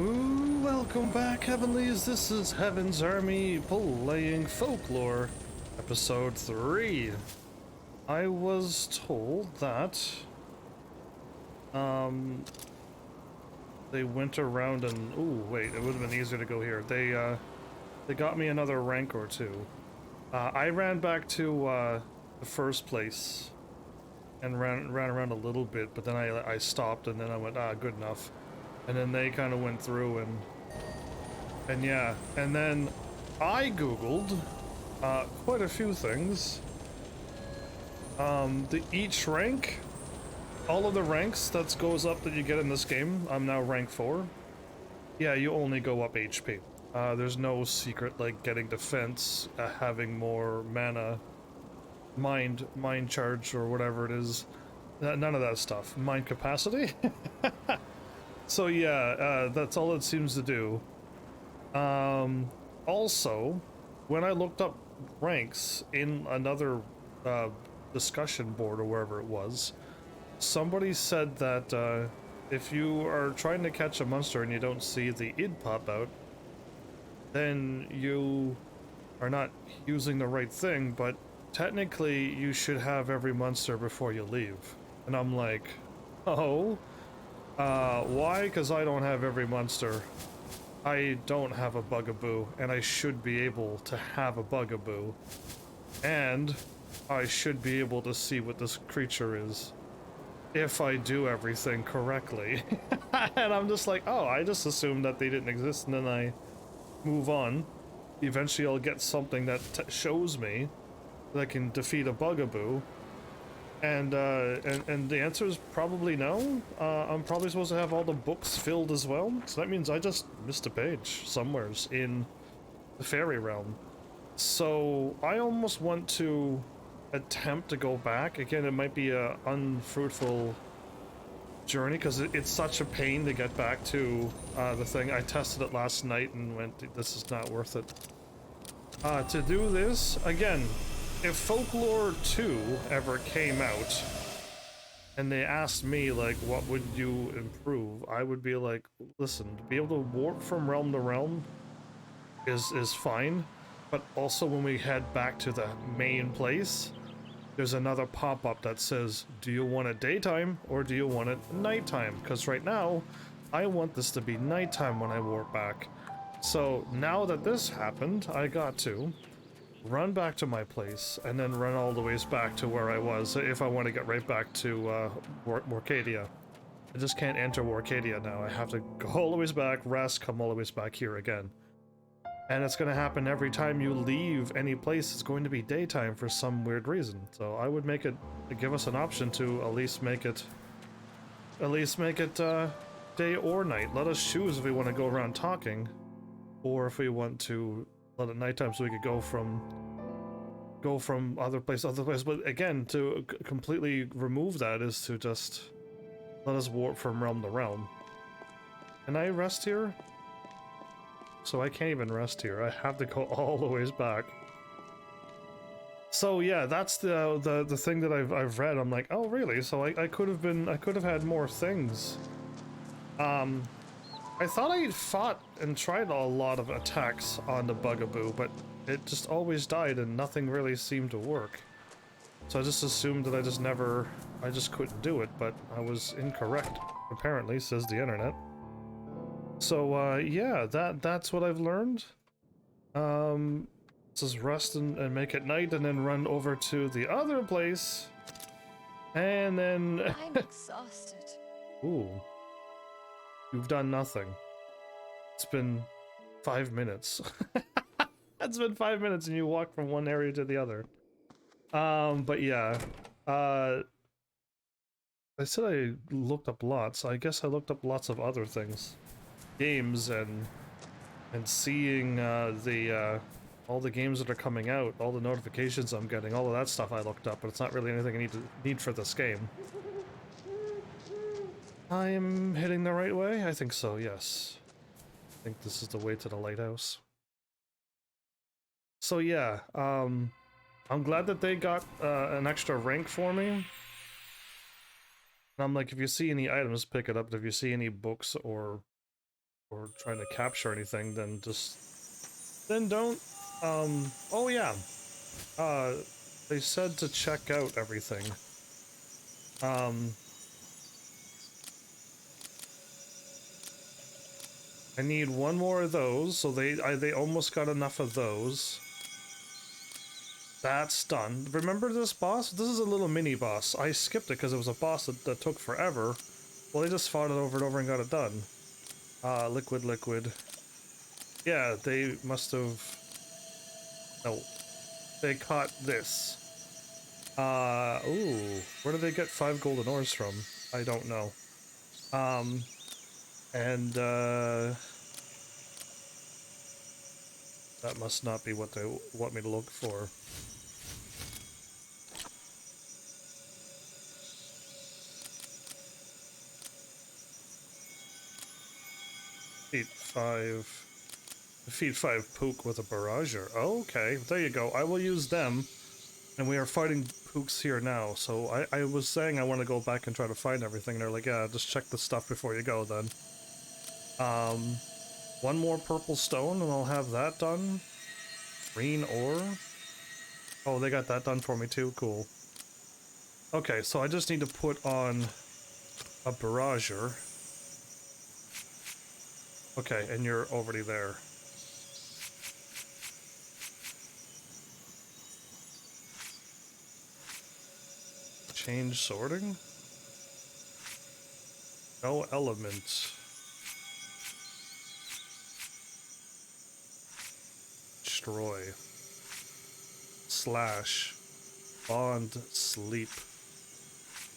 Ooh, welcome back, Heavenlies. This is Heaven's Army playing Folklore, episode 3. I was told that, they went around and, ooh, wait, it would have been easier to go here. They got me another rank or two. I ran back to, the first place and ran around a little bit, but then I stopped and then I went, good enough. And then they kind of went through and yeah, and then I googled quite a few things. Each rank, all of the ranks that goes up that you get in this game, I'm now rank 4. Yeah, you only go up HP. There's no secret like getting defense, having more mana, mind charge or whatever it is. None of that stuff. Mind capacity. So yeah, that's all it seems to do. Also, when I looked up ranks in another discussion board or wherever it was, somebody said that if you are trying to catch a monster and you don't see the id pop out, then you are not using the right thing, but technically you should have every monster before you leave. And I'm like, oh? Why? Because I don't have every monster. I don't have a bugaboo, and I should be able to have a bugaboo. And I should be able to see what this creature is if I do everything correctly. And I'm just like, oh, I just assumed that they didn't exist, and then I move on. Eventually I'll get something that shows me that I can defeat a bugaboo. And the answer is probably no. I'm probably supposed to have all the books filled as well, so that means I just missed a page somewheres in the fairy realm. So I almost want to attempt to go back. Again, it might be a unfruitful journey because it's such a pain to get back to the thing. I tested it last night and went, this is not worth it. To do this, again, if Folklore 2 ever came out and they asked me like what would you improve, I would be like, listen, to be able to warp from realm to realm is fine, but also when we head back to the main place, there's another pop-up that says, do you want it daytime or do you want it nighttime? Because right now I want this to be nighttime when I warp back. So now that this happened, I got to run back to my place, and then run all the ways back to where I was if I want to get right back to Warcadia. I just can't enter Warcadia now. I have to go all the ways back, rest, come all the ways back here again. And it's going to happen every time you leave any place. It's going to be daytime for some weird reason. So I would make it, give us an option to at least make it day or night. Let us choose if we want to go around talking, or if we want to let it nighttime so we could go from other place to other place. But again, to completely remove that is to just let us warp from realm to realm. Can I rest here? So I can't even rest here. I have to go all the ways back. So yeah, that's the thing that I've read. I'm like, oh really? So I could have had more things. I thought I fought and tried a lot of attacks on the bugaboo, but it just always died and nothing really seemed to work. So I just assumed that I just couldn't do it, but I was incorrect, apparently, says the internet. So yeah, that's what I've learned. Just rest and make it night and then run over to the other place. And then... I'm exhausted. Ooh. You've done nothing. It's been 5 minutes. It's been 5 minutes and you walk from one area to the other. But yeah. I said I looked up lots. I guess I looked up lots of other things. Games and seeing all the games that are coming out, all the notifications I'm getting, all of that stuff I looked up, but it's not really anything I need for this game. I'm heading the right way? I think so, yes. I think this is the way to the lighthouse. So yeah, I'm glad that they got an extra rank for me. And I'm like, if you see any items, pick it up. If you see any books or or trying to capture anything, then then don't. Oh yeah. Uh, they said to check out everything. I need one more of those, so they almost got enough of those. That's done. Remember this boss? This is a little mini boss. I skipped it because it was a boss that took forever. Well, they just fought it over and over and got it done. Liquid. Yeah, they must have... No. They caught this. Ooh. Where did they get 5 golden ores from? I don't know. That must not be what they want me to look for. Defeat 5 Pook with a barrager. Oh, okay, there you go. I will use them. And we are fighting Pooks here now, so I was saying I want to go back and try to find everything, and they're like, yeah, just check the stuff before you go then. One more purple stone and I'll have that done. Green ore. Oh, they got that done for me too, cool. Okay, so I just need to put on a barrager. Okay, and you're already there. Change sorting? No element. Destroy. Slash. Bond. Sleep.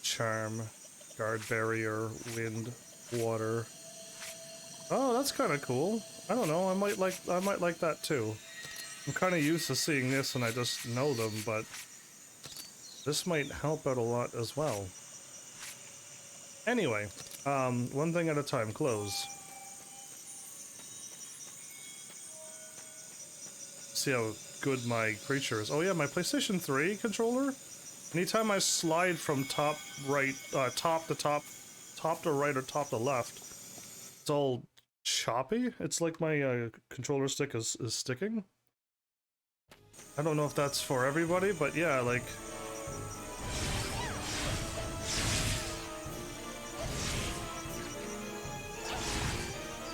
Charm. Guard barrier. Wind. Water. Oh, that's kind of cool. I don't know, I might like that too. I'm kind of used to seeing this and I just know them, but this might help out a lot as well. Anyway, one thing at a time. Close. See how good my creature is. Oh yeah, my PlayStation 3 controller. Anytime I slide from top to right or top to left, it's all choppy. It's like my controller stick is sticking. I don't know if that's for everybody, but yeah, like...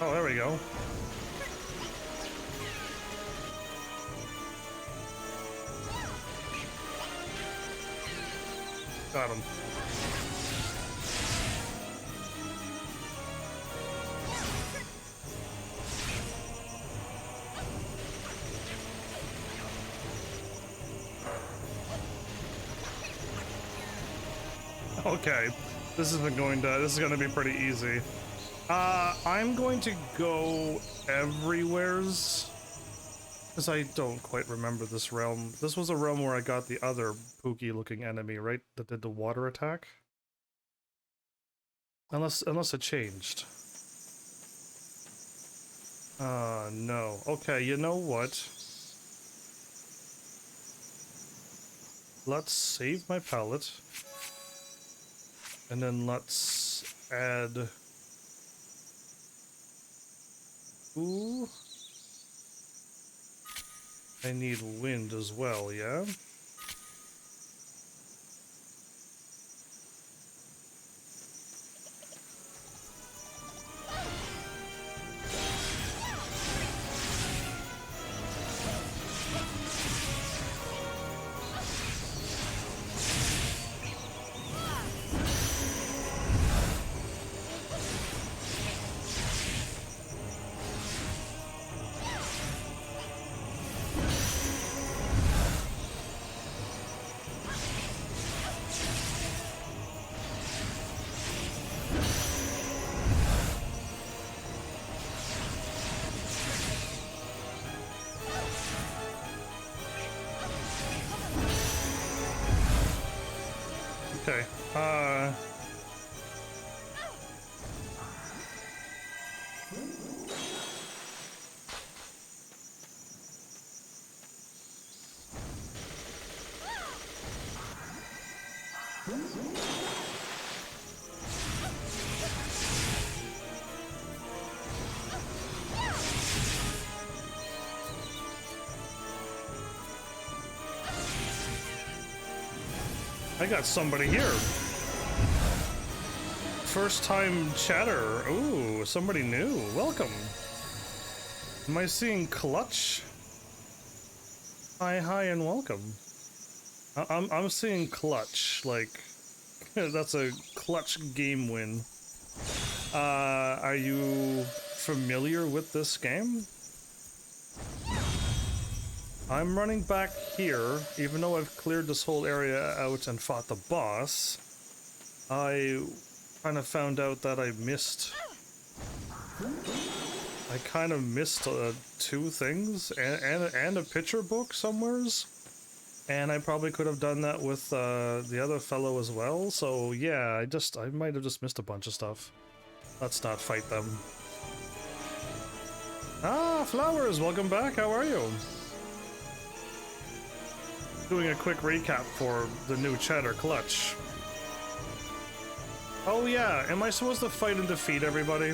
Oh, there we go. Got him. Okay, this is gonna be pretty easy. I'm going to go everywheres, because I don't quite remember this realm. This was a realm where I got the other pooky-looking enemy, right? That did the water attack? Unless it changed. No. Okay, you know what? Let's save my palette. And then let's add... Ooh. I need wind as well, yeah? Okay, I got somebody here. First time chatter. Ooh, somebody new. Welcome. Am I seeing Clutch? Hi, and welcome. I'm seeing Clutch. Like, that's a clutch game win. Are you familiar with this game? I'm running back here, even though I've cleared this whole area out and fought the boss. I kind of found out that I kind of missed two things and a picture book somewheres, and I probably could have done that with the other fellow as well. So yeah, I might have just missed a bunch of stuff. Let's not fight them. Ah, Flowers, welcome back. How are you? Doing a quick recap for the new chatter Clutch. Oh yeah, am I supposed to fight and defeat everybody?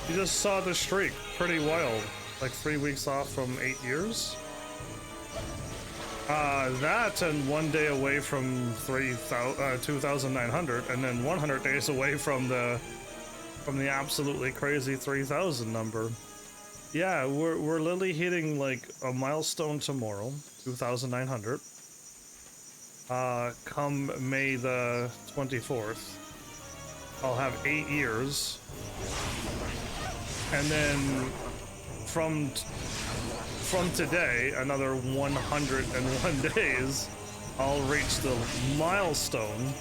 You just saw the streak. Pretty wild. Like 3 weeks off from 8 years. That and 1 day away from 2,900, and then 100 days away from the absolutely crazy 3,000 number. Yeah, we're literally hitting like a milestone tomorrow, 2,900. Come May the 24th, I'll have 8 years. And then from today, another 101 days, I'll reach the milestone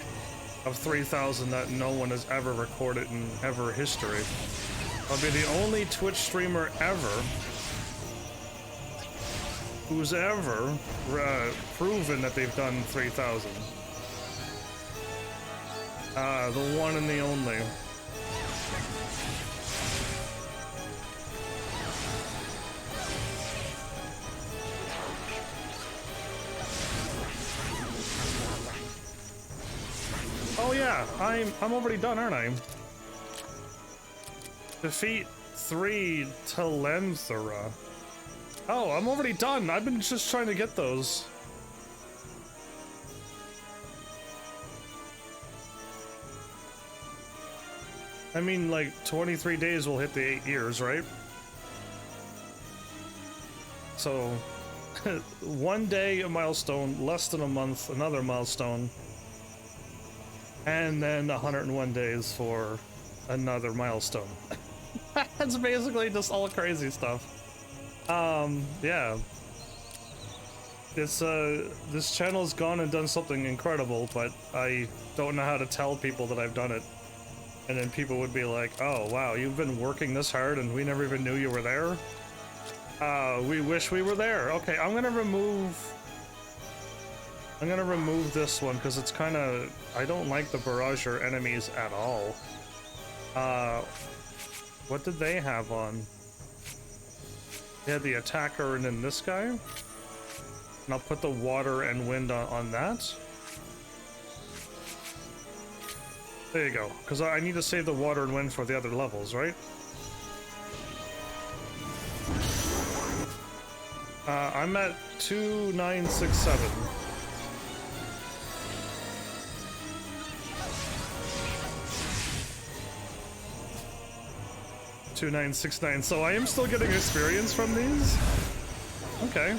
of 3,000 that no one has ever recorded in ever history. I'll be the only Twitch streamer ever who's ever proven that they've done 3,000. The one and the only. Oh yeah, I'm already done, aren't I? Defeat 3 Telemthera. Oh, I'm already done. I've been just trying to get those. I mean, like, 23 days will hit the 8 years, right? So, 1 day a milestone, less than a month, another milestone. And then 101 days for another milestone. That's basically just all crazy stuff. Yeah. It's, this channel's gone and done something incredible, but I don't know how to tell people that I've done it. And then people would be like, oh, wow, you've been working this hard and we never even knew you were there? We wish we were there. Okay, I'm gonna remove this one because it's kind of... I don't like the barrager enemies at all. What did they have on? They had the attacker and then this guy. And I'll put the water and wind on that. There you go. Because I need to save the water and wind for the other levels, right? I'm at 2967. 2969. So I am still getting experience from these? Okay.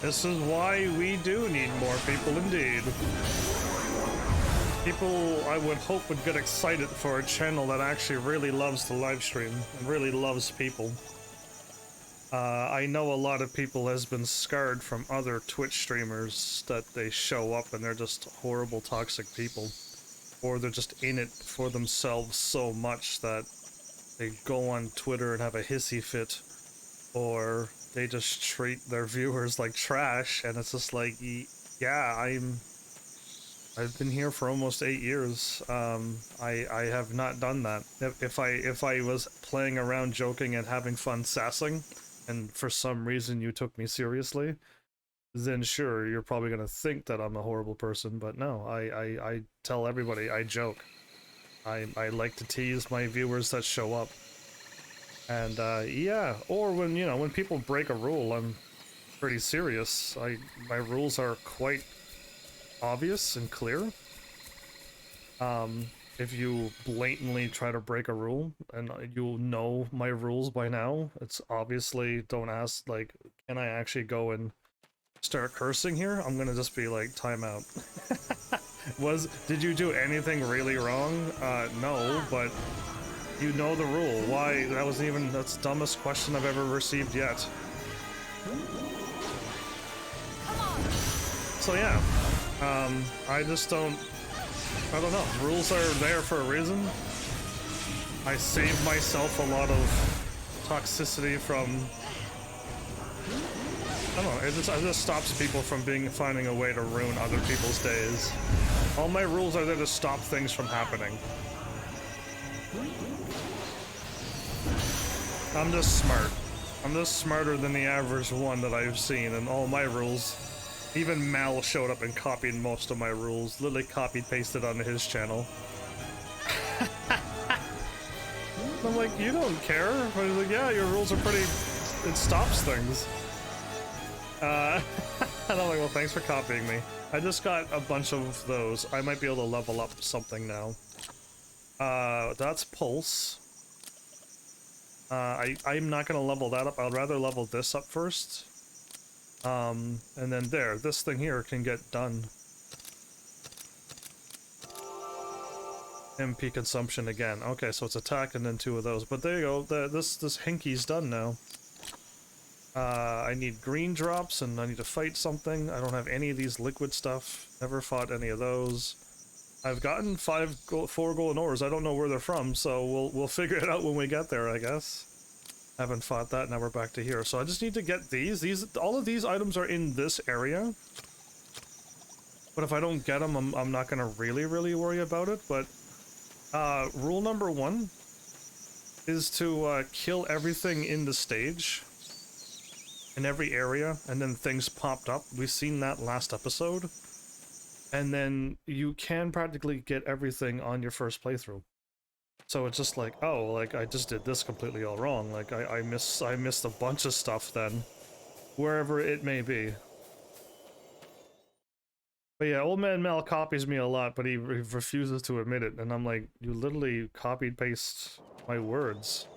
This is why we do need more people indeed. People, I would hope, would get excited for a channel that actually really loves the live stream and really loves people. I know a lot of people has been scarred from other Twitch streamers that they show up and they're just horrible, toxic people. Or they're just in it for themselves so much that they go on Twitter and have a hissy fit. Or they just treat their viewers like trash, and it's just like, yeah, I've been here for almost 8 years. I have not done that. If I was playing around, joking, and having fun sassing, and for some reason you took me seriously, then sure, you're probably gonna think that I'm a horrible person. But no, I tell everybody I joke. I like to tease my viewers that show up. And yeah, or when, you know, when people break a rule, I'm pretty serious. My rules are quite obvious and clear. If you blatantly try to break a rule, and you'll know my rules by now, it's obviously, don't ask, like, can I actually go and start cursing here? I'm gonna just be like, timeout. Did you do anything really wrong? No, but you know the rule. Why? That's the dumbest question I've ever received yet. So yeah, I just don't know. Rules are there for a reason. I save myself a lot of toxicity from, I don't know, it just stops people from finding a way to ruin other people's days. All my rules are there to stop things from happening. I'm just smart. I'm just smarter than the average one that I've seen, and all my rules, even Mal showed up and copied most of my rules, literally copied pasted onto his channel. I'm like, you don't care? But he's like, yeah, your rules are pretty, it stops things. And I'm like, well, thanks for copying me. I just got a bunch of those. I might be able to level up something now. That's Pulse. I'm not gonna level that up. I'd rather level this up first. And then this thing here can get done. MP consumption again. Okay, so it's attack and then 2 of those. But there you go. This Hinky's done now. I need green drops and I need to fight something. I don't have any of these liquid stuff. Never fought any of those. I've gotten 4 golden ores. I don't know where they're from, so we'll figure it out when we get there, I guess. Haven't fought that. Now we're back to here. So I just need to get these. All of these items are in this area. But if I don't get them, I'm not gonna really worry about it. But rule number 1 is to kill everything in the stage, in every area, and then things popped up. We've seen that last episode. And then you can practically get everything on your first playthrough. So it's just like, oh, like I just did this completely all wrong. Like I missed a bunch of stuff then, wherever it may be. But yeah, Old Man Mel copies me a lot, but he refuses to admit it. And I'm like, you literally copied paste my words.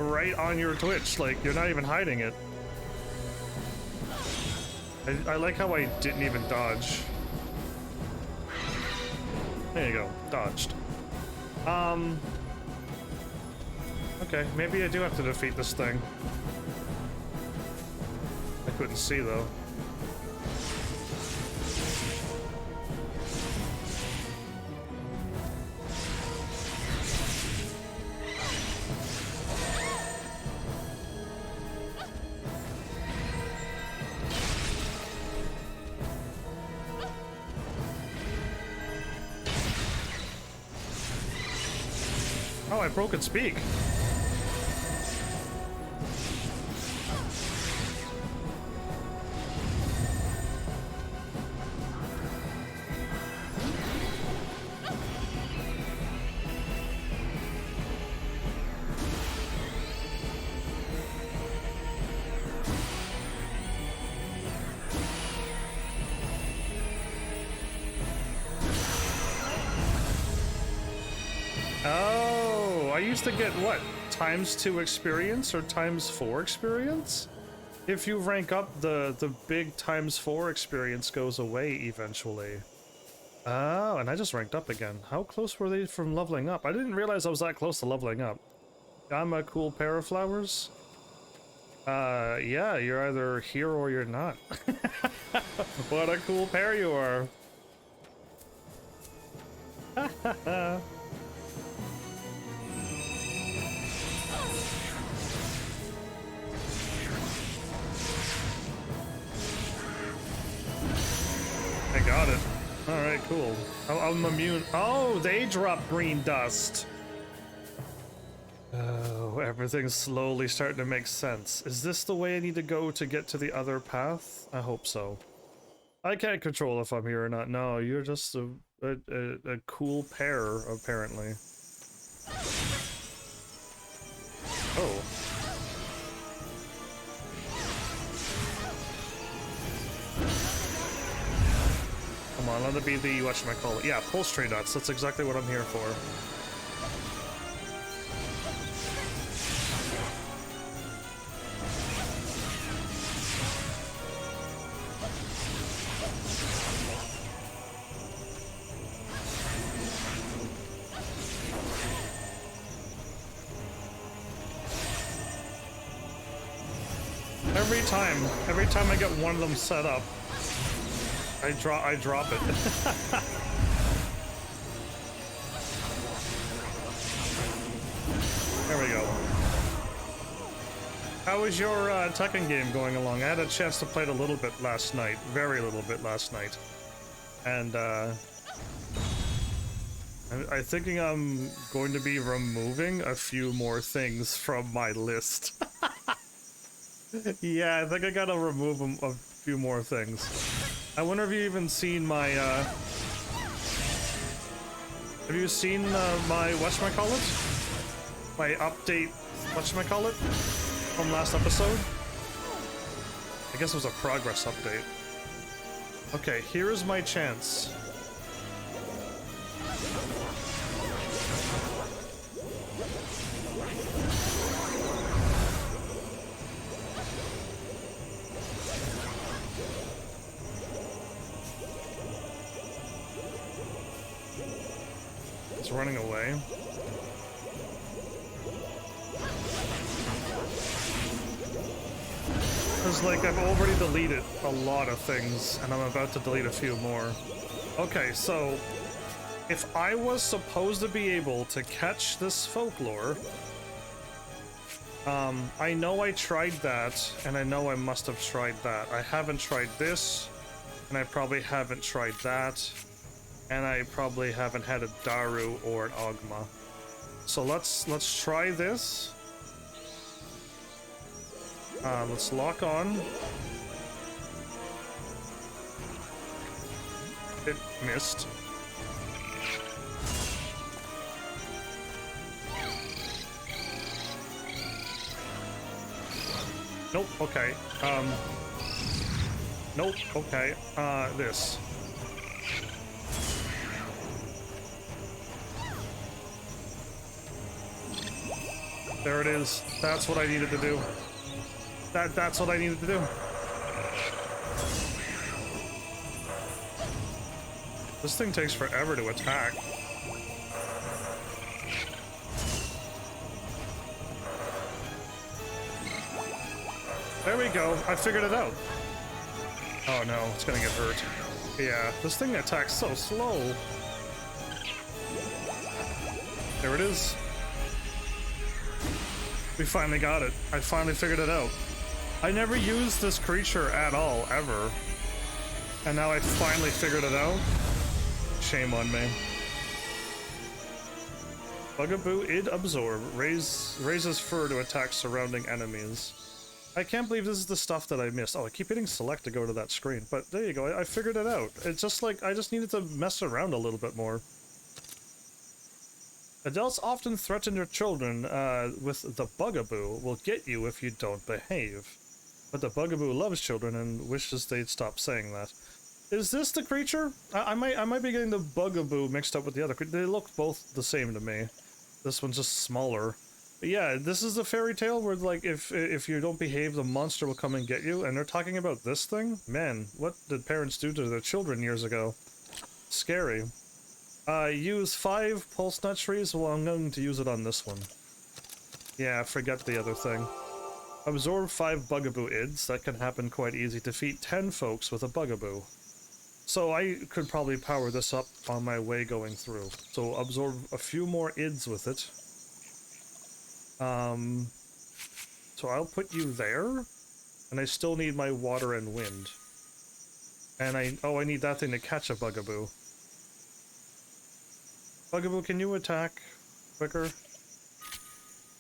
Right on your Twitch, like you're not even hiding it. I like how I didn't even dodge. There you go, dodged. Okay, maybe I do have to defeat this thing. I couldn't see though. Oh, I broke its beak. Oh, I used to get what? ×2 experience or ×4 experience? If you rank up, the big ×4 experience goes away eventually. Oh, and I just ranked up again. How close were they from leveling up? I didn't realize I was that close to leveling up. I'm a cool pair of flowers? Yeah, you're either here or you're not. What a cool pair you are. I got it. Alright, cool. I'm immune. Oh, they drop green dust. Oh, everything's slowly starting to make sense. Is this the way I need to go to get to the other path? I hope so. I can't control if I'm here or not. No, you're just a cool pair, apparently. Oh. Come on, let it be the, whatchamacallit. Yeah, pulse tree nuts. That's exactly what I'm here for. Every time I get one of them set up, I drop it. There we go. How is your Tekken game going along? I had a chance to play it a little bit last night, very little bit last night, and I'm thinking I'm going to be removing a few more things from my list. Yeah, I think I gotta remove a few more things. I wonder if you've even seen my, have you seen, my, whatchamacallit? My update, whatchamacallit? From last episode? I guess it was a progress update. Okay, here is my chance. It's running away. Because, like, I've already deleted a lot of things, and I'm about to delete a few more. Okay, so, if I was supposed to be able to catch this folklore, I know I tried that, and I know I must have tried that. I haven't tried this, and I probably haven't tried that. And I probably haven't had a Daru or an Ogma. So let's try this. Let's lock on. It missed. Nope, okay. Nope, okay. This. There it is. That's what I needed to do. That's what I needed to do. This thing takes forever to attack. There we go. I figured it out. Oh no, it's gonna get hurt. Yeah, this thing attacks so slow. There it is. We finally got it. I finally figured it out. I never used this creature at all, ever. And now I finally figured it out. Shame on me. Bugaboo id absorb. Raises fur to attack surrounding enemies. I can't believe this is the stuff that I missed. Oh, I keep hitting select to go to that screen. But there you go. I figured it out. It's just like, I just needed to mess around a little bit more. Adults often threaten their children with the bugaboo will get you if you don't behave. But the bugaboo loves children and wishes they'd stop saying that. Is this the creature? I might be getting the bugaboo mixed up with the other creature. They look both the same to me. This one's just smaller. But yeah, this is a fairy tale where, like, if you don't behave, the monster will come and get you. And they're talking about this thing? Man, what did parents do to their children years ago? Scary. Use 5 pulse nut trees. Well, I'm going to use it on this one. Yeah, forget the other thing. Absorb 5 bugaboo ids. That can happen quite easy. Defeat 10 folks with a bugaboo. So I could probably power this up on my way going through. So absorb a few more ids with it. So I'll put you there. And I still need my water and wind. And I need that thing to catch a bugaboo. Bugaboo, can you attack quicker?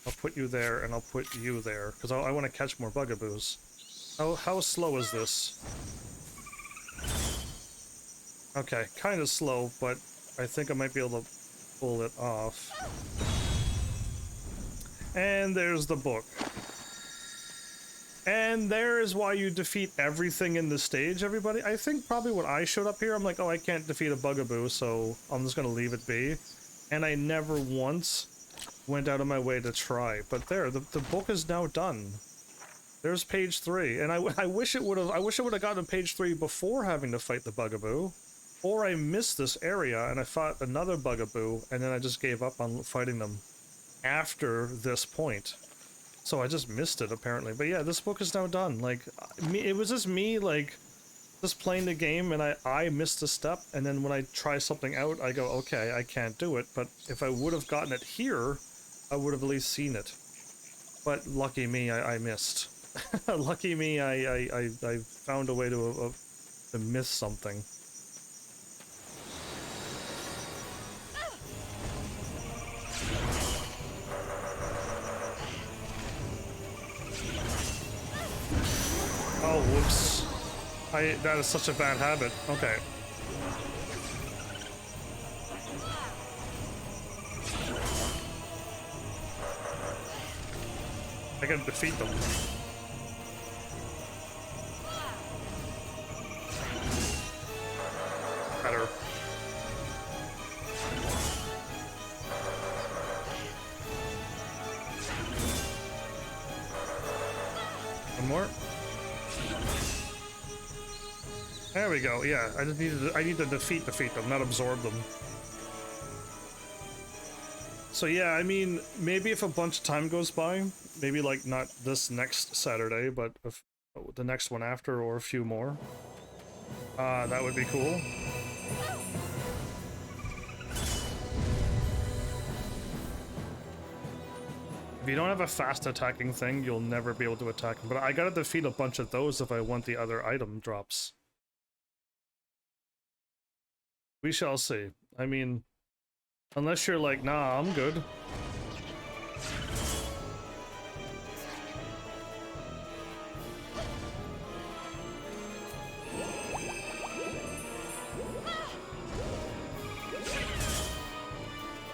I'll put you there, and I'll put you there, because I want to catch more bugaboos. How slow is this? Okay, kind of slow, but I think I might be able to pull it off. And there's the book. And there is why you defeat everything in the stage, everybody. I think probably when I showed up here, I'm like, oh, I can't defeat a bugaboo, so I'm just gonna leave it be. And I never once went out of my way to try. But there, the book is now done. There's page 3, and I wish it would have gotten to page 3 before having to fight the bugaboo, or I missed this area and I fought another bugaboo, and then I just gave up on fighting them after this point. So I just missed it, apparently. But yeah, this book is now done. Like, it was just me, like, just playing the game, and I missed a step, and then when I try something out, I go, okay, I can't do it. But if I would have gotten it here, I would have at least seen it. But lucky me, I missed. Lucky me, I found a way to miss something. Oh, whoops. That is such a bad habit. Okay. I gotta defeat them. Better. One more. There we go. Yeah, I need to defeat them, not absorb them. So yeah, I mean, maybe if a bunch of time goes by, maybe like not this next Saturday, but if the next one after, or a few more, that would be cool. If you don't have a fast attacking thing, you'll never be able to attack them. But I gotta defeat a bunch of those if I want the other item drops. We shall see. I mean, unless you're like, nah, I'm good.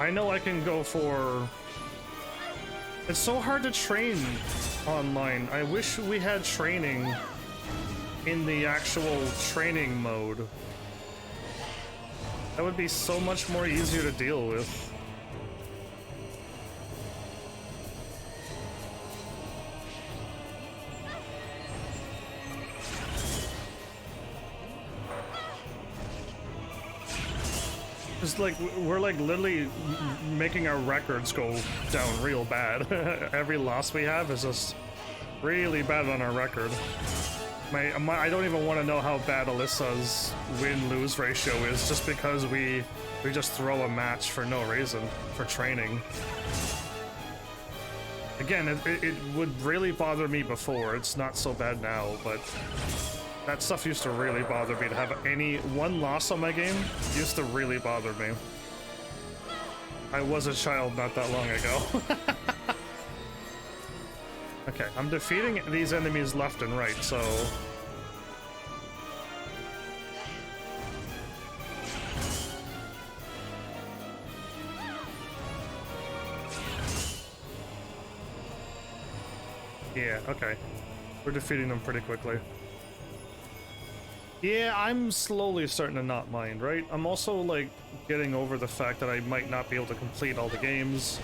I know I can go for... It's so hard to train online. I wish we had training in the actual training mode. That would be so much more easier to deal with. It's like, we're like literally making our records go down real bad. Every loss we have is just really bad on our record. I don't even want to know how bad Alyssa's win-lose ratio is, just because we just throw a match for no reason, for training. Again, it would really bother me before. It's not so bad now, but that stuff used to really bother me. To have one loss on my game used to really bother me. I was a child not that long ago. Okay, I'm defeating these enemies left and right, so... Yeah, okay. We're defeating them pretty quickly. Yeah, I'm slowly starting to not mind, right? I'm also, like, getting over the fact that I might not be able to complete all the games.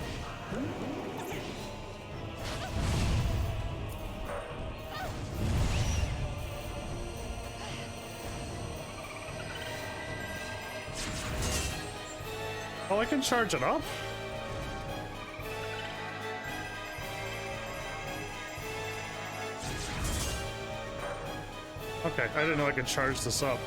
Oh, I can charge it up? Okay, I didn't know I could charge this up.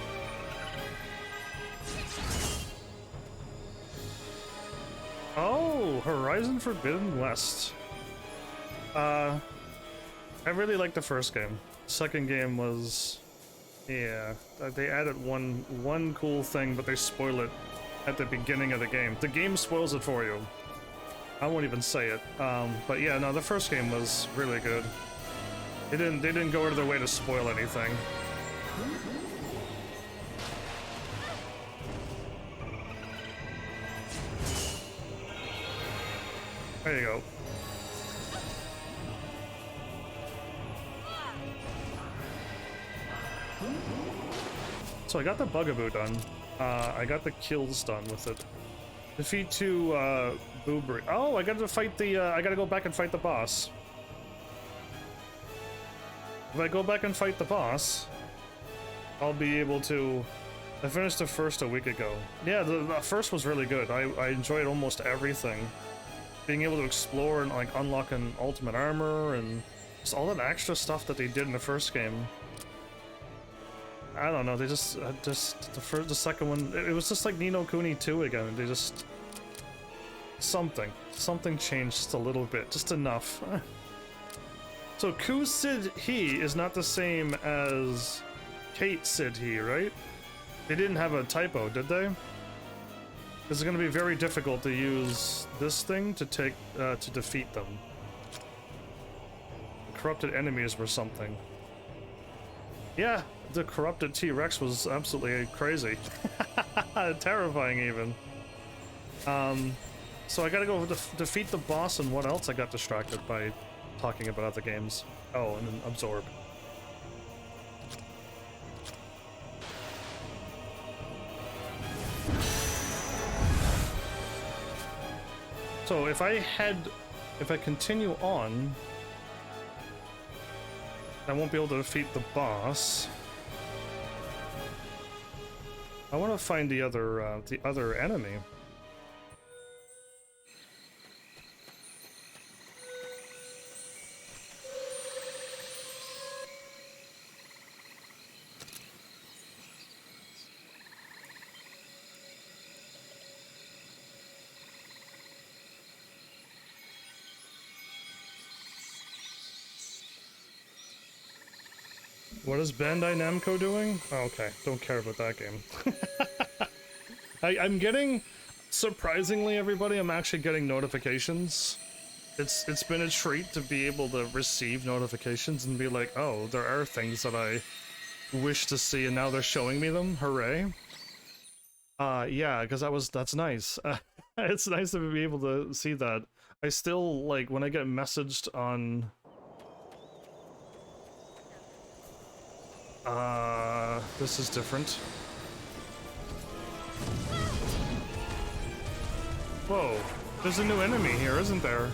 Oh, Horizon Forbidden West. I really liked the first game. Second game was, yeah, they added one cool thing, but they spoil it at the beginning of the game. The game spoils it for you. I won't even say it. But yeah, no, the first game was really good. They didn't go out of their way to spoil anything. There you go. So I got the Bugaboo done. I got the kills done with it. Defeat 2 Booberry. Oh, I gotta fight the I gotta go back and fight the boss. If I go back and fight the boss, I'll be able to... I finished the first a week ago. Yeah, the first was really good. I enjoyed almost everything. Being able to explore and like unlock an ultimate armor and just all that extra stuff that they did in the first game. I don't know, they just the second one, it was just like Ni no Kuni 2 again. They just... Something changed just a little bit, just enough. So Ku Sid He is not the same as Kate Sid He, right? They didn't have a typo, did they? It's going to be very difficult to use this thing to to defeat them. Corrupted enemies were something. Yeah, the corrupted T-Rex was absolutely crazy. Terrifying even. So I gotta go defeat the boss, and what else? I got distracted by talking about other games. Oh, and then absorb. So if I continue on, I won't be able to defeat the boss. I want to find the other enemy. What is Bandai Namco doing? Oh, okay, don't care about that game. I'm getting, surprisingly everybody, I'm actually getting notifications. It's been a treat to be able to receive notifications and be like, oh, there are things that I wish to see and now they're showing me them, hooray. Yeah, because that's nice. It's nice to be able to see that. I still, like, when I get messaged on... this is different. Whoa, there's a new enemy here, isn't there?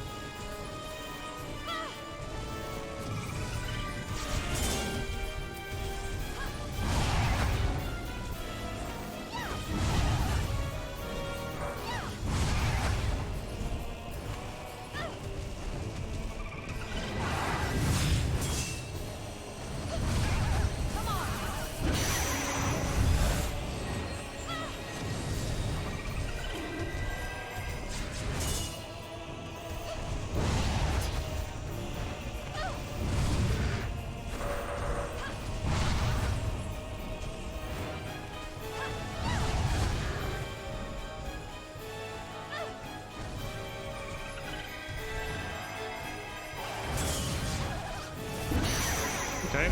Okay.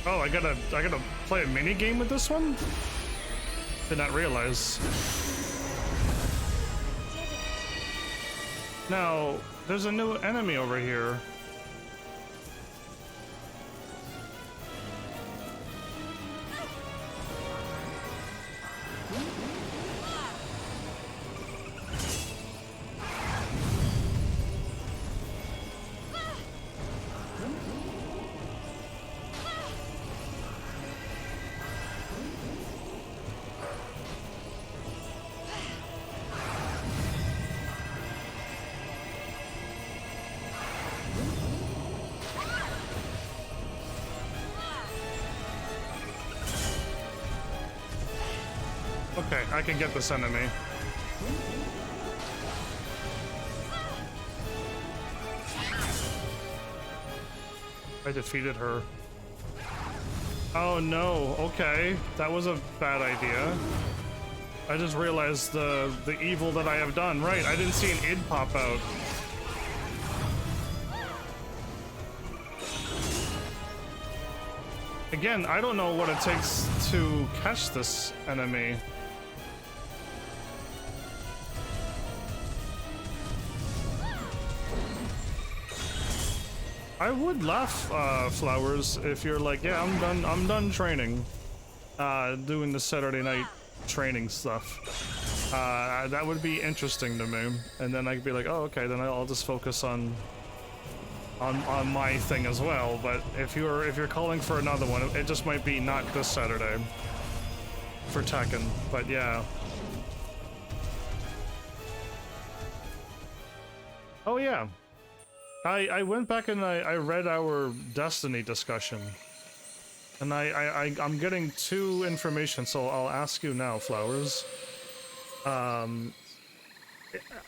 Oh, I gotta play a mini game with this one? Did not realize. Now, there's a new enemy over here. Okay, I can get this enemy. I defeated her. Oh no, okay. That was a bad idea. I just realized the evil that I have done. Right, I didn't see an id pop out. Again, I don't know what it takes to catch this enemy. I would laugh, Flowers, if you're like, yeah, I'm done training. Doing the Saturday night training stuff. That would be interesting to me. And then I could be like, oh, okay, then I'll just focus on my thing as well. But if you're calling for another one, it just might be not this Saturday for Tekken. But yeah. Oh yeah. I went back and I read our Destiny discussion. And I'm getting two information, so I'll ask you now, Flowers. Am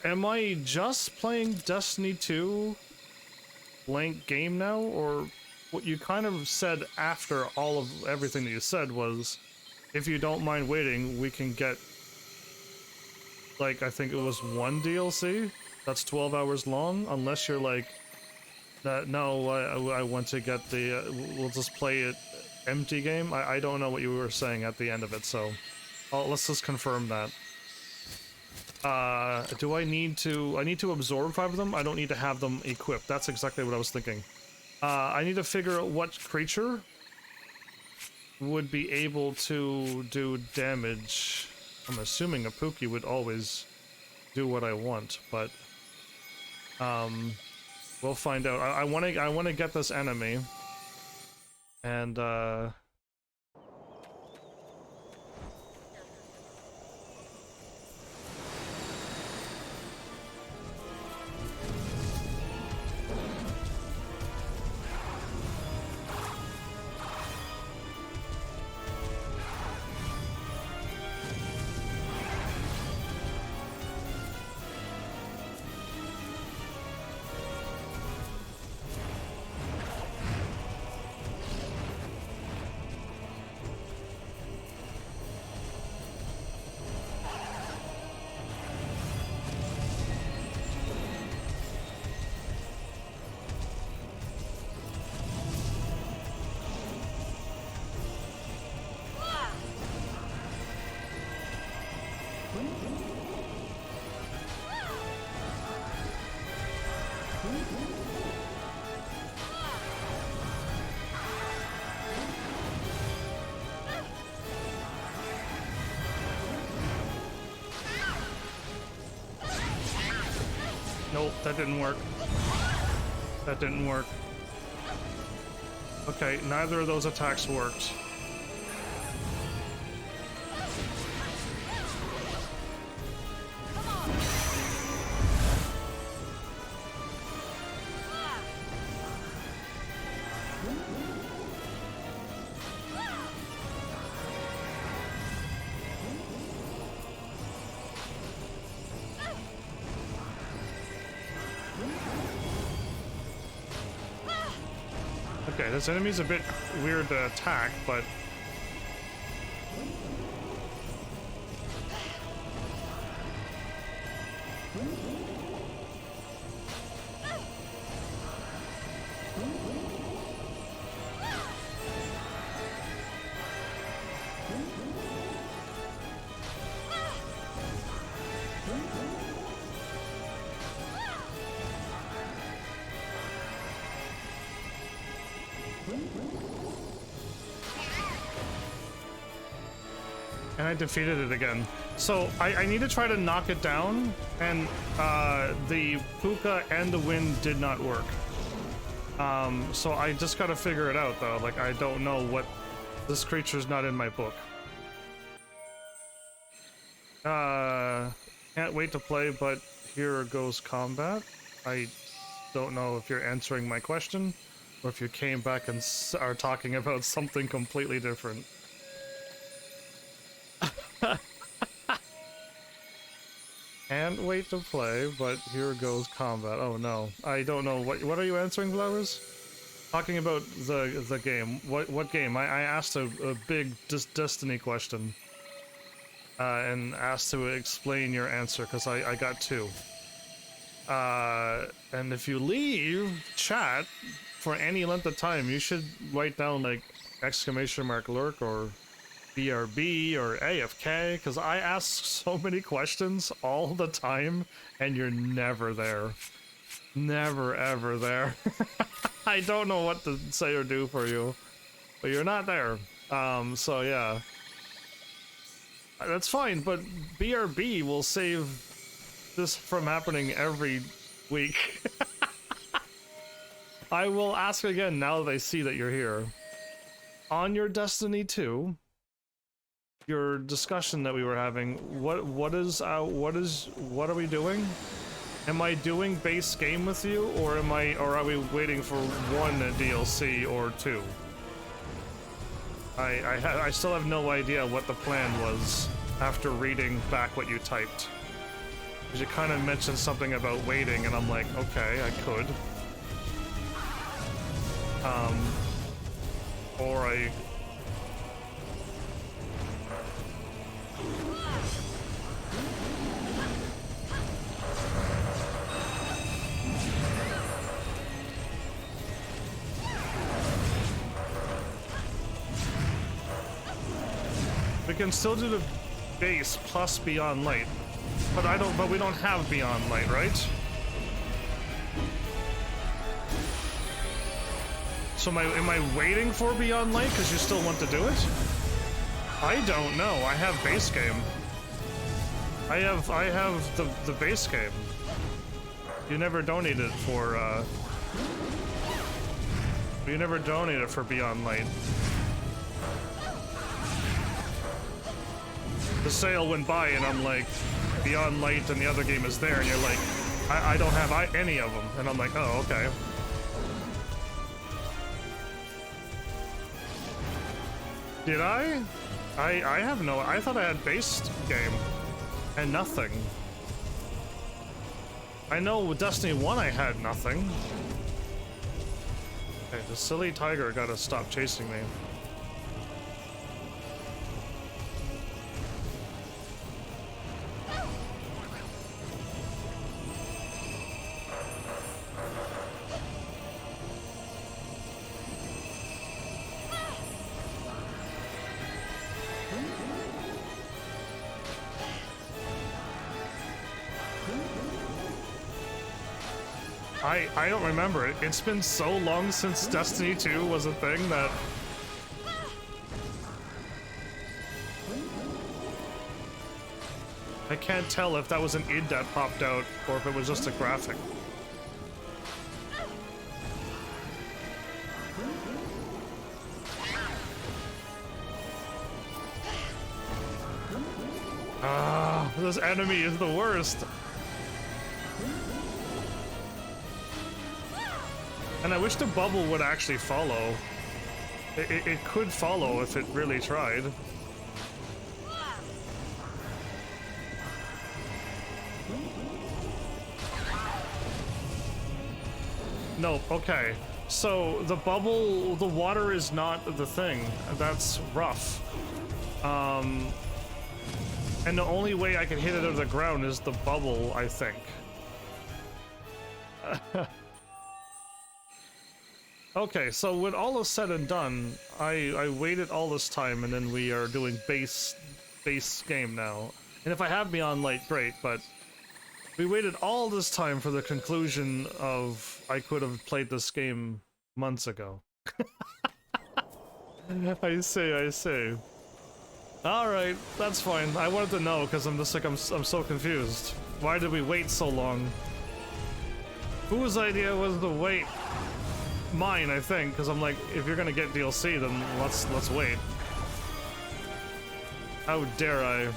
I just playing Destiny 2 blank game now, or what you kind of said after all of everything that you said was, if you don't mind waiting, we can get, like, I think it was one DLC that's 12 hours long, unless you're like, no, I want to get the, we'll just play it empty game. I don't know what you were saying at the end of it, so let's just confirm that. Do I need to absorb 5 of them? I don't need to have them equipped. That's exactly what I was thinking. I need to figure out what creature would be able to do damage. I'm assuming a Pookie would always do what I want, but we'll find out. I want to get this enemy, and nope, that didn't work. That didn't work. Okay, neither of those attacks worked. Okay, this enemy's a bit weird to attack, but... And I defeated it again. So I need to try to knock it down, and the Puka and the wind did not work. So I just gotta figure it out though. Like, I don't know what... This creature's not in my book. Can't wait to play, but here goes combat. I don't know if you're answering my question, or if you came back and are talking about something completely different. Can't wait to play, but here goes combat. Oh no, I don't know. What are you answering, Flowers? Talking about the game. What game? I asked a big Destiny question. And asked to explain your answer, because I got two. And if you leave chat for any length of time, you should write down like !lurk or BRB or AFK, because I ask so many questions all the time, and you're never there. Never ever there. I don't know what to say or do for you, but you're not there. So yeah. That's fine, but BRB will save this from happening every week. I will ask again now that I see that you're here. On your Destiny 2, your discussion that we were having, what are we doing? Am I doing base game with you, or are we waiting for one DLC or two? I still have no idea what the plan was after reading back what you typed. Because you kind of mentioned something about waiting, and I'm like, okay, I could. Or I... We can still do the base plus Beyond Light, but we don't have Beyond Light, right? So am I waiting for Beyond Light because you still want to do it? I don't know. I have base game. I have the base game. You never donated for you never donated for Beyond Light. The sale went by and I'm like, Beyond Light and the other game is there, and you're like, I don't have any of them, and I'm like, oh, okay. Did I? I have no, I thought I had base game and nothing. I know with Destiny 1 I had nothing. Okay, the silly tiger gotta stop chasing me. I don't remember it. It's been so long since Destiny 2 was a thing that... I can't tell if that was an id that popped out or if it was just a graphic. Ah, this enemy is the worst. And I wish the bubble would actually follow. It could follow if it really tried. No, okay. So the bubble, the water is not the thing. That's rough. And the only way I can hit it out of the ground is the bubble, I think. Okay, so when all is said and done, I waited all this time, and then we are doing base game now. And if I have Beyond Light, great, but we waited all this time for the conclusion of I could have played this game months ago. I see. Alright, that's fine. I wanted to know, because I'm just like, I'm so confused. Why did we wait so long? Whose idea was to wait? Mine, I think, because I'm like, if you're gonna get DLC, then let's wait. How dare I?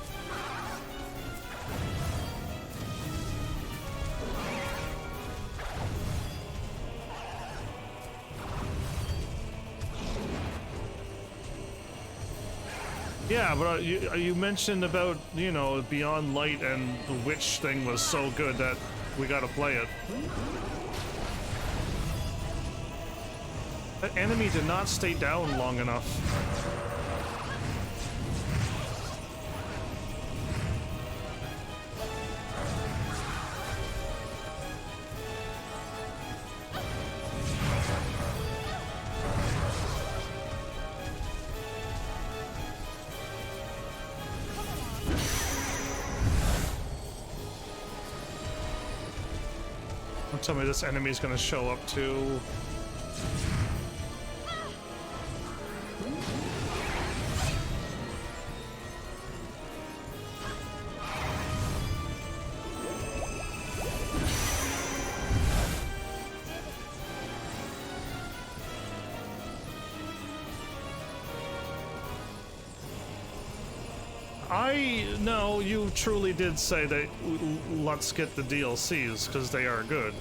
Yeah, but you mentioned about, you know, Beyond Light, and the witch thing was so good that we gotta play it. That enemy did not stay down long enough. Don't tell me this enemy's gonna show up too. No, you truly did say that let's get the DLCs because they are good.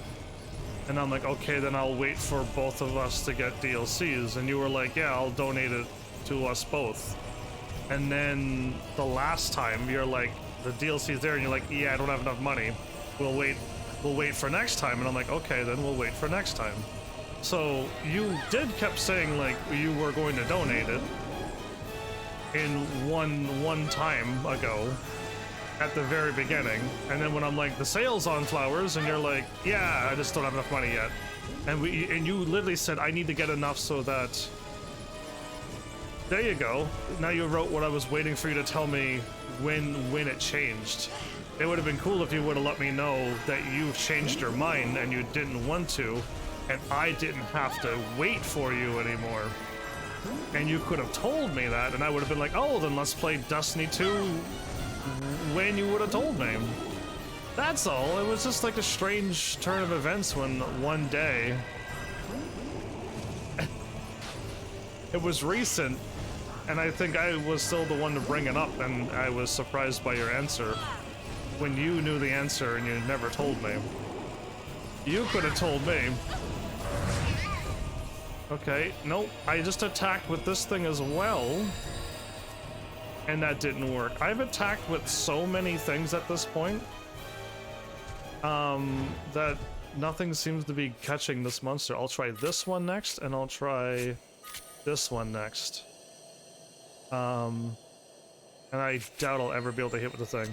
And I'm like, okay, then I'll wait for both of us to get DLCs. And you were like, yeah, I'll donate it to us both. And then the last time you're like, the DLC's there, and you're like, yeah, I don't have enough money. We'll wait for next time. And I'm like, okay, then we'll wait for next time. So you did kept saying like you were going to donate it in one time ago at the very beginning, and then when I'm like, the sale's on flowers, and you're like, yeah, I just don't have enough money yet, and you literally said I need to get enough so that, there you go, now you wrote what I was waiting for you to tell me when it changed. It would have been cool if you would have let me know that you've changed your mind and you didn't want to, and I didn't have to wait for you anymore. And you could have told me that, and I would have been like, oh, then let's play Destiny 2 when you would have told me. That's all. It was just like a strange turn of events when one day... it was recent, and I think I was still the one to bring it up, and I was surprised by your answer. When you knew the answer and you never told me. You could have told me. Okay, nope, I just attacked with this thing as well, and that didn't work. I've attacked with so many things at this point, that nothing seems to be catching this monster. I'll try this one next, and I'll try this one next. And I doubt I'll ever be able to hit with the thing.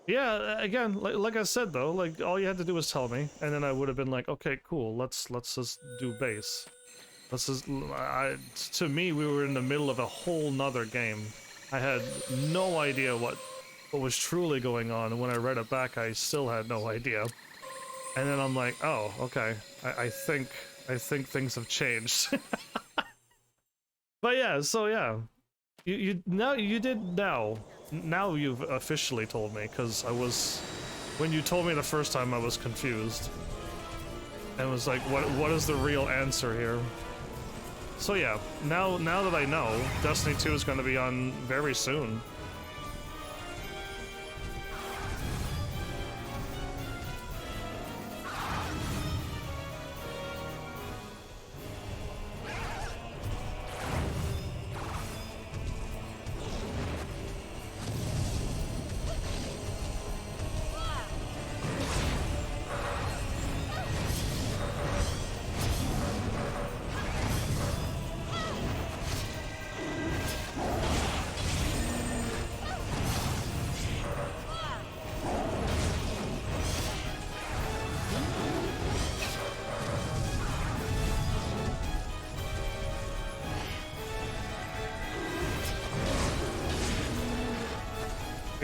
Yeah, again, like I said though, like all you had to do was tell me, and then I would have been like, okay, cool, let's just do base. Let's just, to me, we were in the middle of a whole nother game. I had no idea what was truly going on, and when I read it back, I still had no idea. And then I'm like, oh, okay, I think things have changed. But yeah, so yeah, you did now. Now you've officially told me, because I was, when you told me the first time, I was confused and was like, what is the real answer here? So yeah, now that I know, Destiny 2 is going to be on very soon.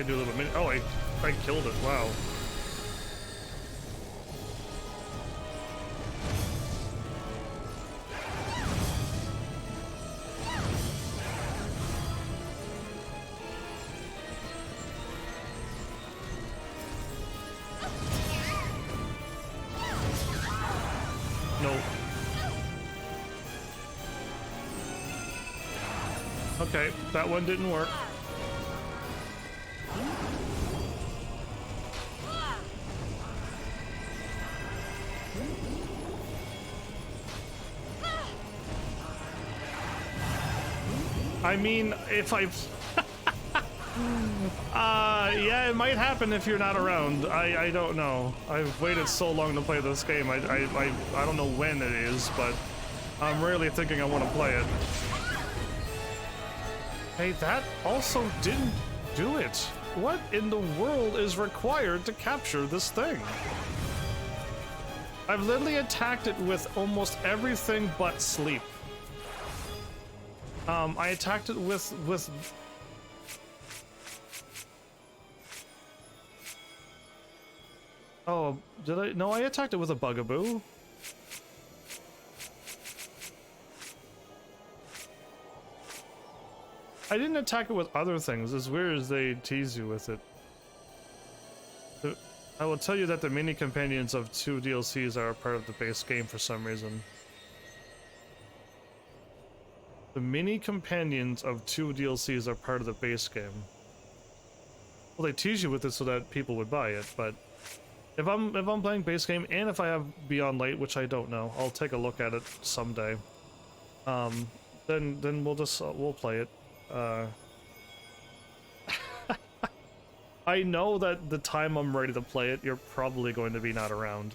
Do a little bit. Oh, I killed it. Wow. No. Okay, that one didn't work. I mean, if I... yeah, it might happen if you're not around. I don't know. I've waited so long to play this game. I don't know when it is, but I'm really thinking I want to play it. Hey, that also didn't do it. What in the world is required to capture this thing? I've literally attacked it with almost everything but sleep. I attacked it with oh, did I? No, I attacked it with a bugaboo. I didn't attack it with other things, as weird as they tease you with it. I will tell you that the mini companions of 2 DLCs are a part of the base game for some reason. The mini companions of 2 DLCs are part of the base game. Well, they tease you with it so that people would buy it, but if I'm playing base game and if I have Beyond Light, which I don't know, I'll take a look at it someday. Then we'll play it. I know that the time I'm ready to play it, you're probably going to be not around.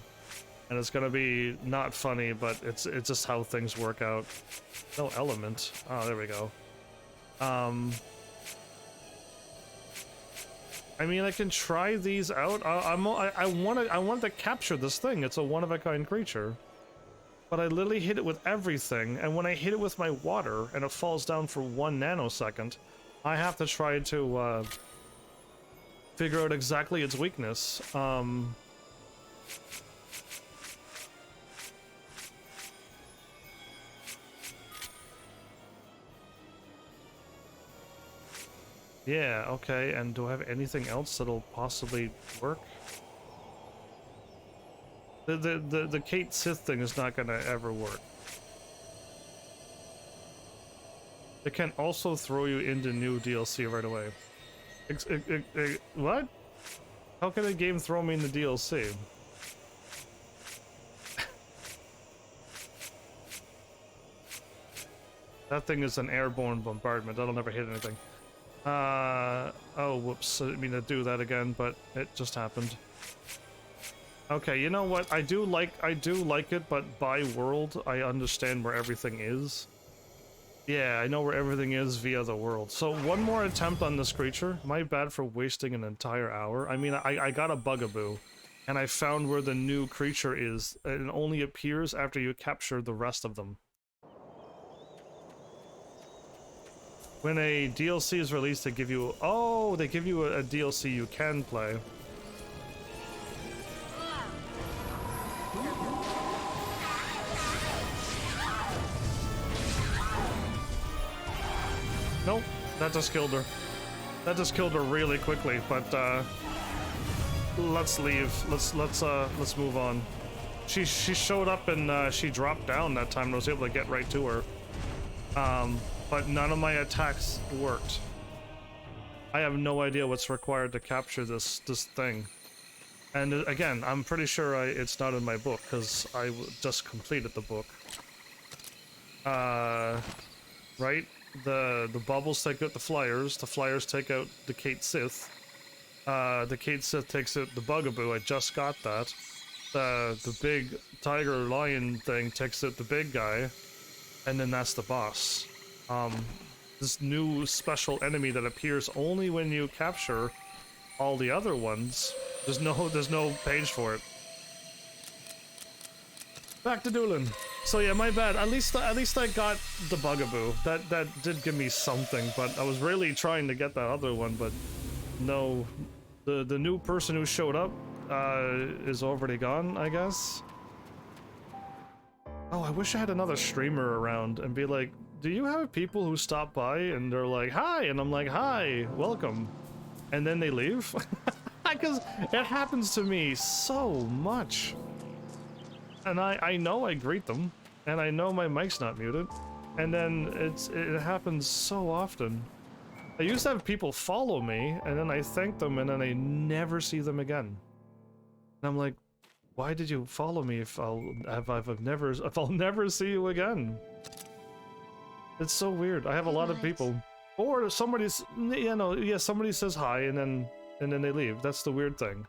And it's gonna be not funny, but it's just how things work out. No element. Oh, there we go. I mean, I can try these out. I want to capture this thing. It's a one-of-a-kind creature. But I literally hit it with everything, and when I hit it with my water, and it falls down for 1 nanosecond, I have to try to, figure out exactly its weakness. Yeah, okay, and do I have anything else that'll possibly work? The Kate Sith thing is not gonna ever work. It can also throw you into new DLC right away. What? How can a game throw me in the DLC? That thing is an airborne bombardment. That'll never hit anything. Oh, whoops. I didn't mean to do that again, but it just happened. Okay, you know what? I do like it, but by world, I understand where everything is. Yeah, I know where everything is via the world. So one more attempt on this creature. My bad for wasting an entire hour. I mean, I got a bugaboo, and I found where the new creature is. It only appears after you capture the rest of them. When a DLC is released, they give you... Oh, they give you a DLC you can play. Nope, that just killed her. That just killed her really quickly, but let's leave. Let's move on. She showed up and she dropped down that time and I was able to get right to her. But none of my attacks worked. I have no idea what's required to capture this thing. And again, I'm pretty sure it's not in my book because I just completed the book. Right? The bubbles take out the flyers take out the Kate Sith. The Kate Sith takes out the bugaboo, I just got that. The big tiger lion thing takes out the big guy, and then that's the boss. This new special enemy that appears only when you capture all the other ones. There's no page for it. Back to dueling. So yeah, my bad. At least I got the bugaboo. That did give me something, but I was really trying to get that other one, but no. The new person who showed up is already gone, I guess. Oh, I wish I had another streamer around and be like, do you have people who stop by and they're like, hi, and I'm like, hi, welcome, and then they leave? Because it happens to me so much. And I know I greet them, and I know my mic's not muted, and then it happens so often. I used to have people follow me, and then I thank them, and then I never see them again. And I'm like, why did you follow me if I'll never see you again? It's so weird. I have a lot of people, or somebody's, somebody says hi and then they leave. That's the weird thing.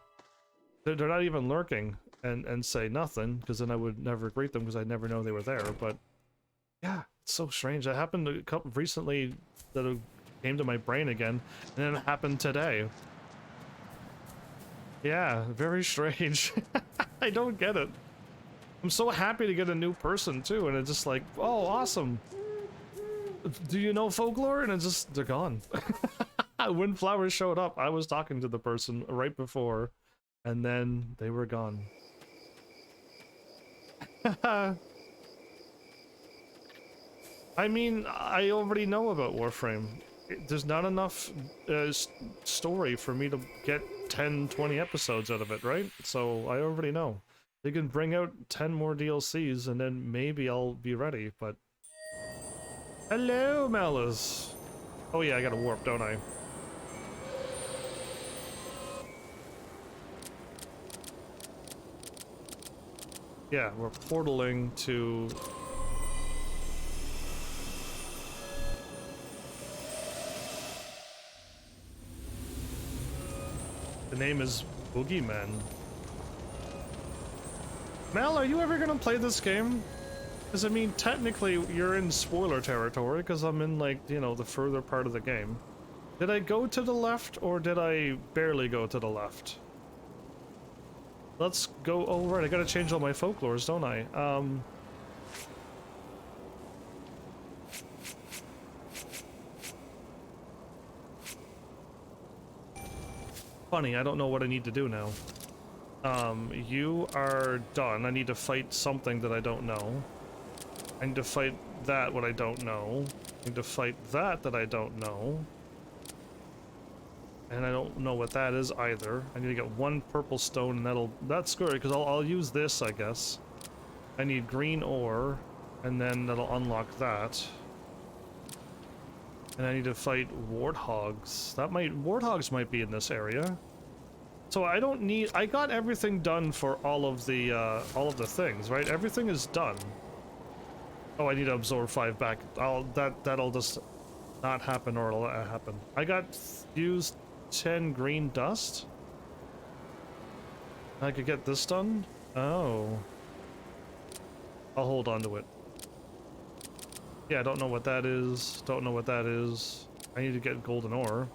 They're not even lurking and say nothing, because then I would never greet them because I never know they were there. But yeah, it's so strange. That happened a couple recently, that it came to my brain again, and then it happened today. Yeah, very strange. I don't get it. I'm so happy to get a new person too, and it's just like, oh, awesome. Do you know Folklore? And it's just, they're gone. When flowers showed up, I was talking to the person right before, and then they were gone. I mean, I already know about Warframe. There's not enough story for me to get 10, 20 episodes out of it, right? So I already know. They can bring out 10 more DLCs and then maybe I'll be ready, but... Hello, Malice! Oh yeah, I gotta warp, don't I? Yeah, we're portaling to... The name is Boogeyman. Mel, are you ever gonna play this game? Because, I mean, technically, you're in spoiler territory, because I'm in, like, you know, the further part of the game. Did I go to the left, or did I barely go to the left? Let's go... Oh, right, I gotta change all my folklores, don't I? Funny, I don't know what I need to do now. You are done. I need to fight something that I don't know. I need to fight that, what I don't know. I need to fight that I don't know. And I don't know what that is either. I need to get one purple stone, and that's good, because I'll use this, I guess. I need green ore, and then that'll unlock that. And I need to fight warthogs. Warthogs might be in this area. So I don't need... I got everything done for all of the things, right? Everything is done. Oh, I need to absorb 5 back. That'll just not happen, or it'll happen. I got used 10 green dust. I could get this done? Oh. I'll hold on to it. Yeah, I don't know what that is. Don't know what that is. I need to get golden ore.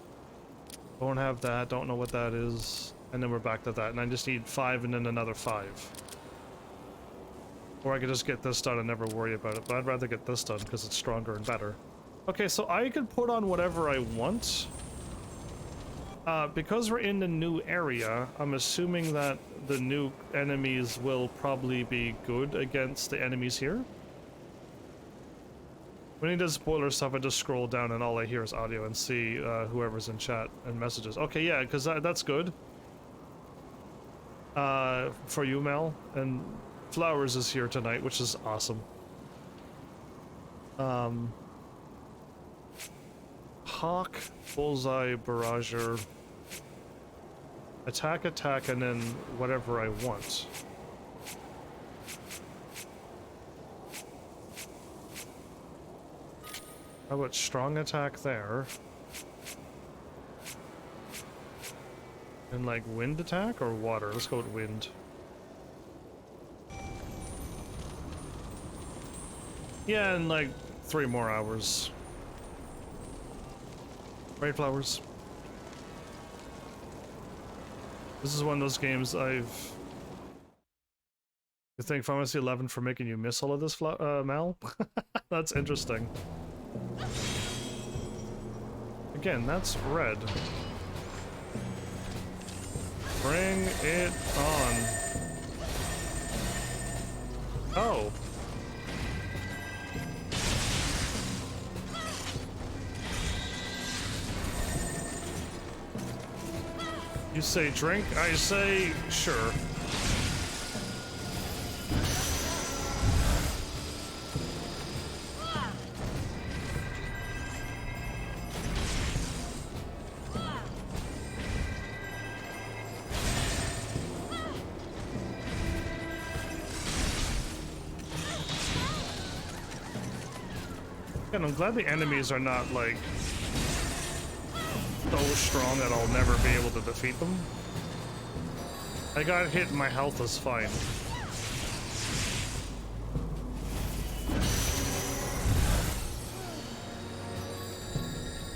Don't have that. Don't know what that is. And then we're back to that. And I just need 5 and then another 5. Or I could just get this done and never worry about it. But I'd rather get this done because it's stronger and better. Okay, so I could put on whatever I want. Because we're in the new area, I'm assuming that the new enemies will probably be good against the enemies here. When he does spoiler stuff, I just scroll down and all I hear is audio and see whoever's in chat and messages. Okay, yeah, because that's good. For you, Mel. And Flowers is here tonight, which is awesome. Hawk, Bullseye, Barrager. Attack, and then whatever I want. How about strong attack there? And like wind attack or water? Let's go with wind. Yeah, in like 3 more hours. Right, Flowers? This is one of those games You thank Final Fantasy 11 for making you miss all of this, Mal? That's interesting. Again, that's red. Bring it on. Oh. You say drink, I say sure. And I'm glad the enemies are not, like, so strong that I'll never be able to defeat them. I got hit and my health is fine.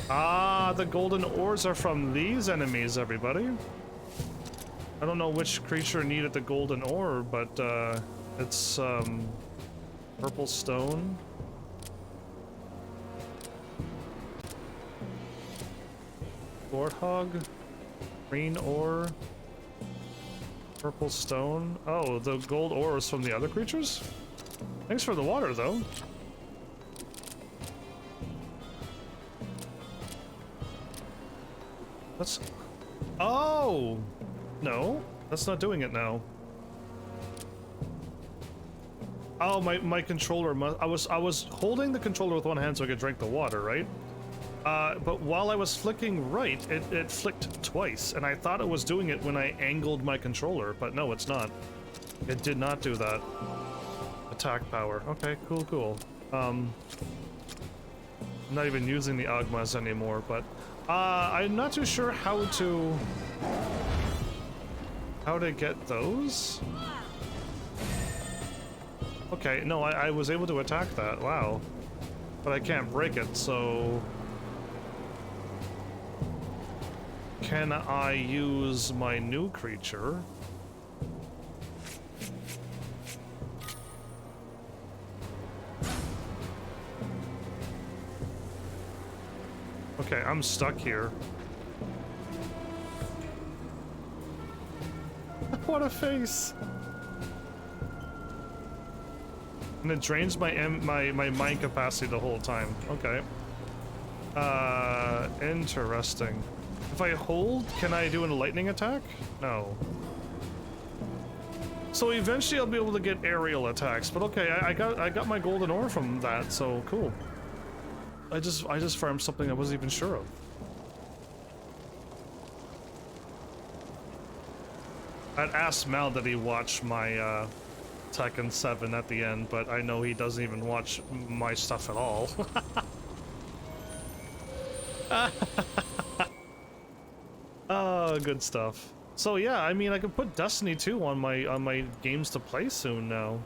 Ah, the golden ores are from these enemies, everybody. I don't know which creature needed the golden ore, but it's purple stone. Warthog, green ore, purple stone. Oh, the gold ore is from the other creatures? Thanks for the water, though. Let's... Oh! No, that's not doing it now. Oh, my controller must... I was holding the controller with one hand so I could drink the water, right? But while I was flicking right, it flicked twice, and I thought it was doing it when I angled my controller, but no, it's not. It did not do that. Attack power. Okay, cool. I'm not even using the Agmas anymore, but I'm not too sure how to get those. Okay, no, I was able to attack that. Wow. But I can't break it, so... Can I use my new creature? Okay, I'm stuck here. What a face! And it drains my mind capacity the whole time. Okay. Interesting. If I hold, can I do a lightning attack? No. So eventually I'll be able to get aerial attacks, but okay, I got my golden ore from that, so cool. I just farmed something I wasn't even sure of. I'd asked Mal that he watch my Tekken 7 at the end, but I know he doesn't even watch my stuff at all. Oh, good stuff. So yeah, I mean, I could put Destiny 2 on my games to play soon now.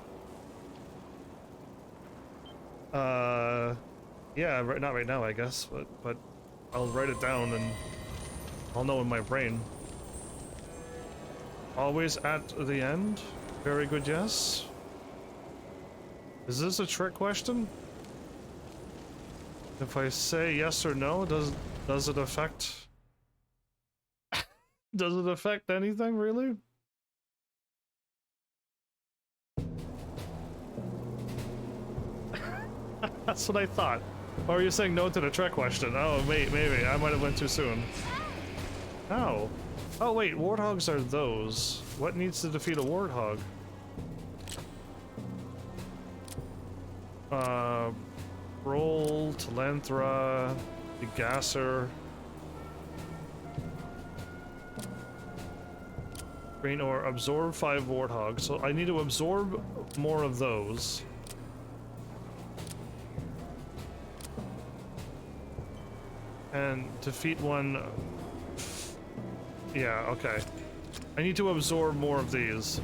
Yeah, not right now, I guess, but I'll write it down and I'll know in my brain. Always at the end. Very good, yes. Is this a trick question? If I say yes or no, does it affect? Does it affect anything, really? That's what I thought. Or are you saying no to the trick question? Oh, wait, maybe. I might have went too soon. Oh. Oh, wait, warthogs are those. What needs to defeat a warthog? Roll, Talenthra, the Gasser. Green ore, absorb 5 warthogs. So I need to absorb more of those. And defeat one. Yeah, okay. I need to absorb more of these.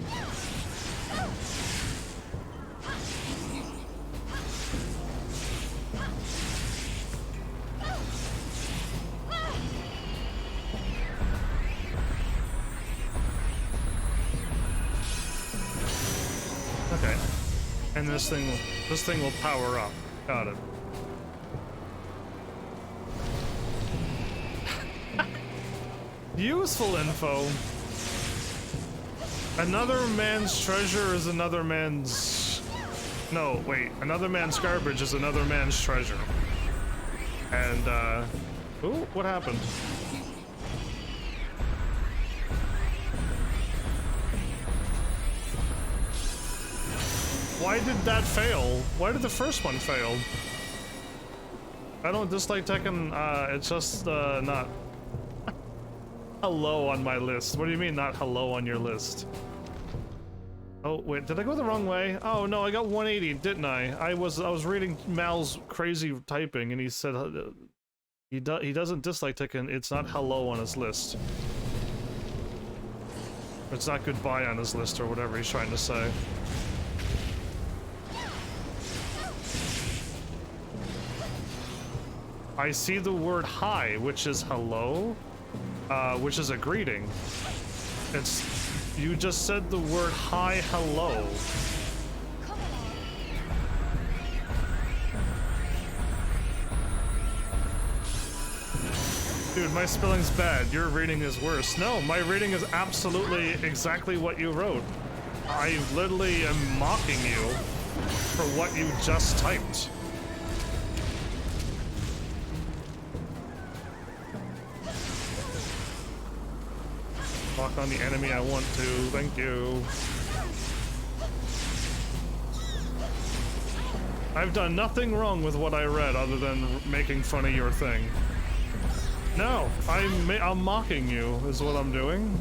Okay. And this thing will power up. Got it. Useful info. Another man's treasure is another man's... No, wait. Another man's garbage is another man's treasure. And, ooh, what happened? Why did that fail? Why did the first one fail? I don't dislike Tekken, it's just, not... hello on my list. What do you mean not hello on your list? Oh wait, did I go the wrong way? Oh no, I got 180, didn't I? I was reading Mal's crazy typing, and he said he doesn't dislike Tekken. It's not hello on his list. It's not goodbye on his list or whatever he's trying to say. I see the word hi, which is hello, which is a greeting. You just said the word hi, hello. Dude, my spelling's bad. Your reading is worse. No, my reading is absolutely exactly what you wrote. I literally am mocking you for what you just typed. Lock on the enemy I want to. Thank you. I've done nothing wrong with what I read other than making fun of your thing. No, I'm mocking you is what I'm doing.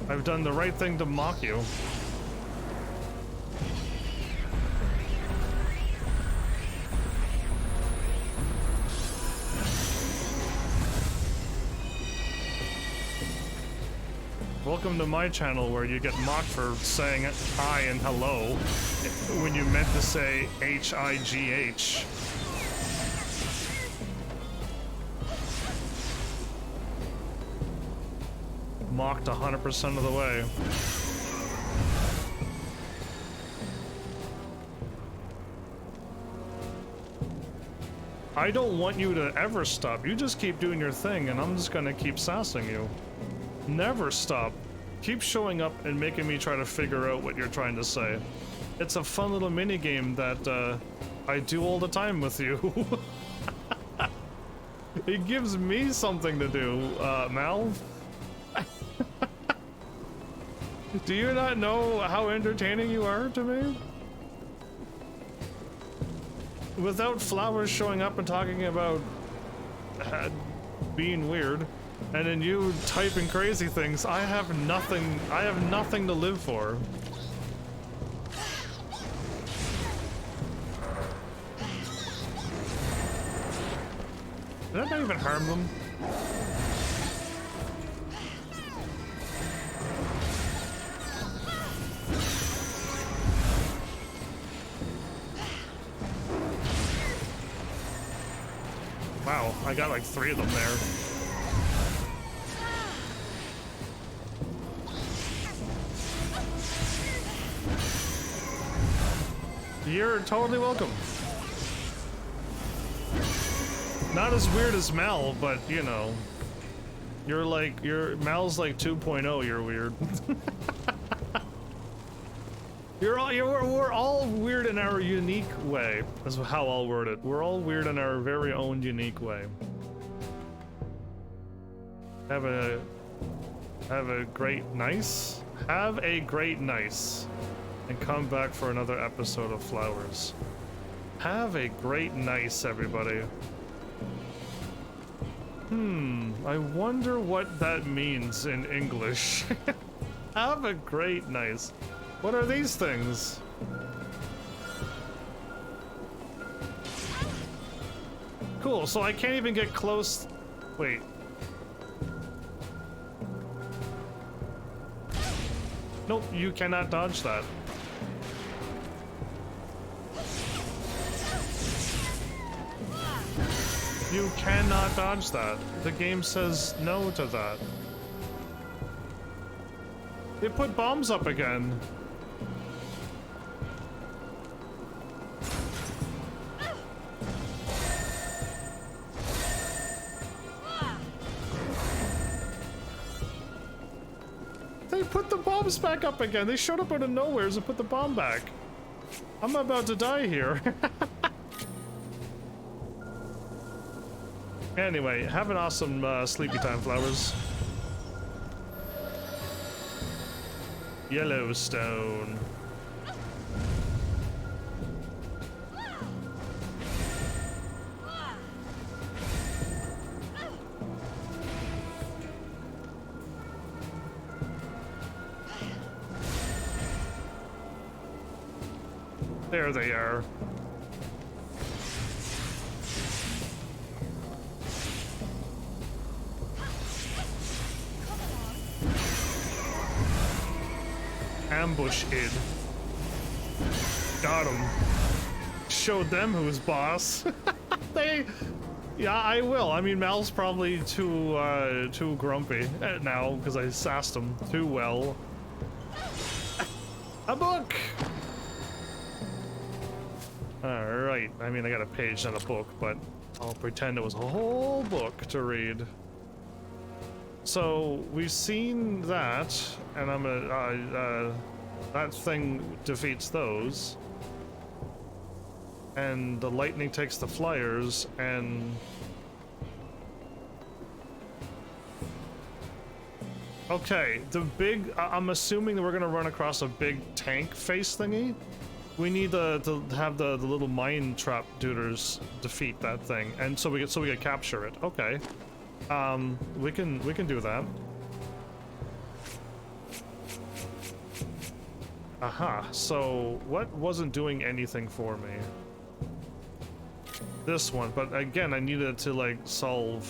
I've done the right thing to mock you. Welcome to my channel where you get mocked for saying hi and hello when you meant to say H-I-G-H. Mocked 100% of the way. I don't want you to ever stop. You just keep doing your thing and I'm just gonna keep sassing you. Never stop. Keep showing up and making me try to figure out what you're trying to say. It's a fun little mini game that I do all the time with you. It gives me something to do, Mal. Do you not know how entertaining you are to me? Without Flowers showing up and talking about being weird, and then you typing crazy things, I have nothing to live for. Did that not even harm them? Wow, I got like 3 of them there. You're totally welcome. Not as weird as Mal, but you know, Mal's like 2.0. You're weird. We're all weird in our unique way. That's how I'll word it. We're all weird in our very own unique way. Have a great nice. Have a great nice. And come back for another episode of Flowers. Have a great nice, everybody. I wonder what that means in English. Have a great nice. What are these things? Cool, so I can't even get close. Wait. Nope, you cannot dodge that. You cannot dodge that. The game says no to that. They put bombs up again. They put the bombs back up again. They showed up out of nowhere and put the bomb back. I'm about to die here. Anyway, have an awesome sleepy time, Flowers. Yellowstone. There they are. Ambush id. Got him. Showed them who's boss. Yeah, I will. I mean, Mal's probably too grumpy now because I sassed him too well. A book! Alright, I mean, I got a page, not a book, but I'll pretend it was a whole book to read. So, we've seen that, and I'm gonna, that thing defeats those. And the lightning takes the flyers, and... Okay, the big... I'm assuming that we're gonna run across a big tank face thingy. We need to have the little mine trap duders defeat that thing, and so we can capture it. Okay, we can do that. Aha. So what wasn't doing anything for me? This one, but again, I needed to like solve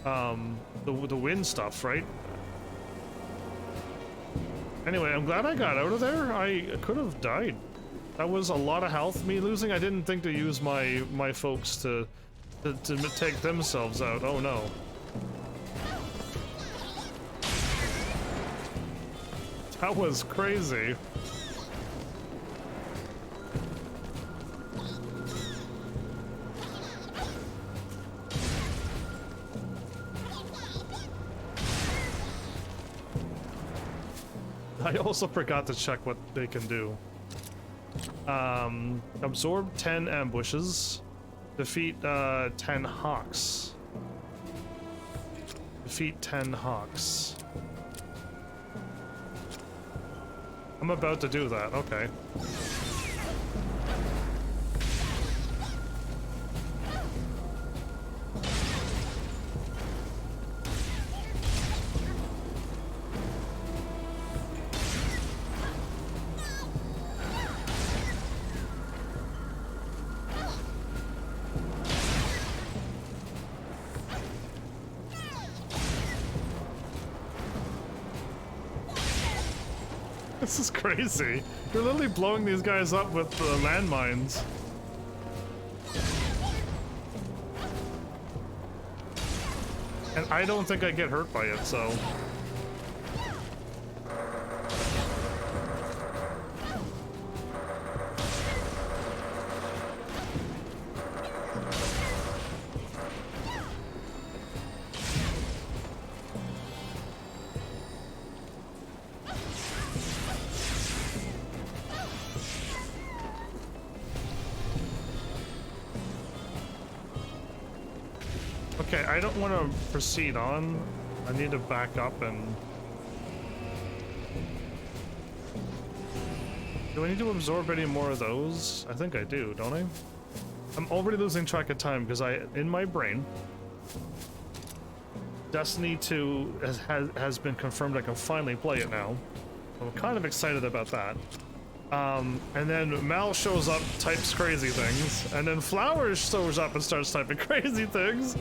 the wind stuff, right? Anyway, I'm glad I got out of there. I could have died. That was a lot of health me losing. I didn't think to use my folks to take themselves out. Oh no. That was crazy. I also forgot to check what they can do. Absorb 10 ambushes. Defeat 10 hawks. Defeat 10 hawks. I'm about to do that, okay. This is crazy. You're literally blowing these guys up with landmines. And I don't think I get hurt by it, so... Okay, I don't want to proceed on. I need to back up and... Do I need to absorb any more of those? I think I do, don't I? I'm already losing track of time because in my brain, Destiny 2 has been confirmed. I can finally play it now. I'm kind of excited about that. And then Mal shows up, types crazy things, and then Flowers shows up and starts typing crazy things.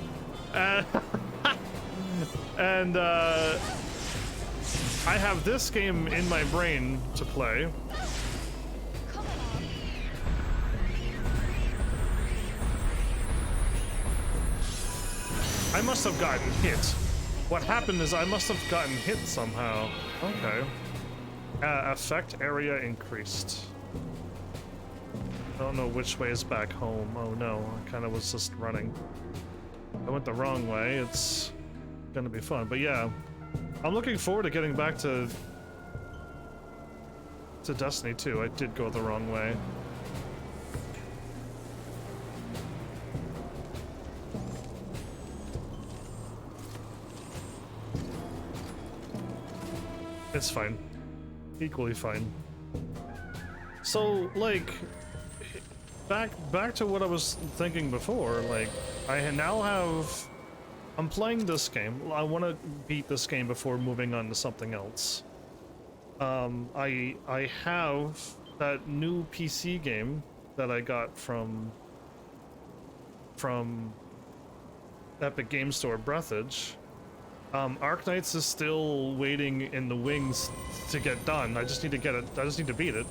And I have this game in my brain to play. I must have gotten hit. What happened is I must have gotten hit somehow. Okay. Effect area increased. I don't know which way is back home. Oh no, I kind of was just running. I went the wrong way. It's gonna be fun, but yeah, I'm looking forward to getting back to Destiny 2. I did go the wrong way. It's fine. Equally fine. So, like, back to what I was thinking before, like, I'm playing this game. I want to beat this game before moving on to something else. I have that new PC game that I got from Epic Game Store, Breathage. Arknights is still waiting in the wings to get done. I just need to get it. I just need to beat it.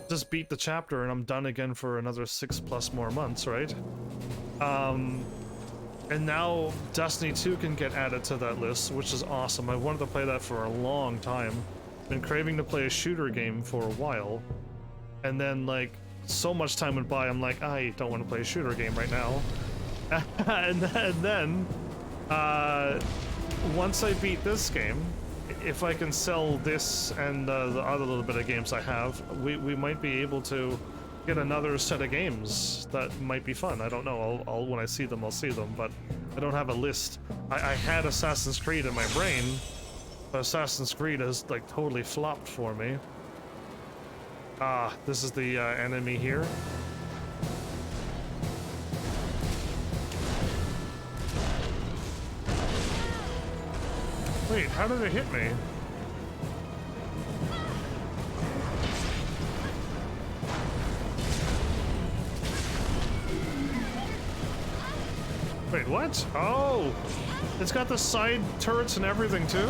Just beat the chapter and I'm done again for another 6+ more months, right? And now Destiny 2 can get added to that list, which is awesome. I wanted to play that for a long time. Been craving to play a shooter game for a while. And then, like, so much time went by, I'm like, I don't want to play a shooter game right now. and then once I beat this game, if I can sell this and the other little bit of games I have, we might be able to get another set of games that might be fun. I don't know. I'll when I see them, I'll see them, but I don't have a list. I had Assassin's Creed in my brain, but Assassin's Creed has like totally flopped for me. Ah, this is the enemy here. Wait, how did it hit me? Wait, what? Oh! It's got the side turrets and everything too?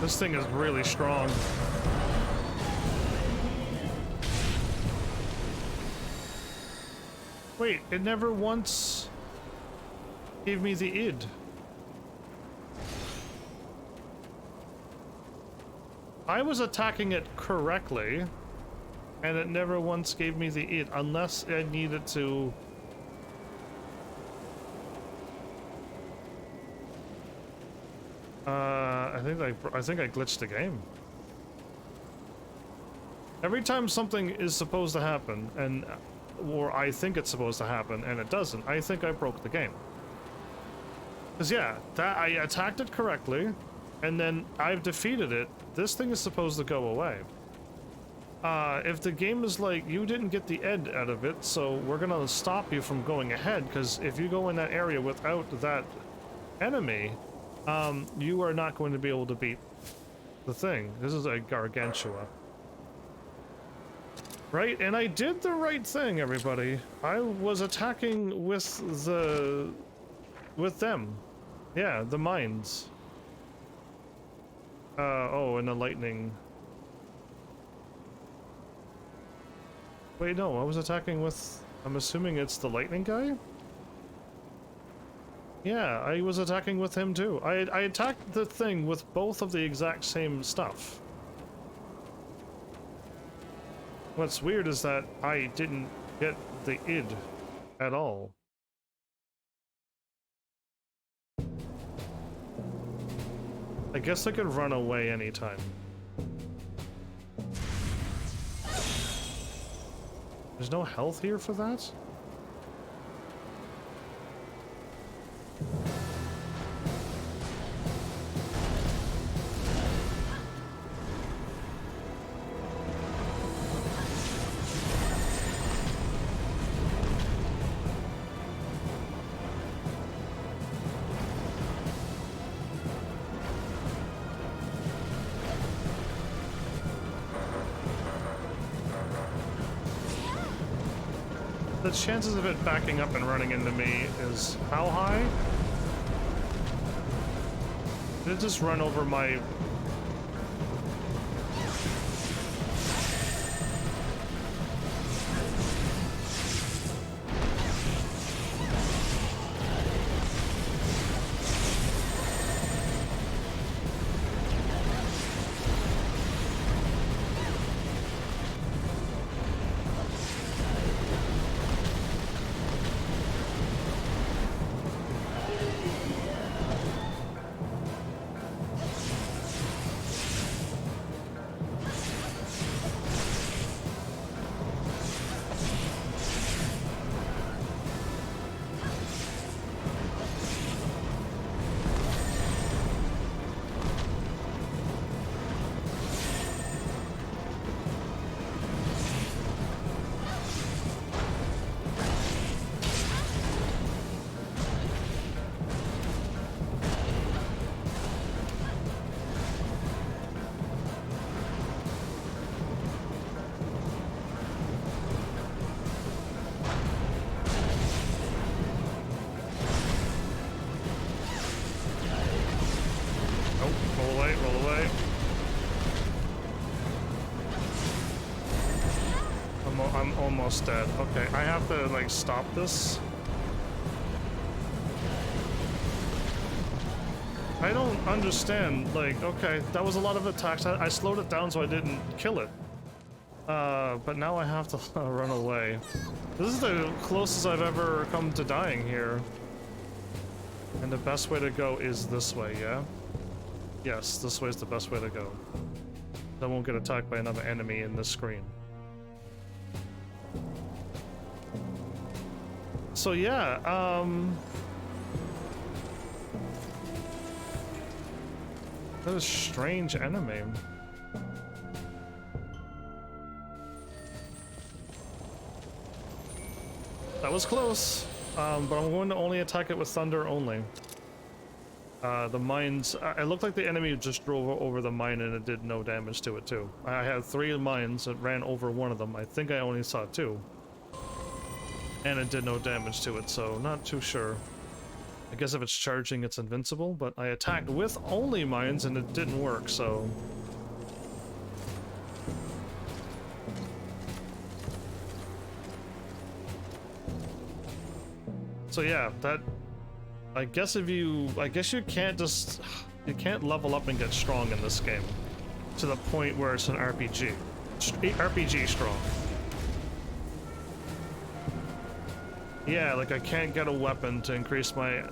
This thing is really strong. Wait, it never once gave me the id. I was attacking it correctly, and it never once gave me the id, unless I needed to... I think I glitched the game. Every time something is supposed to happen, or I think it's supposed to happen, and it doesn't, I think I broke the game. Because yeah, I attacked it correctly, and then I've defeated it. This thing is supposed to go away. If the game is like, you didn't get the ed out of it, so we're gonna stop you from going ahead, because if you go in that area without that enemy, you are not going to be able to beat the thing. This is a Gargantua. Right? And I did the right thing, everybody. I was attacking with them. Yeah, the mines. Oh, and the lightning. Wait, no, I was attacking with... I'm assuming it's the lightning guy? Yeah, I was attacking with him too. I attacked the thing with both of the exact same stuff. What's weird is that I didn't get the id at all. I guess I could run away anytime. There's no health here for that? The chances of it backing up and running into me is how high? Did it just run over my... I'm almost dead. Okay, I have to like stop this. I don't understand. Like, okay, that was a lot of attacks. I slowed it down so I didn't kill it. But now I have to run away. This is the closest I've ever come to dying here. And the best way to go is this way, yeah? Yes, this way is the best way to go. I won't get attacked by another enemy in this screen. So yeah, that is a strange enemy. That was close, but I'm going to only attack it with thunder only. The mines, it looked like the enemy just drove over the mine and it did no damage to it too. I had 3 mines that ran over one of them. I think I only saw 2. And it did no damage to it, so not too sure. I guess if it's charging, it's invincible, but I attacked with only mines and it didn't work, so... So yeah, that... I guess you can't just... You can't level up and get strong in this game. To the point where it's an RPG. RPG strong. Yeah, like I can't get a weapon to increase my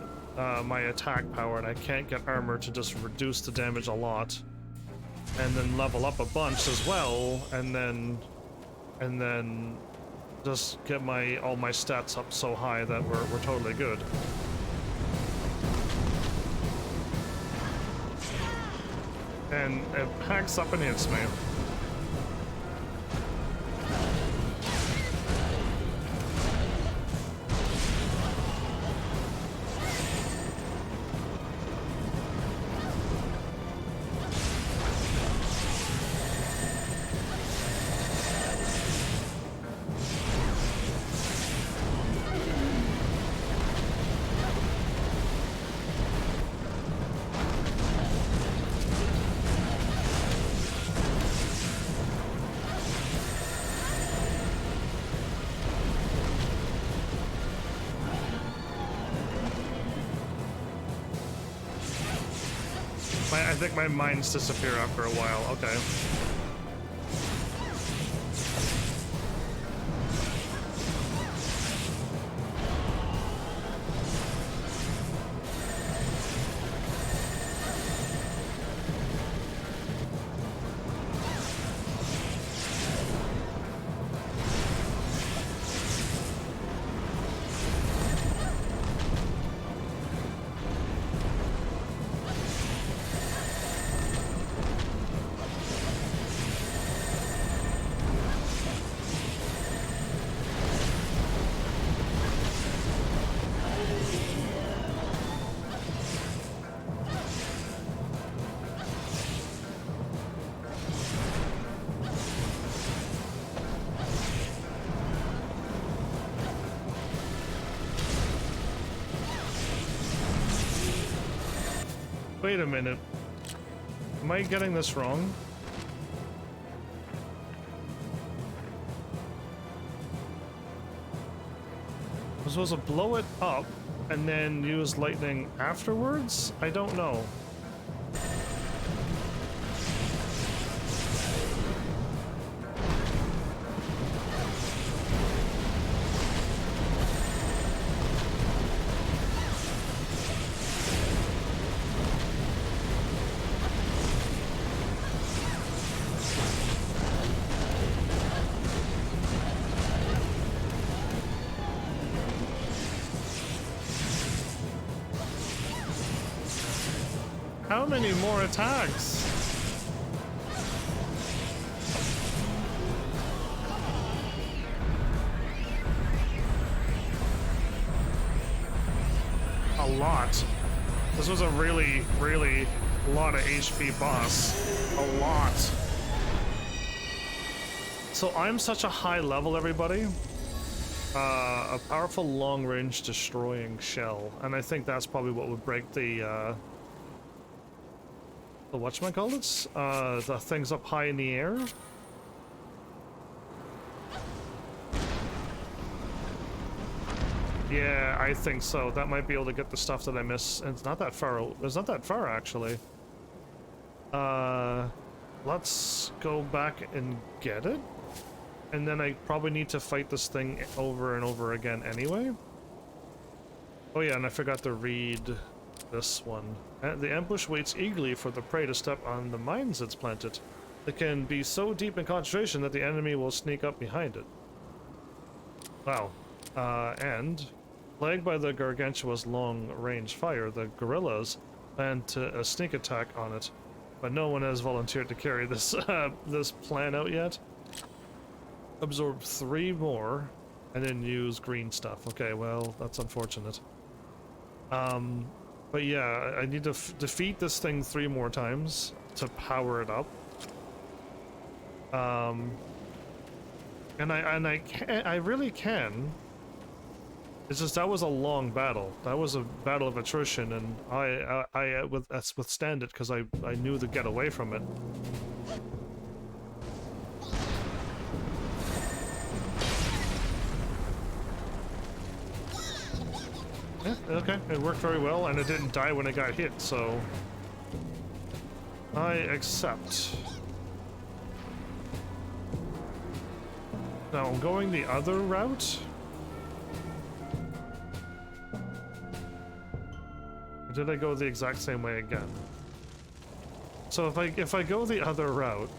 my attack power, and I can't get armor to just reduce the damage a lot, and then level up a bunch as well, and then just get all my stats up so high that we're totally good. And it hacks up and hits me. I think my mines disappear after a while. Okay. Wait a minute. Am I getting this wrong? I'm supposed to blow it up and then use lightning afterwards? I don't know. How many more attacks? A lot. This was a really lot of HP boss. A lot. So I'm such a high level, everybody. A powerful long-range destroying shell, and I think that's probably what would break the whatchamacallits? The things up high in the air. Yeah, I think so. That might be able to get the stuff that I miss. And it's not that far. It's not that far, actually. Let's go back and get it. And then I probably need to fight this thing over and over again anyway. Oh yeah, and I forgot to read this one. The ambush waits eagerly for the prey to step on the mines it's planted. It can be so deep in concentration that the enemy will sneak up behind it. Wow. And plagued by the gargantua's long-range fire, the guerrillas plan to a sneak attack on it, but no one has volunteered to carry this this plan out yet. Absorb 3 more, and then use green stuff. Okay, well, that's unfortunate. But yeah, I need to defeat this thing 3 more times to power it up. And I really can. It's just that was a long battle. That was a battle of attrition, and I withstand it because I knew to get away from it. Yeah, okay, it worked very well, and it didn't die when it got hit, so I accept. Now I'm going the other route. Or did I go the exact same way again? So if I go the other route,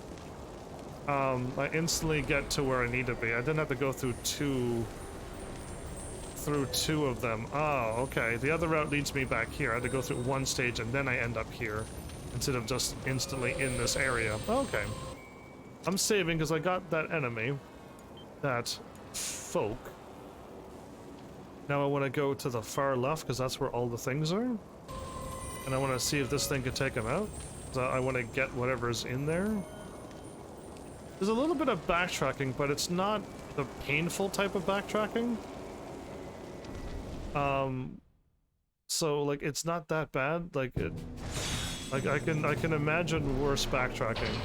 I instantly get to where I need to be. I didn't have to go through two of them. Oh, okay. The other route leads me back here. I had to go through 1 stage and then I end up here instead of just instantly in this area. Okay. I'm saving because I got that enemy, that folk. Now I want to go to the far left because that's where all the things are. And I want to see if this thing can take him out. So I want to get whatever's in there. There's a little bit of backtracking, but it's not the painful type of backtracking. So like it's not that bad. Like I can imagine worse backtracking.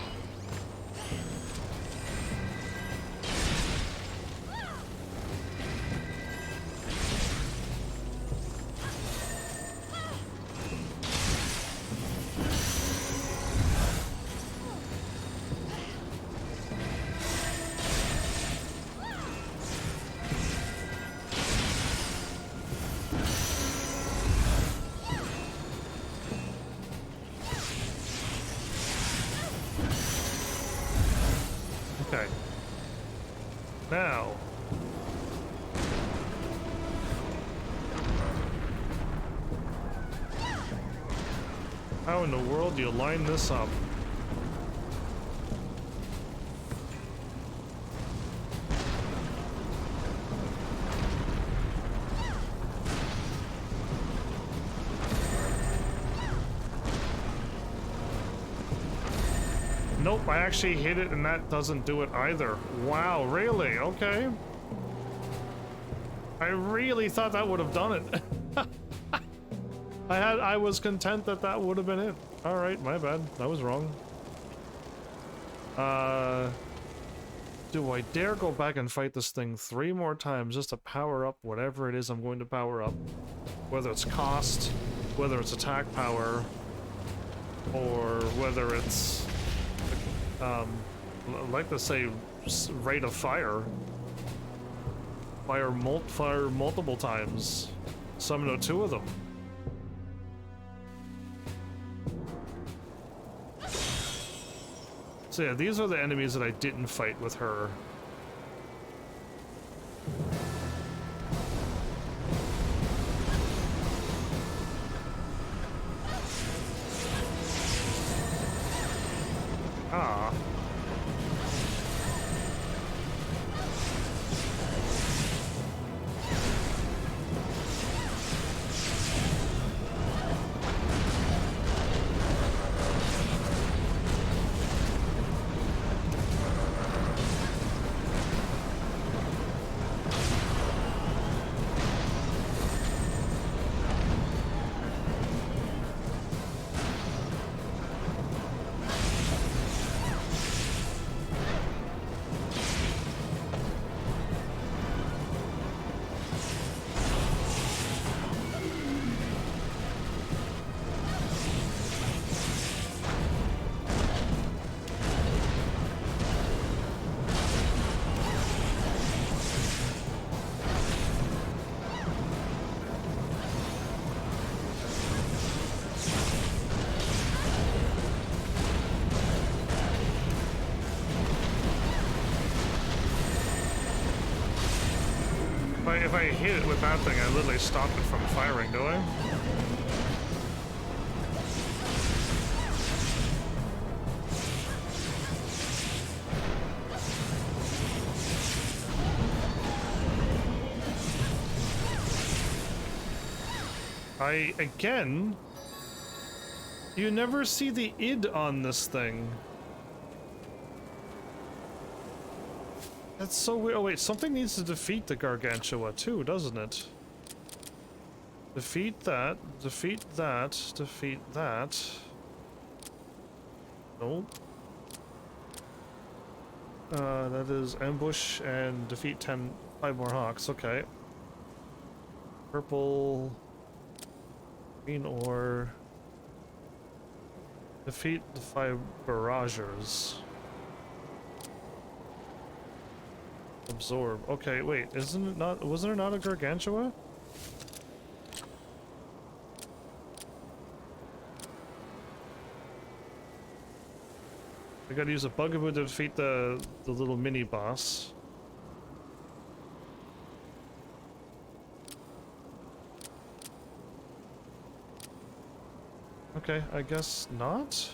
Okay. Now. How in the world do you line this up? Nope, I actually hit it and that doesn't do it either. Wow, really? Okay. I really thought that would have done it. I was content that that would have been it. All right, my bad. I was wrong. Do I dare go back and fight this thing 3 more times just to power up whatever it is I'm going to power up? Whether it's cost, whether it's attack power, or whether it's I'd like to say rate of fire. Fire multiple times. Summon 2 of them. So yeah, these are the enemies that I didn't fight with her. Ah. If I hit it with that thing, I literally stop it from firing, do I? Again, you never see the id on this thing. That's so weird. Oh wait, something needs to defeat the Gargantua too, doesn't it? Defeat that, defeat that, defeat that. Nope. That is ambush and defeat 5 more hawks, okay. Purple... Green ore. Defeat the 5 barragers. Absorb. Okay, wait, wasn't there not a Gargantua? I gotta use a bugaboo to defeat the little mini boss. Okay, I guess not.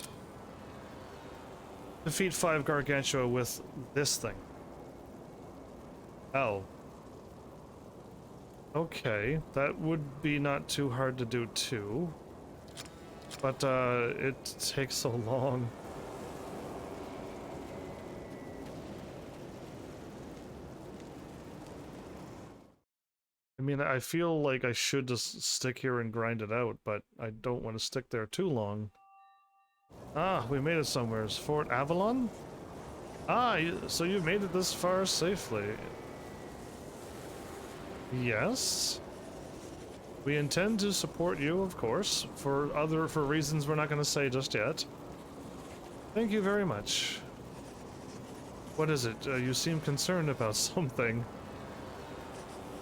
Defeat 5 Gargantua with this thing. Oh. Okay, that would be not too hard to do too. But, it takes so long. I mean, I feel like I should just stick here and grind it out, but I don't want to stick there too long. Ah, we made it somewhere. It's Fort Avalon? Ah, so you made it this far safely. Yes. We intend to support you, of course, for reasons we're not going to say just yet. Thank you very much. What is it? You seem concerned about something.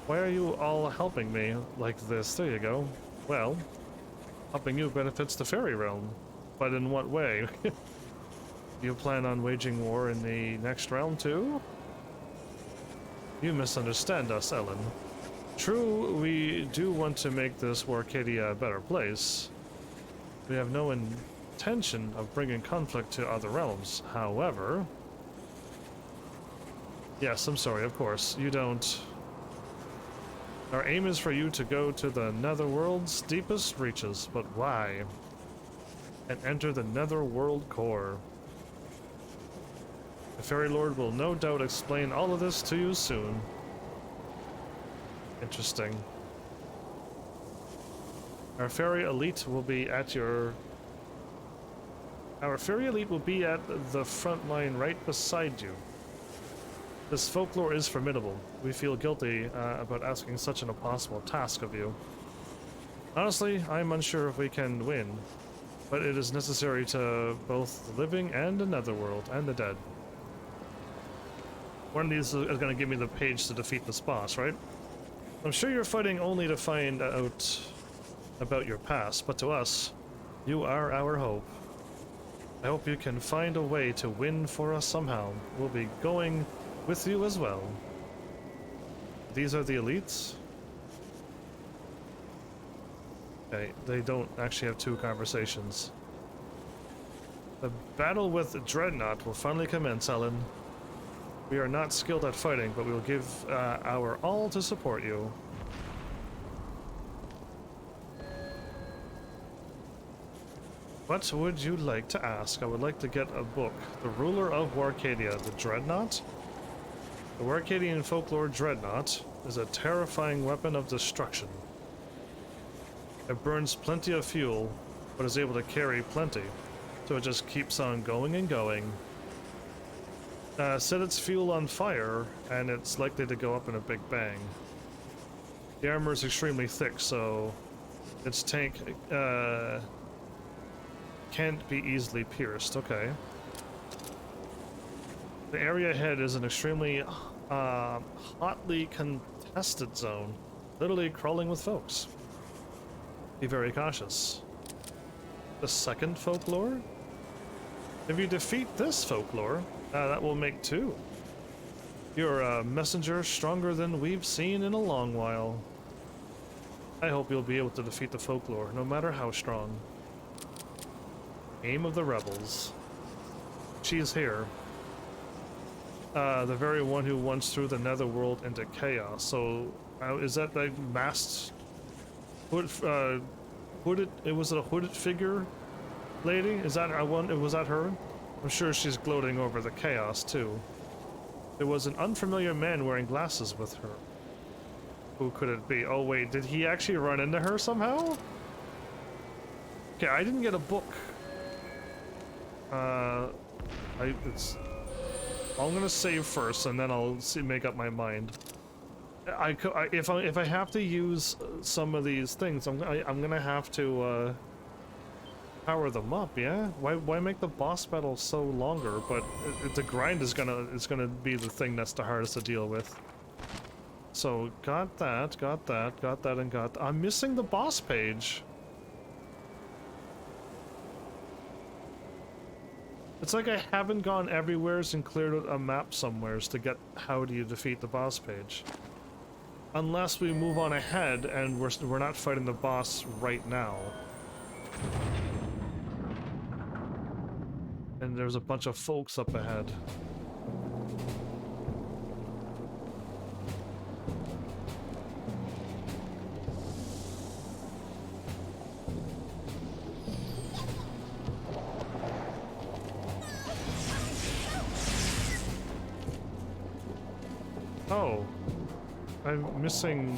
Why are you all helping me like this? There you go. Well, helping you benefits the fairy realm. But in what way? Do you plan on waging war in the next realm too? You misunderstand us, Ellen. True, we do want to make this Warcadia a better place. We have no intention of bringing conflict to other realms. However... Yes, I'm sorry, of course. You don't... Our aim is for you to go to the Netherworld's deepest reaches, but why? And enter the Netherworld core. The Fairy Lord will no doubt explain all of this to you soon. Interesting. Our Fairy Elite will be at your... Our Fairy Elite will be at the front line right beside you. This folklore is formidable. We feel guilty about asking such an impossible task of you. Honestly, I'm unsure if we can win, but it is necessary to both the living and the netherworld, and the dead. One of these is going to give me the page to defeat this boss, right? I'm sure you're fighting only to find out about your past, but to us, you are our hope. I hope you can find a way to win for us somehow. We'll be going with you as well. These are the elites? Okay, they don't actually have two conversations. The battle with Dreadnought will finally commence, Ellen. We are not skilled at fighting, but we will give our all to support you. What would you like to ask? I would like to get a book. The Ruler of Warcadia, the Dreadnought? The Warcadian Folklore Dreadnought is a terrifying weapon of destruction. It burns plenty of fuel, but is able to carry plenty, so it just keeps on going and going. Set its fuel on fire, and it's likely to go up in a big bang. The armor is extremely thick, so its tank can't be easily pierced. Okay. The area ahead is an extremely hotly contested zone, literally crawling with folks. Be very cautious. The second folklore? If you defeat this folklore, that will make 2. You're a messenger stronger than we've seen in a long while. I hope you'll be able to defeat the Folklore, no matter how strong. Aim of the rebels. She is here. The very one who once threw the netherworld into chaos. So, is that the masked... hooded... Was it a hooded figure lady? Is that... was that her? I'm sure she's gloating over the chaos, too. There was an unfamiliar man wearing glasses with her. Who could it be? Oh wait, did he actually run into her somehow? Okay, I didn't get a book. I'm gonna save first, and then I'll make up my mind. If I have to use some of these things, I'm gonna have to power them up. Yeah. Why make the boss battle so longer? But the grind is gonna be the thing that's the hardest to deal with. So got that, and got. I'm missing the boss page. It's like I haven't gone everywheres and cleared out a map somewheres to get how do you defeat the boss page. Unless we move on ahead and we're not fighting the boss right now. And there's a bunch of folks up ahead. Oh, I'm missing...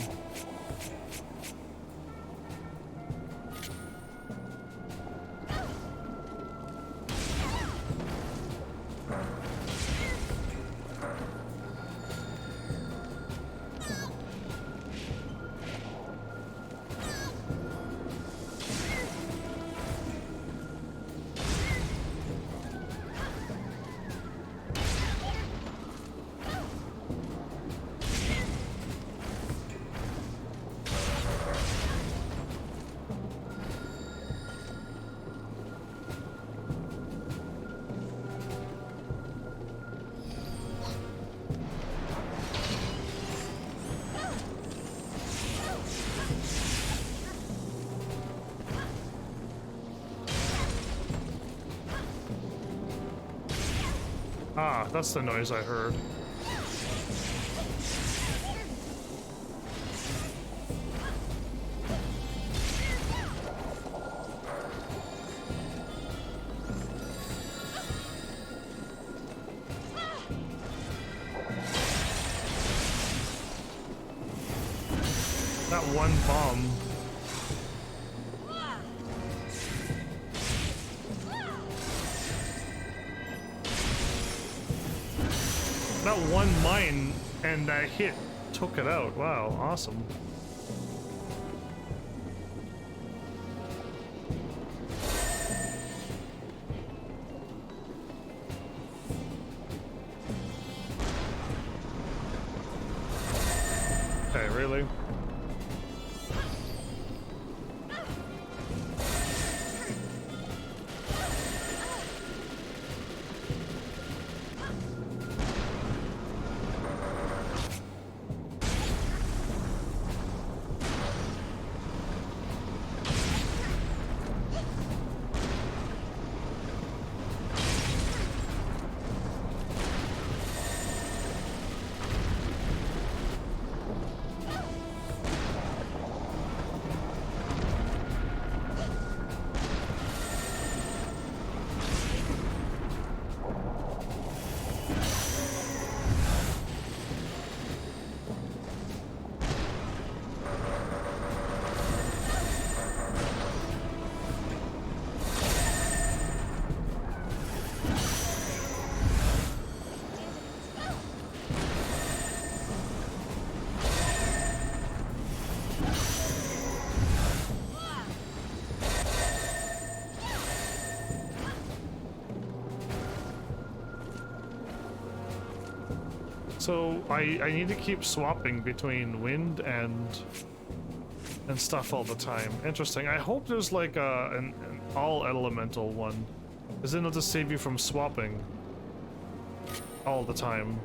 Ah, that's the noise I heard. That one bomb. That one mine and that hit took it out. Wow, awesome. Okay, really? So I need to keep swapping between wind and stuff all the time. Interesting. I hope there's like an all elemental one, because then it'll just save you from swapping all the time.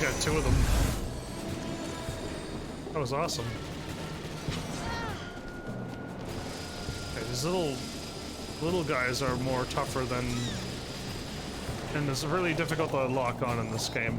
I got 2 of them. That was awesome. Okay, these little guys are more tougher than, and it's really difficult to lock on in this game.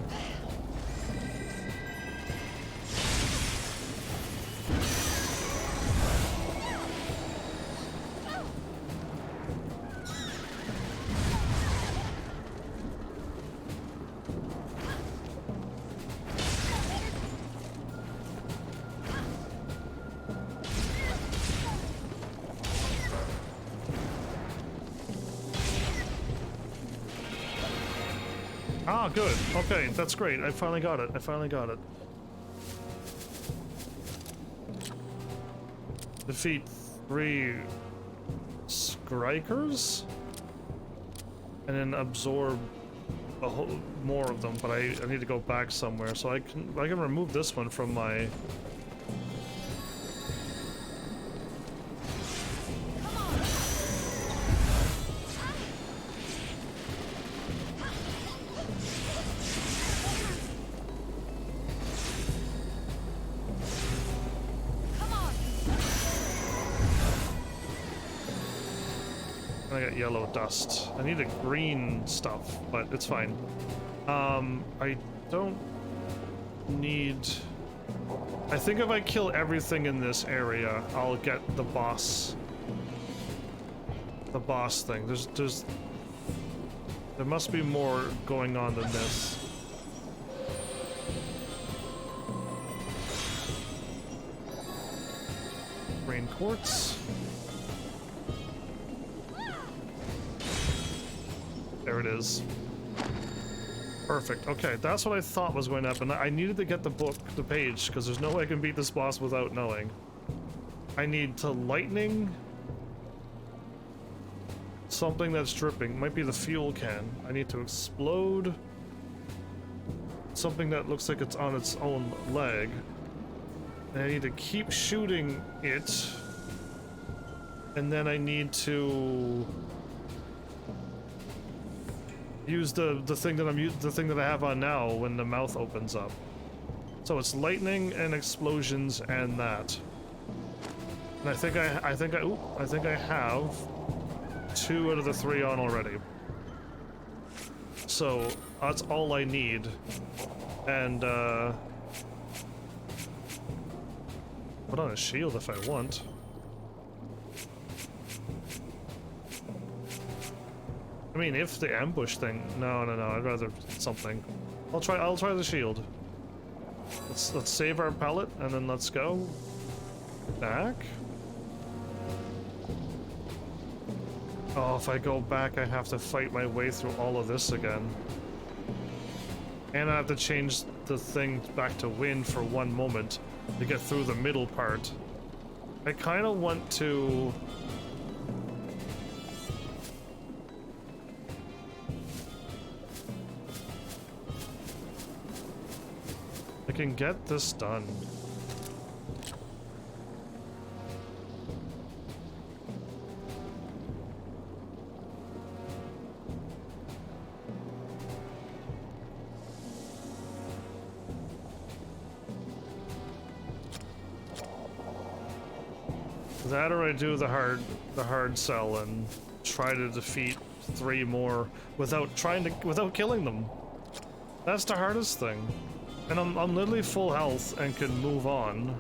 Ah, good. Okay, that's great. I finally got it. I finally got it. Defeat 3 Strikers? And then absorb a whole, more of them, but I need to go back somewhere. So I can remove this one from my... I got yellow dust. I need a green stuff, but it's fine. I don't need... I think if I kill everything in this area, I'll get the boss. The boss thing. There must be more going on than this. Green quartz. There it is. Perfect. Okay, that's what I thought was going to happen. I needed to get the book, the page, because there's no way I can beat this boss without knowing. I need to lightning something that's dripping. Might be the fuel can. I need to explode something that looks like it's on its own leg. And I need to keep shooting it. And then I need to use the thing that I have on now when the mouth opens up. So it's lightning and explosions and that. And I think I have 2 out of the 3 on already. So that's all I need. And put on a shield if I want. I mean, if the ambush thing... No, I'd rather something. I'll try the shield. Let's save our pallet, and then let's go back. Oh, if I go back, I have to fight my way through all of this again. And I have to change the thing back to wind for 1 moment to get through the middle part. I kind of want to... I can get this done. That or I do the hard sell and try to defeat 3 more without killing them. That's the hardest thing. And I'm literally full health and can move on.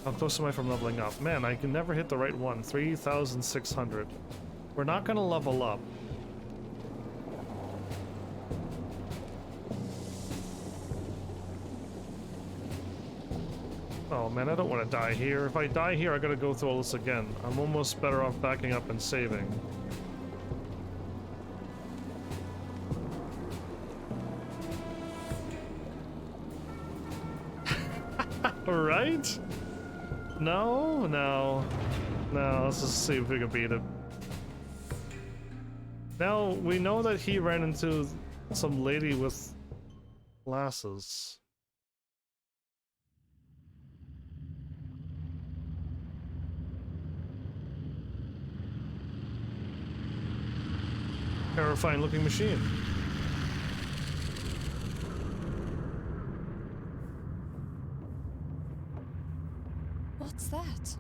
How close am I from leveling up? Man, I can never hit the right one. 3,600. We're not gonna level up. Oh man, I don't want to die here. If I die here, I gotta go through all this again. I'm almost better off backing up and saving. Right? No, no. No, let's just see if we can beat him. Now, we know that he ran into some lady with glasses. Terrifying looking machine. What's that?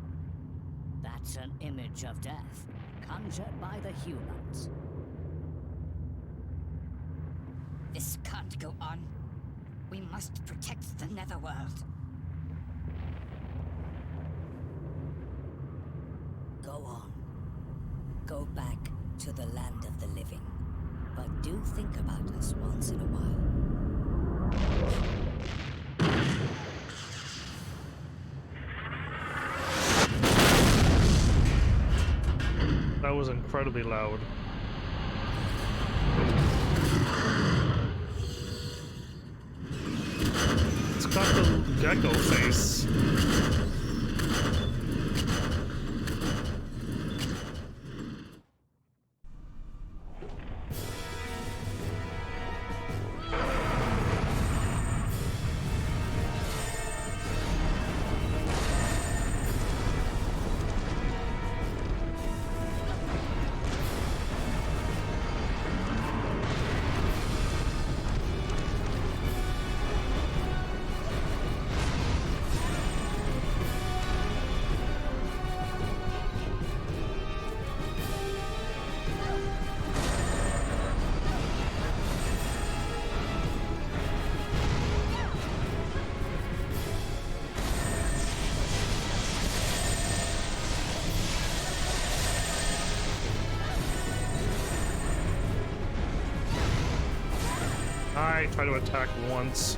That's an image of death, conjured by the humans. This can't go on. We must protect the Netherworld. Go on. Go back to the land of the living. But do think about us once in a while. That was incredibly loud. It's got the gecko face. I try to attack once.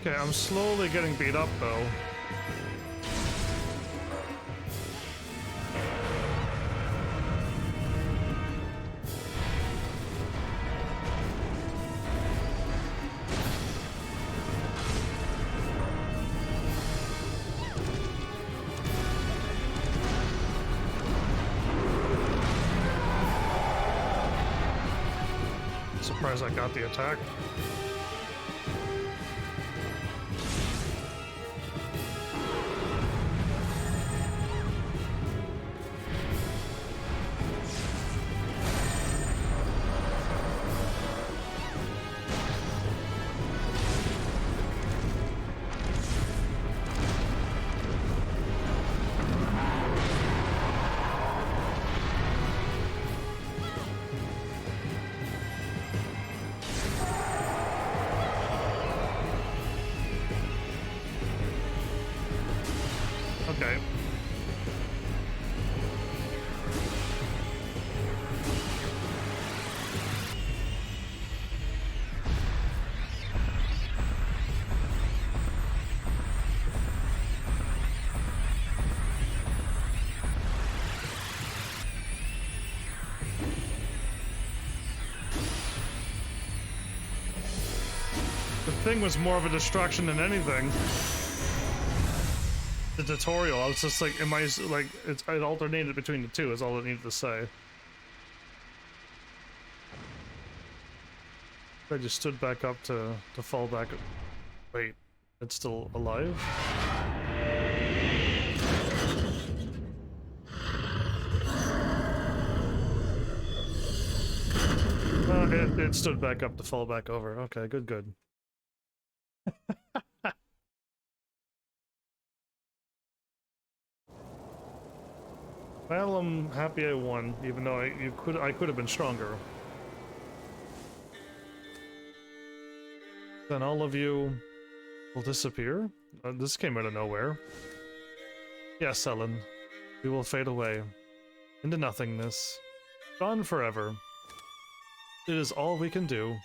Okay, I'm slowly getting beat up though. Surprised I got the attack. Okay. The thing was more of a distraction than anything. The tutorial, I was just like, am I, like, it alternated between the two, is all it needed to say. I just stood back up to fall back. Wait, it's still alive? It stood back up to fall back over. Okay, good, good. Well, I'm happy I won, even though I could have been stronger. Then all of you will disappear? This came out of nowhere. Yes, Ellen. We will fade away. Into nothingness. Gone forever. It is all we can do.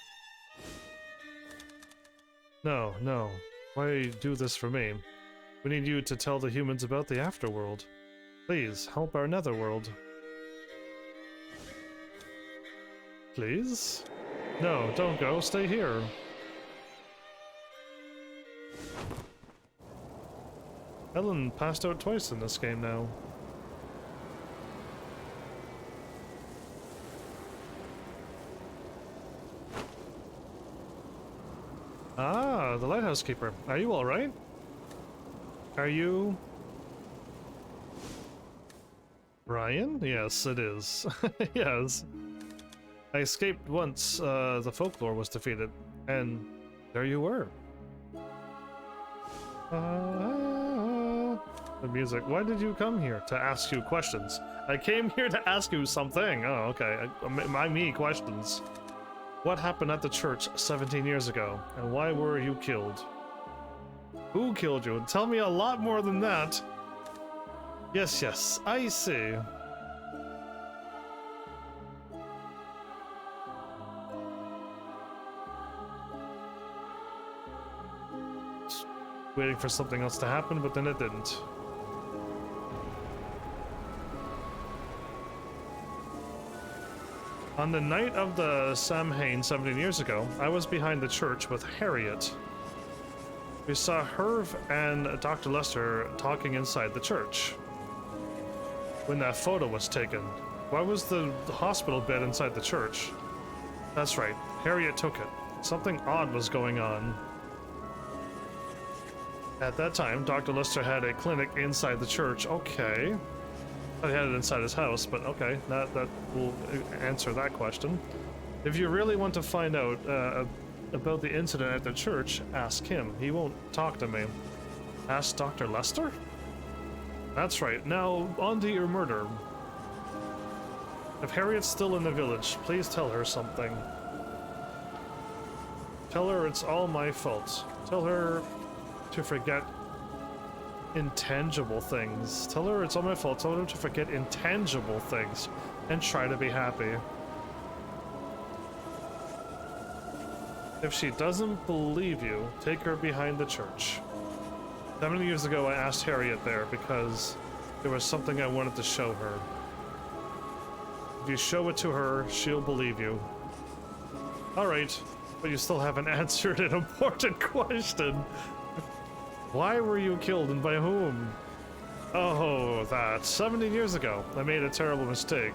No, no. Why do this for me? We need you to tell the humans about the afterworld. Please, help our netherworld. Please? No, don't go. Stay here. Ellen passed out twice in this game now. Ah, the lighthouse keeper. Are you alright? Are you... Ryan? Yes, it is. Yes. I escaped once the Folklore was defeated, and there you were. The music. Why did you come here? To ask you questions. I came here to ask you something. Oh, okay. Me questions. What happened at the church 17 years ago, and why were you killed? Who killed you? Tell me a lot more than that. Yes, yes, I see. Just waiting for something else to happen, but then it didn't. On the night of the Samhain 17 years ago, I was behind the church with Harriet. We saw Herv and Dr. Lester talking inside the church. When that photo was taken, why was the hospital bed inside the church? That's right, Harriet took it. Something odd was going on. At that time, Dr. Lester had a clinic inside the church. Okay. I had it inside his house, but okay, that will answer that question. If you really want to find out about the incident at the church, ask him. He won't talk to me. Ask Dr. Lester? That's right. Now, on to your murder. If Harriet's still in the village, please tell her something. Tell her it's all my fault. Tell her to forget intangible things. Tell her it's all my fault. Tell her to forget intangible things and try to be happy. If she doesn't believe you, take her behind the church. 7 years ago, I asked Harriet there because there was something I wanted to show her. If you show it to her, she'll believe you. Alright, but you still haven't answered an important question. Why were you killed and by whom? Oh, that. 17 years ago, I made a terrible mistake.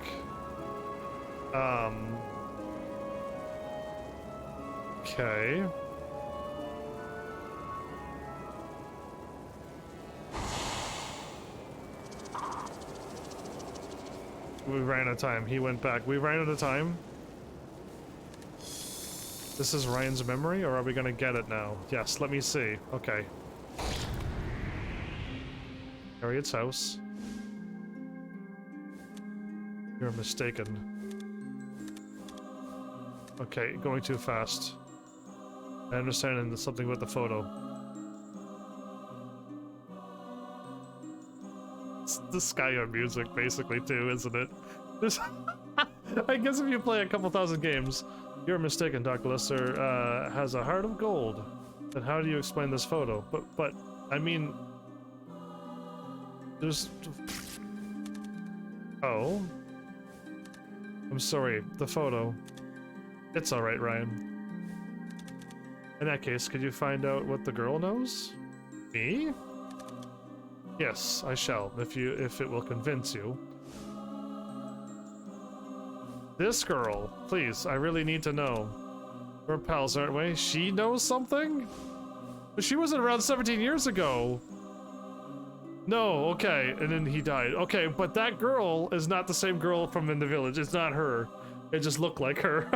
Okay. We ran out of time. He went back. We ran out of time. This is Ryan's memory, or are we gonna get it now? Yes, let me see. Okay. Harriet's house. You're mistaken. Okay, going too fast. I understand there's something with the photo. It's the Skyrim music, basically, too, isn't it? This I guess if you play a couple thousand games, you're mistaken. Dr. Lester has a heart of gold. Then how do you explain this photo? But I mean, there's. Oh, I'm sorry. The photo. It's all right, Ryan. In that case, could you find out what the girl knows? Me? Yes, I shall, if it will convince you. This girl, please, I really need to know. We're pals, aren't we? She knows something? But she wasn't around 17 years ago. No, okay, and then he died. Okay, but that girl is not the same girl from in the village. It's not her. It just looked like her.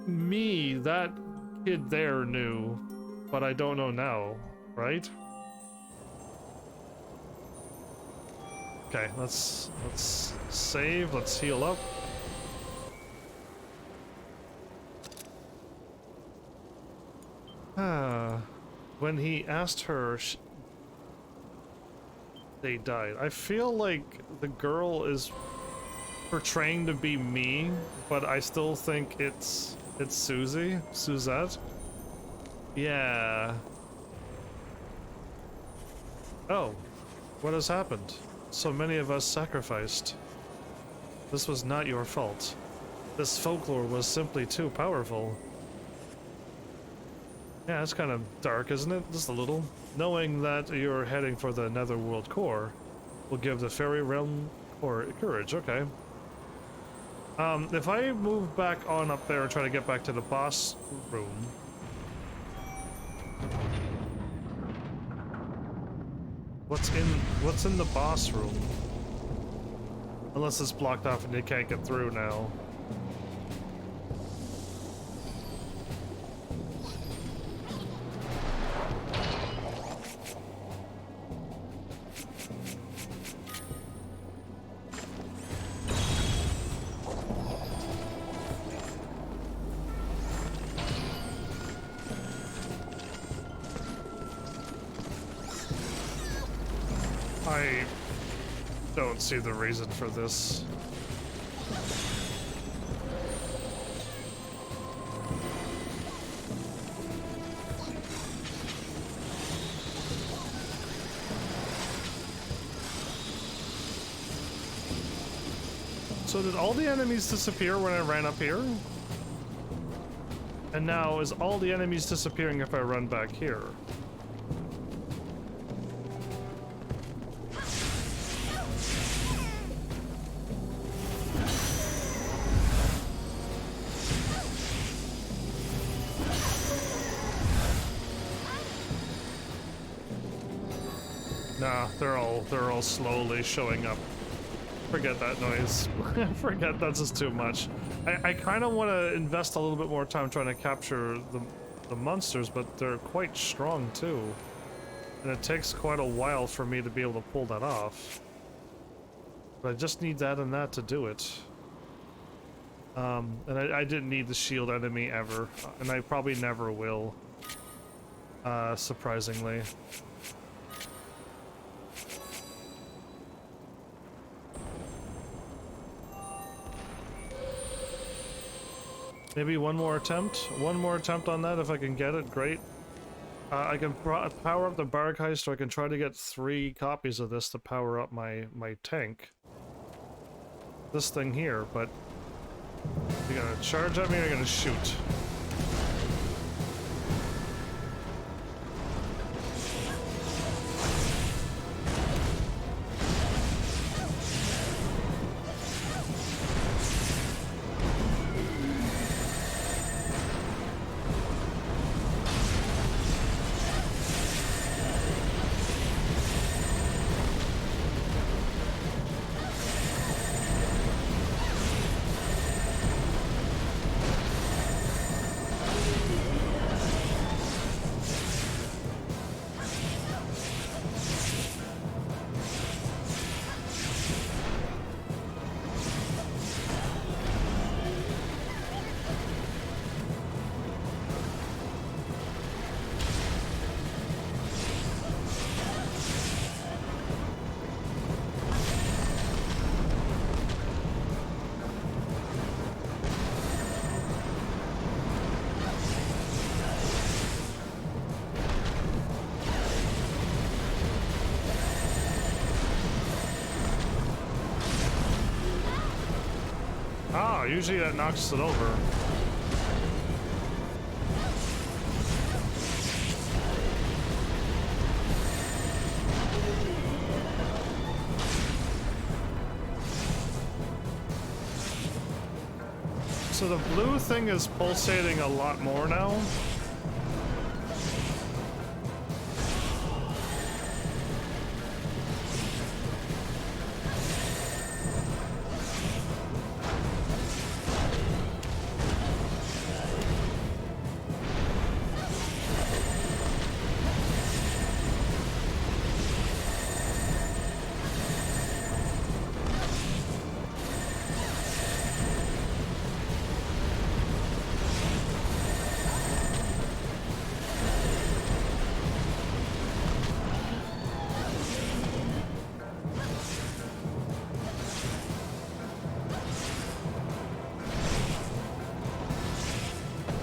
Me, that kid there knew, but I don't know now, right? Okay, let's save, let's heal up. When he asked her, they died. I feel like the girl is portraying to be me, but I still think it's Suzette. Yeah. Oh, what has happened? So many of us sacrificed. This was not your fault. This folklore was simply too powerful. Yeah, it's kind of dark, isn't it? Just a little. Knowing that you're heading for the Netherworld core will give the fairy realm courage. Okay. If I move back on up there and try to get back to the boss room. What's in the boss room? Unless it's blocked off and you can't get through now. I don't see the reason for this. So did all the enemies disappear when I ran up here? And now is all the enemies disappearing if I run back here? Nah, they're all slowly showing up. Forget that noise. Forget, that's just too much. I kind of want to invest a little bit more time trying to capture the monsters, but they're quite strong too. And it takes quite a while for me to be able to pull that off. But I just need that and that to do it. And I didn't need the shield enemy ever, and I probably never will. Surprisingly. Maybe one more attempt? One more attempt on that if I can get it, great. I can power up the Barkheist, or I can try to get 3 copies of this to power up my tank. This thing here, but... You gonna charge at me or you gonna shoot? Ah, usually that knocks it over. So the blue thing is pulsating a lot more now.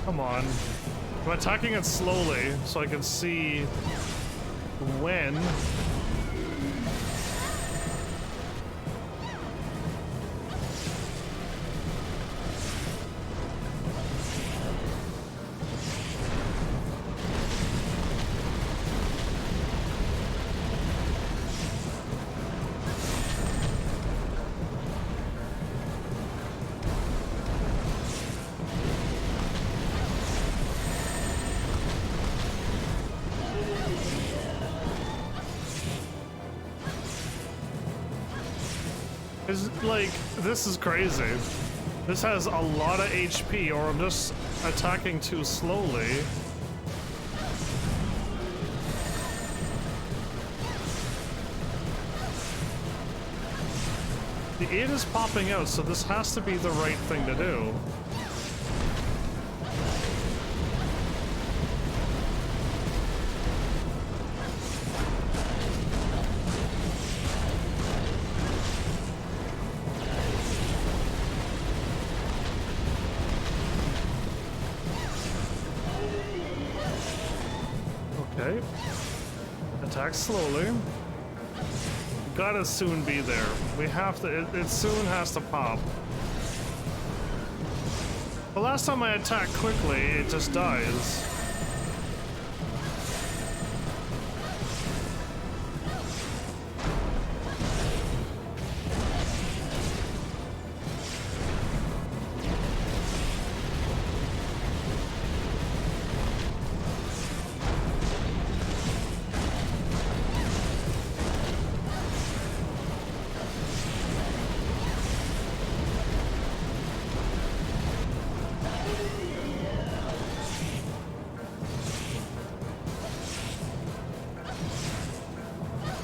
Come on. I'm attacking it slowly so I can see when. It's like, this is crazy. This has a lot of HP, or I'm just attacking too slowly. The 8 is popping out, so this has to be the right thing to do. Okay. Attack slowly. Gotta soon be there. We have to, it soon has to pop. The last time I attacked quickly, it just dies.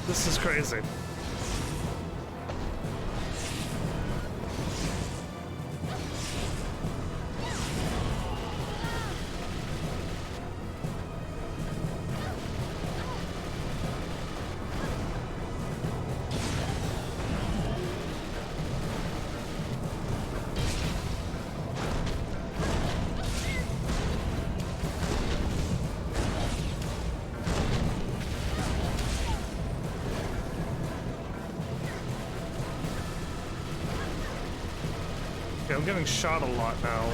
This is crazy. getting shot a lot now.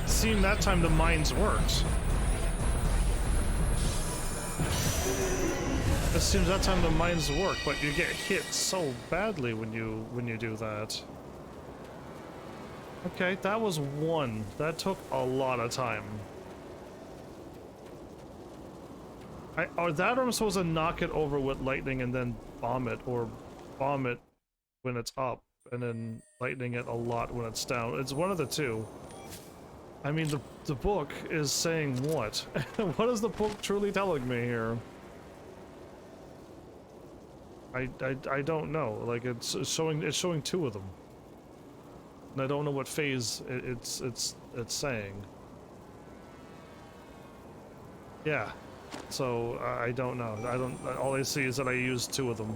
Seemed that time the mines worked. It seems that time the mines work, but you get hit so badly when you do that. Okay, that was one. That took a lot of time. Or that, or I'm supposed to knock it over with lightning and then bomb it, or bomb it when it's up, and then lightning it a lot when it's down. It's one of the two. I mean, the book is saying what? What is the book truly telling me here? I don't know. Like, it's showing two of them, and I don't know what phase it's saying. Yeah, so I don't know. I don't. All I see is that I used two of them.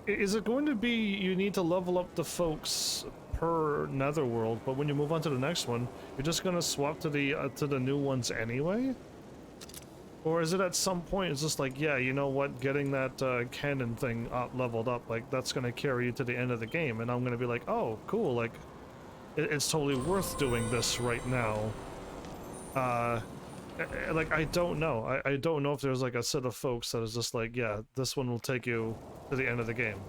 Is it going to be you need to level up the folks per netherworld, but when you move on to the next one, you're just gonna swap to the new ones anyway? Or is it at some point it's just like, yeah, you know what, getting that cannon thing leveled up, like that's gonna carry you to the end of the game, and I'm gonna be like, oh, cool, like it's totally worth doing this right now. Like, I don't know. I don't know if there's like a set of folks that is just like, yeah, this one will take you to the end of the game.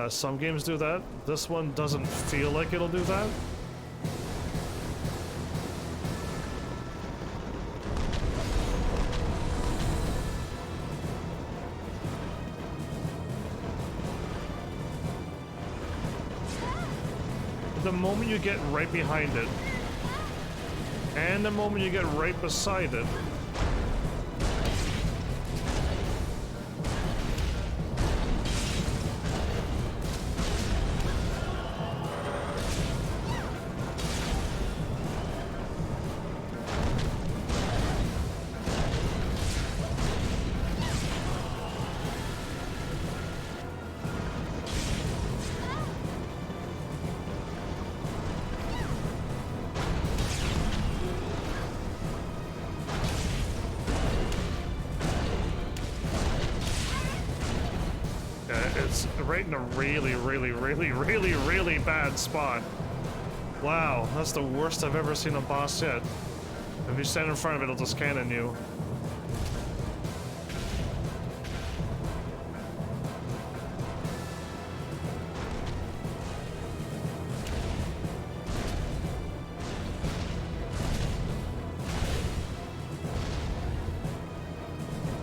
Some games do that. This one doesn't feel like it'll do that. The moment you get right behind it, and the moment you get right beside it, it's right in a really bad spot. Wow, that's the worst I've ever seen a boss yet. If you stand in front of it, it'll just cannon you.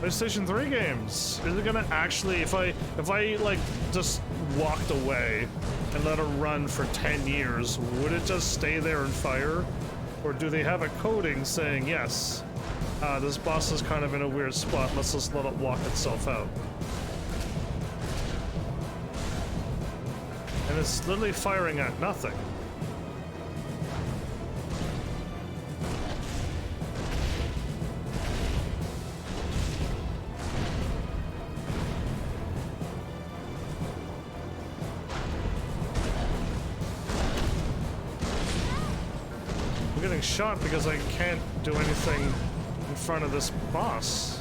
PlayStation 3 games. Is it gonna actually, if I like just walked away and let it run for 10 years, would it just stay there and fire? Or do they have a coding saying, yes, this boss is kind of in a weird spot, let's just let it walk itself out? And it's literally firing at nothing. Shot because I can't do anything in front of this boss.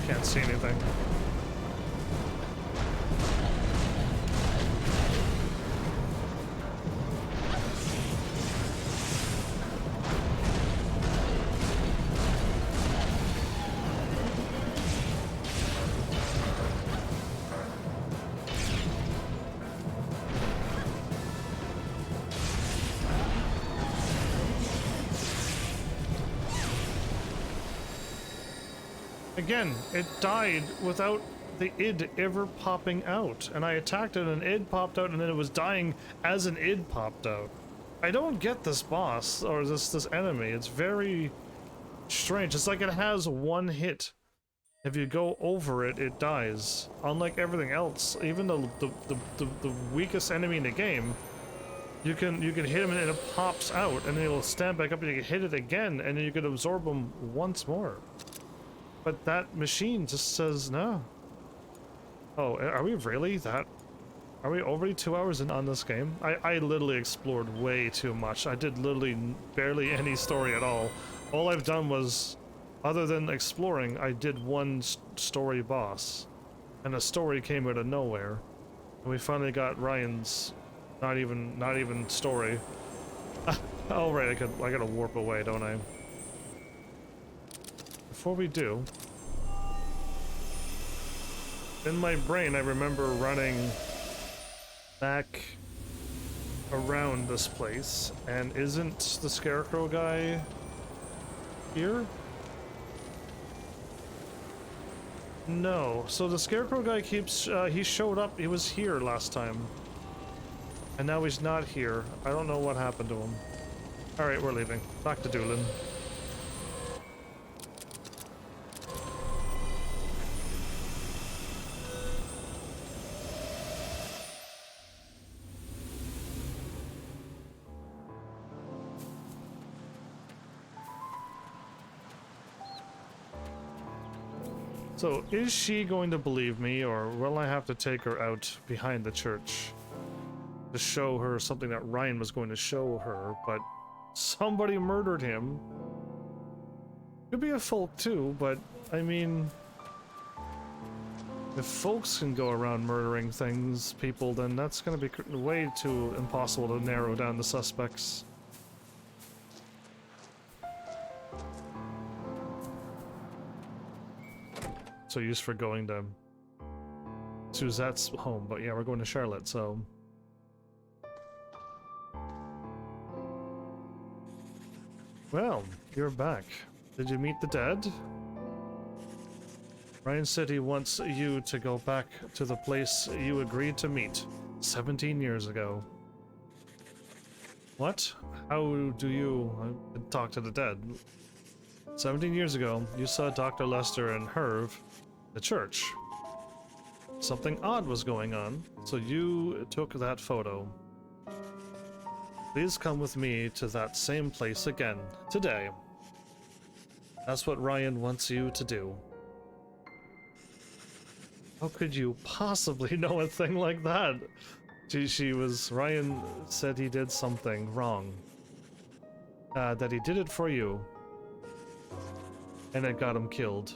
Can't see anything. Again, it died without the id ever popping out, and I attacked it and an id popped out and then it was dying as an id popped out. I don't get this boss, or this enemy. It's very strange. It's like it has one hit. If you go over it, it dies. Unlike everything else, even the weakest enemy in the game, you can hit him and it pops out, and then it'll stand back up and you can hit it again, and then you can absorb him once more. But that machine just says no. Oh, are we really that? Are we already 2 hours in on this game? I literally explored way too much. I did literally barely any story at all. All I've done was, other than exploring, I did one story boss. And the story came out of nowhere. And we finally got Ryan's not even story. Oh right, I gotta warp away, don't I? Before we do, in my brain I remember running back around this place, and isn't the scarecrow guy here? No, so the scarecrow guy keeps, he showed up, he was here last time. And now he's not here. I don't know what happened to him. Alright, we're leaving. Back to Doolin. So, is she going to believe me, or will I have to take her out behind the church to show her something that Ryan was going to show her, but somebody murdered him? Could be a folk too, but I mean, if folks can go around murdering people, then that's going to be way too impossible to narrow down the suspects. So used for going to Suzette's home, but yeah, we're going to Charlotte, so... Well, you're back. Did you meet the dead? Ryan said he wants you to go back to the place you agreed to meet 17 years ago. What? How do you talk to the dead? 17 years ago, you saw Dr. Lester and Herve at the church. Something odd was going on, so you took that photo. Please come with me to that same place again, today. That's what Ryan wants you to do. How could you possibly know a thing like that? Ryan said he did something wrong. That he did it for you. And it got him killed.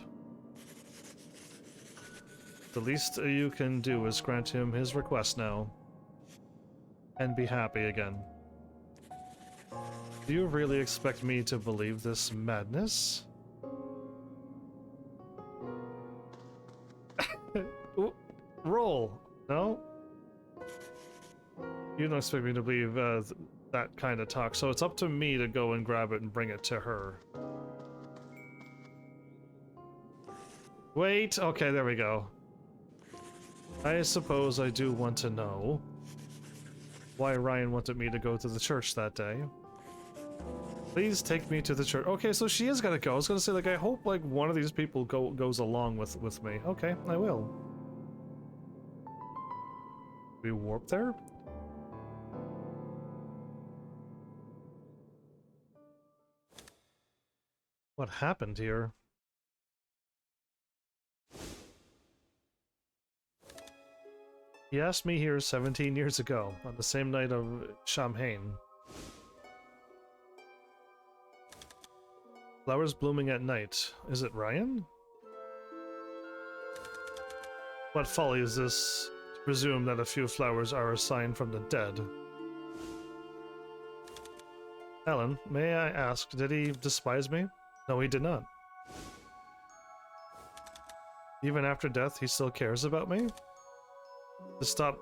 The least you can do is grant him his request now. And be happy again. Do you really expect me to believe this madness? Roll! No? You don't expect me to believe that kind of talk, so it's up to me to go and grab it and bring it to her. Wait, okay, there we go. I suppose I do want to know why Ryan wanted me to go to the church that day. Please take me to the church. Okay, so she is gonna go. I was gonna say, like, I hope, like, one of these people goes along with me. Okay, I will. We warp there? What happened here? He asked me here 17 years ago, on the same night of Samhain. Flowers blooming at night. Is it Ryan? What folly is this, to presume that a few flowers are a sign from the dead? Alan, may I ask, did he despise me? No, he did not. Even after death, he still cares about me? To stop,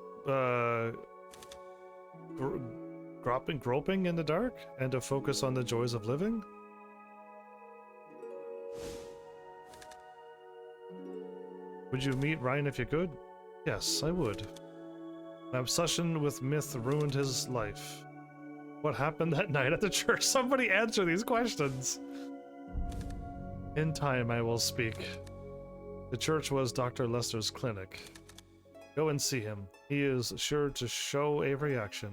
groping in the dark, and to focus on the joys of living? Would you meet Ryan if you could? Yes, I would. My obsession with myth ruined his life. What happened that night at the church? Somebody answer these questions! In time, I will speak. The church was Dr. Lester's clinic. Go and see him. He is sure to show a reaction.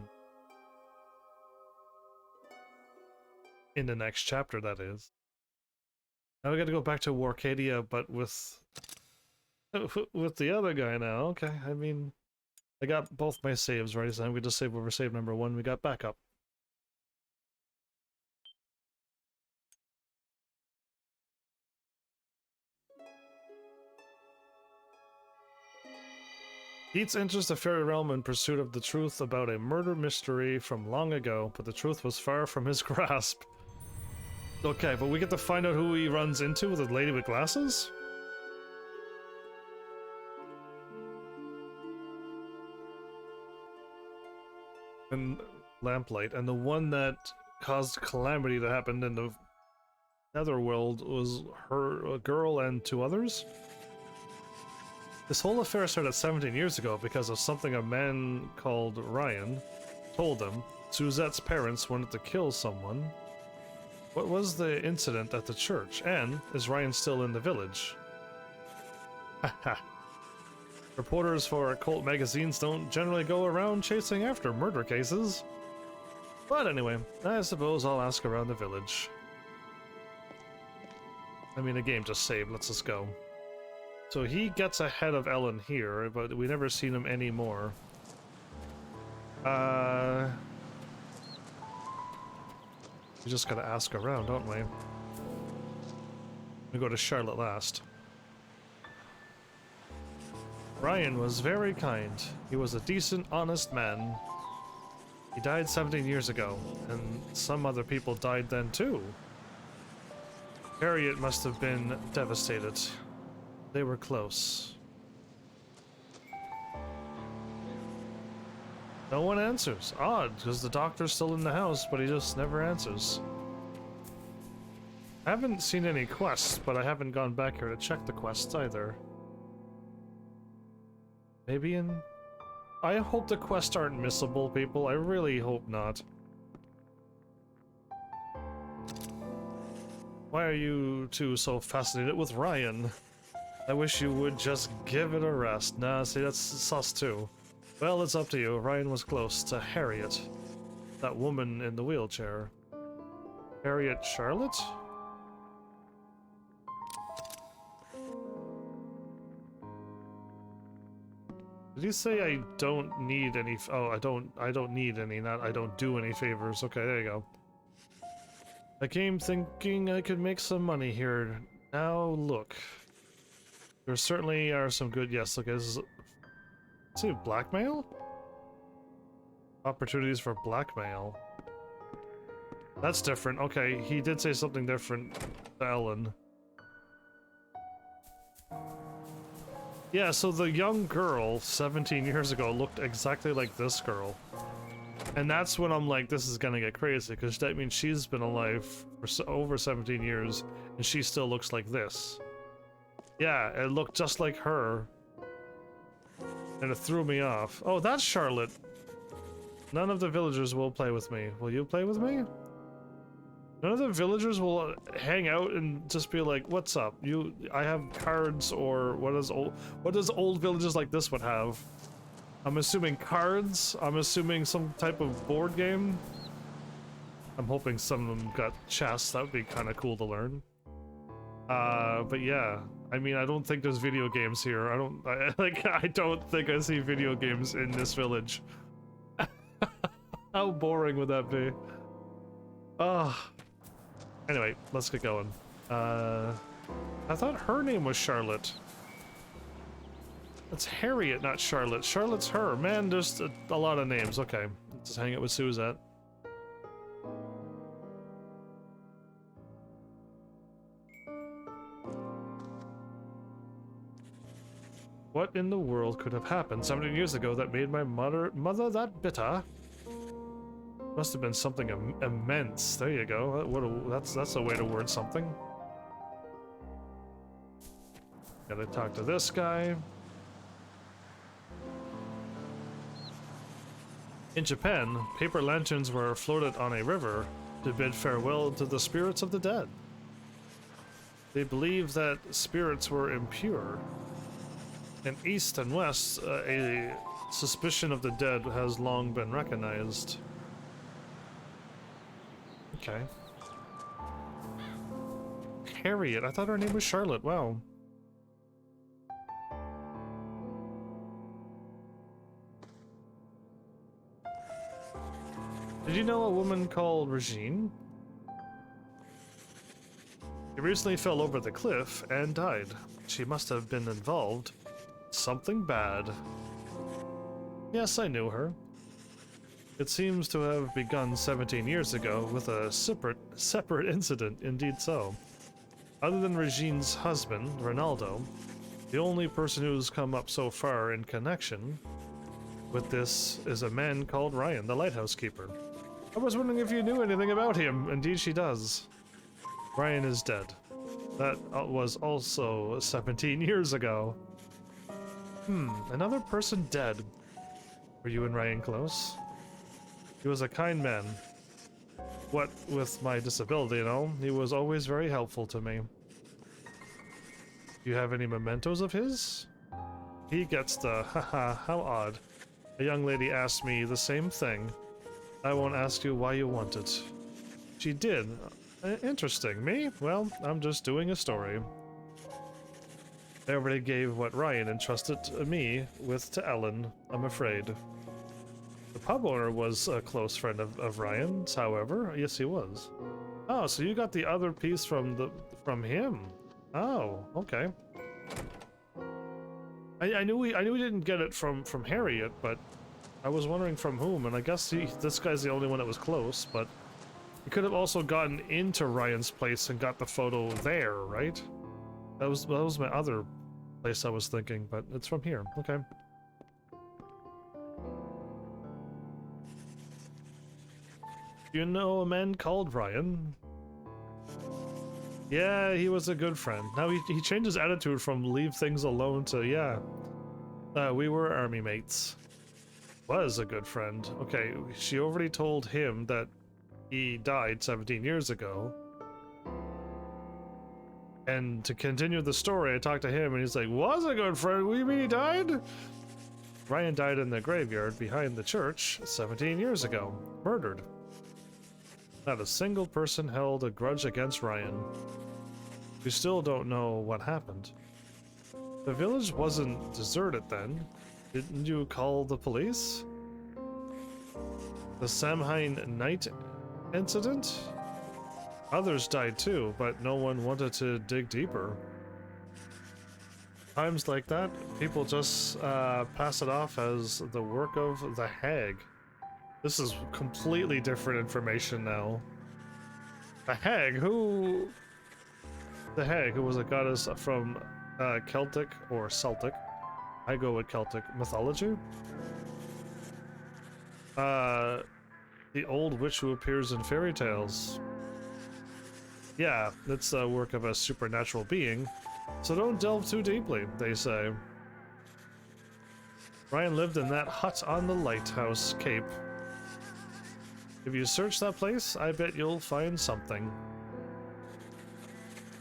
In the next chapter, that is. Now we gotta go back to Warcadia, but with the other guy now. Okay, I mean, I got both my saves ready, so I'm gonna just save over save number 1. We got backup. Keats enters the fairy realm in pursuit of the truth about a murder mystery from long ago, but the truth was far from his grasp. Okay, but we get to find out who he runs into with the lady with glasses? And Lamplight, and the one that caused calamity that happened in the Netherworld was a girl and 2 others? This whole affair started 17 years ago because of something a man called Ryan told him. Suzette's parents wanted to kill someone. What was the incident at the church? And is Ryan still in the village? Haha. Reporters for occult magazines don't generally go around chasing after murder cases. But anyway, I suppose I'll ask around the village. I mean, the game just saved. Let's just go. So he gets ahead of Ellen here, but we never seen him anymore. We just gotta ask around, don't we? We go to Charlotte last. Ryan was very kind. He was a decent, honest man. He died 17 years ago, and some other people died then too. Harriet must have been devastated. They were close. No one answers. Odd, because the doctor's still in the house, but he just never answers. I haven't seen any quests, but I haven't gone back here to check the quests either. Maybe in... I hope the quests aren't missable, people. I really hope not. Why are you two so fascinated with Ryan? I wish you would just give it a rest. Nah, see, that's sus too. Well, it's up to you. Ryan was close to Harriet. That woman in the wheelchair. Harriet Charlotte? Did he say I don't need any... Oh, I don't need any, not I don't do any favors. Okay, there you go. I came thinking I could make some money here. Now, look. There certainly are some good... Yes, look, is it blackmail? Opportunities for blackmail. That's different. Okay, he did say something different to Ellen. Yeah, so the young girl 17 years ago looked exactly like this girl. And that's when I'm like, this is gonna get crazy, because that means she's been alive for over 17 years, and she still looks like this. Yeah, it looked just like her. And it threw me off. Oh, that's Charlotte. None of the villagers will play with me. Will you play with me? None of the villagers will hang out and just be like, what's up? I have cards, or what does old villages like this would have? I'm assuming cards? I'm assuming some type of board game? I'm hoping some of them got chess. That would be kind of cool to learn. But yeah, I mean, I don't think there's video games here. I don't think I see video games in this village. How boring would that be? Anyway, let's get going. I thought her name was Charlotte. That's Harriet, not Charlotte. Charlotte's her. Man, there's a lot of names. Okay, let's just hang out with Suzette. What in the world could have happened 17 years ago that made my mother that bitter? Must have been something immense. There you go. That's a way to word something. Gotta talk to this guy. In Japan, paper lanterns were floated on a river to bid farewell to the spirits of the dead. They believed that spirits were impure. In East and West, a suspicion of the dead has long been recognized. Okay. Harriet, I thought her name was Charlotte, wow. Did you know a woman called Regine? She recently fell over the cliff and died. She must have been involved. Something bad. Yes, I knew her. It seems to have begun 17 years ago with a separate incident, indeed so. Other than Regine's husband, Ronaldo, the only person who's come up so far in connection with this is a man called Ryan, the lighthouse keeper. I was wondering if you knew anything about him. Indeed she does. Ryan is dead. That was also 17 years ago. Another person dead. Were you and Ryan close? He was a kind man. What with my disability, you know, he was always very helpful to me. Do you have any mementos of his? He gets the, haha, how odd. A young lady asked me the same thing. I won't ask you why you want it. She did. Interesting. Me? Well, I'm just doing a story. I already gave what Ryan entrusted me with to Ellen, I'm afraid. The pub owner was a close friend of Ryan's, however. Yes, he was. Oh, so you got the other piece from him. Oh, okay. I knew we didn't get it from Harriet, but I was wondering from whom, and I guess this guy's the only one that was close, but he could have also gotten into Ryan's place and got the photo there, right? That was my other place I was thinking, but it's from here. Okay. You know a man called Ryan? Yeah, he was a good friend. Now he changed his attitude from leave things alone to, yeah. We were army mates. Was a good friend. Okay, she already told him that he died 17 years ago. And to continue the story, I talked to him and he's like, was a good friend? What do you mean he died? Ryan died in the graveyard behind the church 17 years ago. Murdered. Not a single person held a grudge against Ryan. We still don't know what happened. The village wasn't deserted then. Didn't you call the police? The Samhain night incident? Others died too, but no one wanted to dig deeper. Times like that, people just pass it off as the work of the hag. This is completely different information now. The hag who was a goddess from Celtic or Celtic. I go with Celtic mythology. The old witch who appears in fairy tales. Yeah, it's the work of a supernatural being, so don't delve too deeply, they say. Ryan lived in that hut on the lighthouse cape. If you search that place, I bet you'll find something.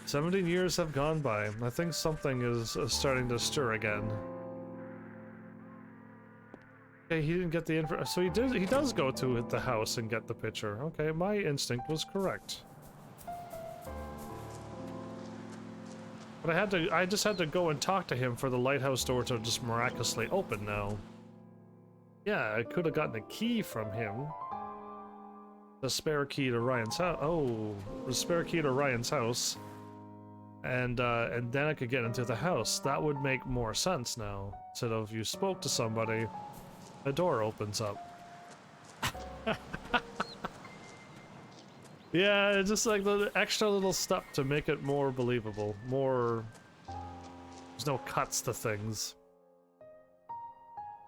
17 years have gone by. I think something is starting to stir again. Okay, he didn't get the info. So he does go to the house and get the picture. Okay, my instinct was correct. But I just had to go and talk to him for the lighthouse door to just miraculously open now. Yeah, I could have gotten a key from him. The spare key to Ryan's house. Oh, the spare key to Ryan's house. And then I could get into the house. That would make more sense now. Instead of you spoke to somebody, the door opens up. Yeah, it's just like the extra little stuff to make it more believable. More... There's no cuts to things.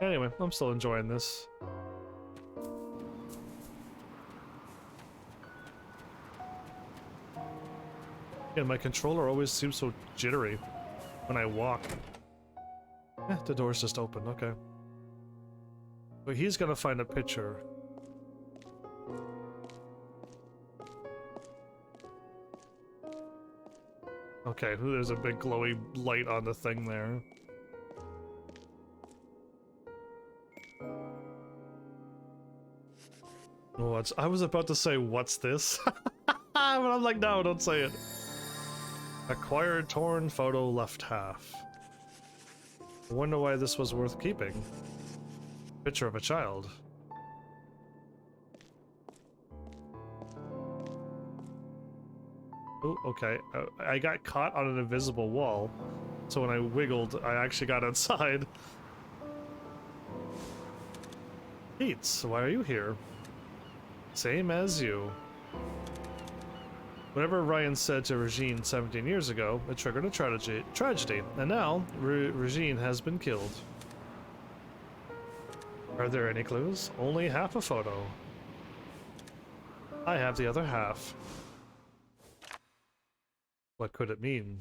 Anyway, I'm still enjoying this. Yeah, my controller always seems so jittery. when I walk. Eh, the door's just open, okay. So he's gonna find a picture. Okay, there's a big glowy light on the thing there. What's, I was about to say, what's this? But I'm like, no, don't say it. Acquired torn photo left half. I wonder why this was worth keeping. Picture of a child. Oh, okay. I got caught on an invisible wall, so when I wiggled, I actually got outside. Keats, why are you here? Same as you. Whatever Ryan said to Regine 17 years ago, it triggered a tragedy, and now Regine has been killed. Are there any clues? Only half a photo. I have the other half. What could it mean?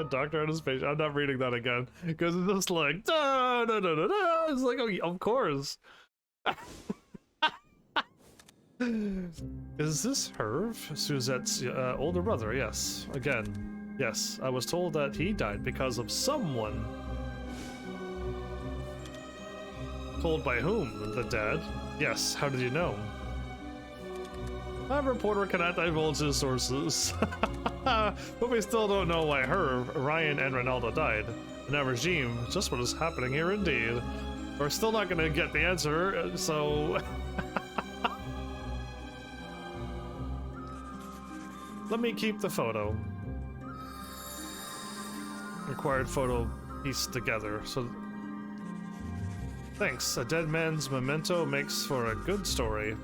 Doctor on his face. I'm not reading that again because it's just like da, da, da, da, da. It's like, oh, of course. Is this Herve? Suzette's older brother? Yes. Again, yes. I was told that he died because of someone. Told by whom? The dad? Yes. How did you know? A reporter cannot divulge his sources. But we still don't know why Herve, Ryan, and Ronaldo died. And now Regime, just what is happening here indeed. We're still not gonna get the answer, so... Let me keep the photo. Required photo pieced together, so... Thanks, a dead man's memento makes for a good story.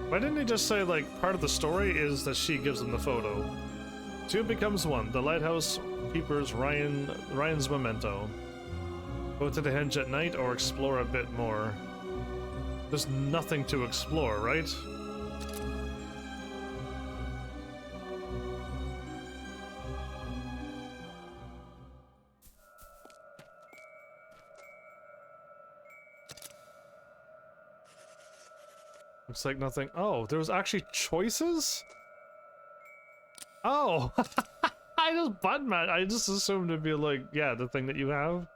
Why didn't he just say, like, part of the story is that she gives him the photo? Two becomes one. The lighthouse keeper's Ryan's memento. Go to the henge at night or explore a bit more. There's nothing to explore, right? Looks like nothing. Oh, there was actually choices? Oh! I just button matched. I just assumed it'd be like, yeah, the thing that you have.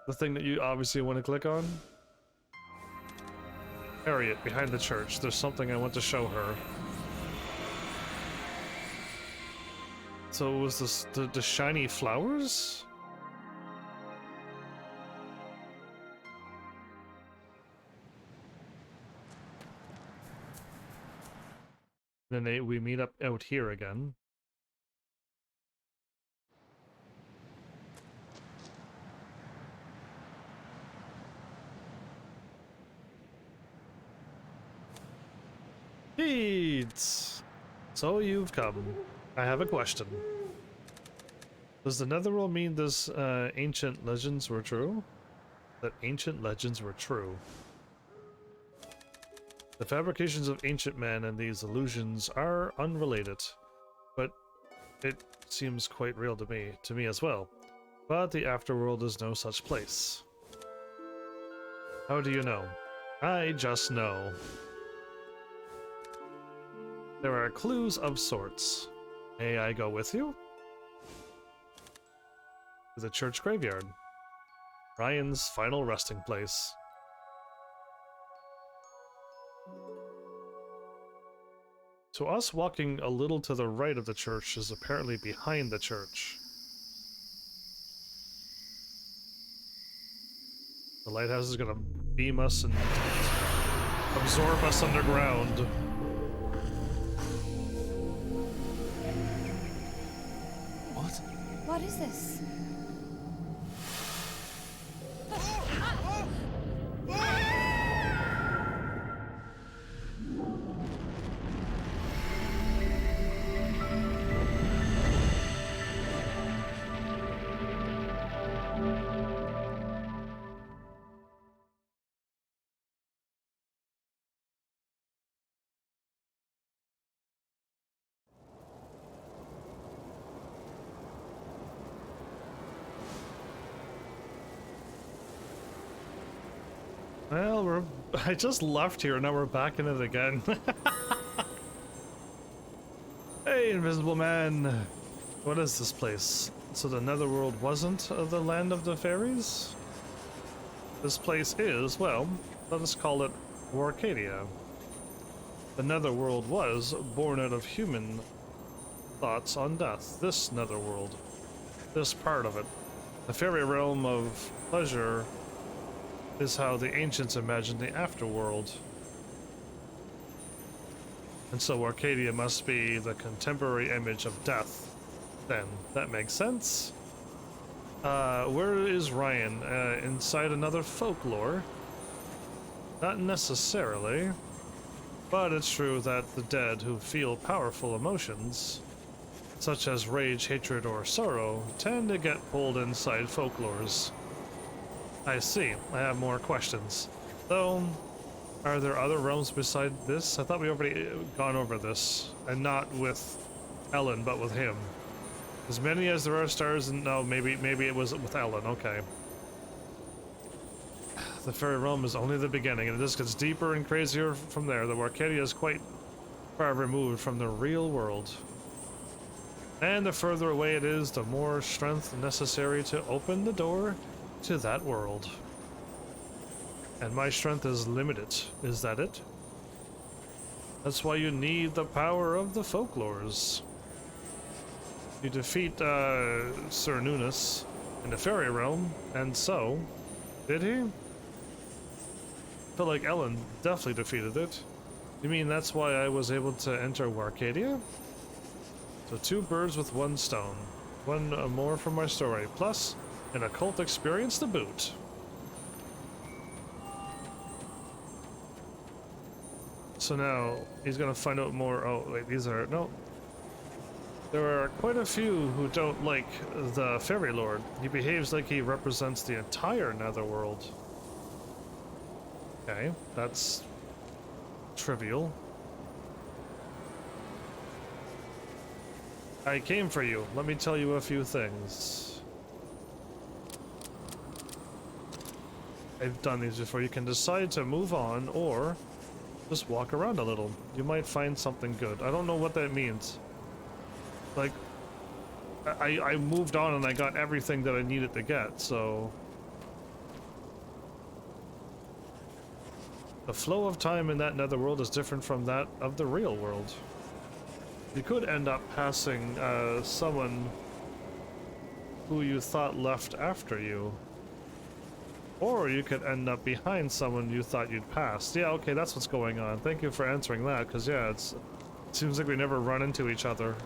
The thing that you obviously want to click on. Harriet, behind the church. There's something I want to show her. So was this the shiny flowers? Then we meet up out here again. Keats! So you've come. I have a question. Does the netherworld mean this ancient legends were true? That ancient legends were true. The fabrications of ancient men and these illusions are unrelated, but it seems quite real to me as well. But the afterworld is no such place. How do you know? I just know. There are clues of sorts. May I go with you? To the church graveyard. Ryan's final resting place. So us walking a little to the right of the church is apparently behind the church. The lighthouse is gonna beam us and absorb us underground. What? What is this? Well, I just left here, now we're back in it again. Hey, invisible man! What is this place? So the Netherworld wasn't the land of the fairies? This place is, well, let us call it Warcadia. The Netherworld was born out of human thoughts on death. This Netherworld. This part of it. The fairy realm of pleasure is how the ancients imagined the afterworld. And so Arcadia must be the contemporary image of death. Then, that makes sense. Where is Ryan? Inside another folklore? Not necessarily. But it's true that the dead who feel powerful emotions, such as rage, hatred, or sorrow, tend to get pulled inside folklores. I see. I have more questions. Though, are there other realms beside this? I thought we already gone over this. And not with Ellen, but with him. As many as there are stars in... No, maybe it was with Ellen. Okay. The fairy realm is only the beginning, and it just gets deeper and crazier from there. The Arcadia is quite far removed from the real world. And the further away it is, the more strength necessary to open the door to that world. And my strength is limited. Is that it? That's why you need the power of the folklores. You defeat Sir Nunis in the fairy realm, and so... Did he? I feel like Ellen definitely defeated it. You mean that's why I was able to enter Warcadia? So 2 birds with 1 stone. One more from my story. Plus, an occult experience to boot. So now, he's gonna find out more. Oh, wait, these are... No. There are quite a few who don't like the Fairy Lord. He behaves like he represents the entire Netherworld. Okay, that's trivial. I came for you. Let me tell you a few things. I've done these before. You can decide to move on or just walk around a little. You might find something good. I don't know what that means. Like, I moved on and I got everything that I needed to get, so... The flow of time in that netherworld is different from that of the real world. You could end up passing someone who you thought left after you. Or you could end up behind someone you thought you'd passed. Yeah, okay, that's what's going on. Thank you for answering that, because yeah, it seems like we never run into each other.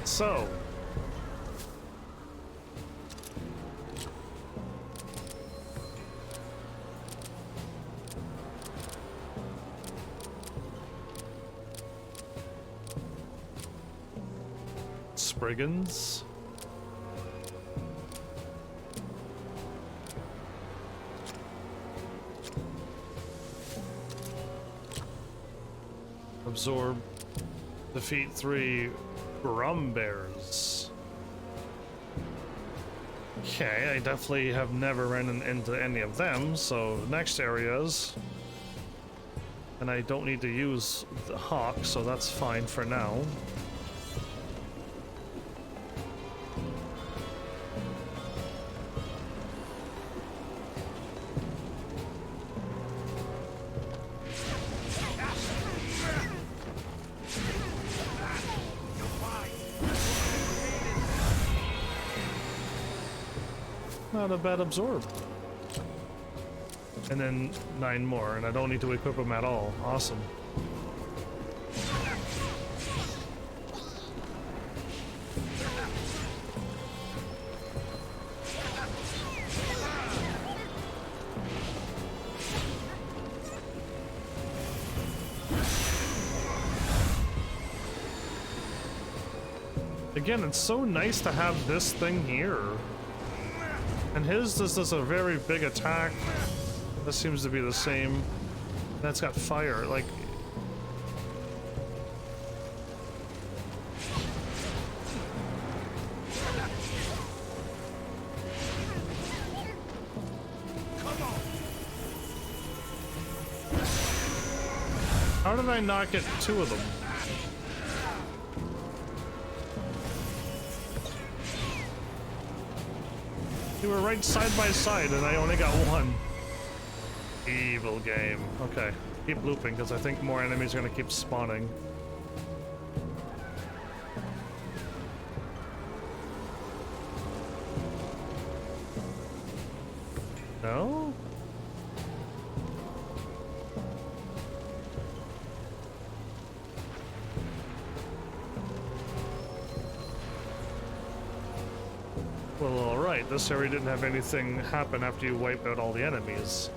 So, Spriggans. Absorb. Defeat 3 Brumbears. Okay, I definitely have never ran into any of them, so next areas. And I don't need to use the hawk, so that's fine for now. not a bad absorb. And then 9 more, and I don't need to equip them at all. Awesome. Again, it's so nice to have this thing here. And his does a very big attack. This seems to be the same. That's got fire, like... How did I not get 2 of them? They were right side by side and I only got 1. Evil game. Okay, keep looping because I think more enemies are going to keep spawning. No? Well, alright, this area didn't have anything happen after you wipe out all the enemies.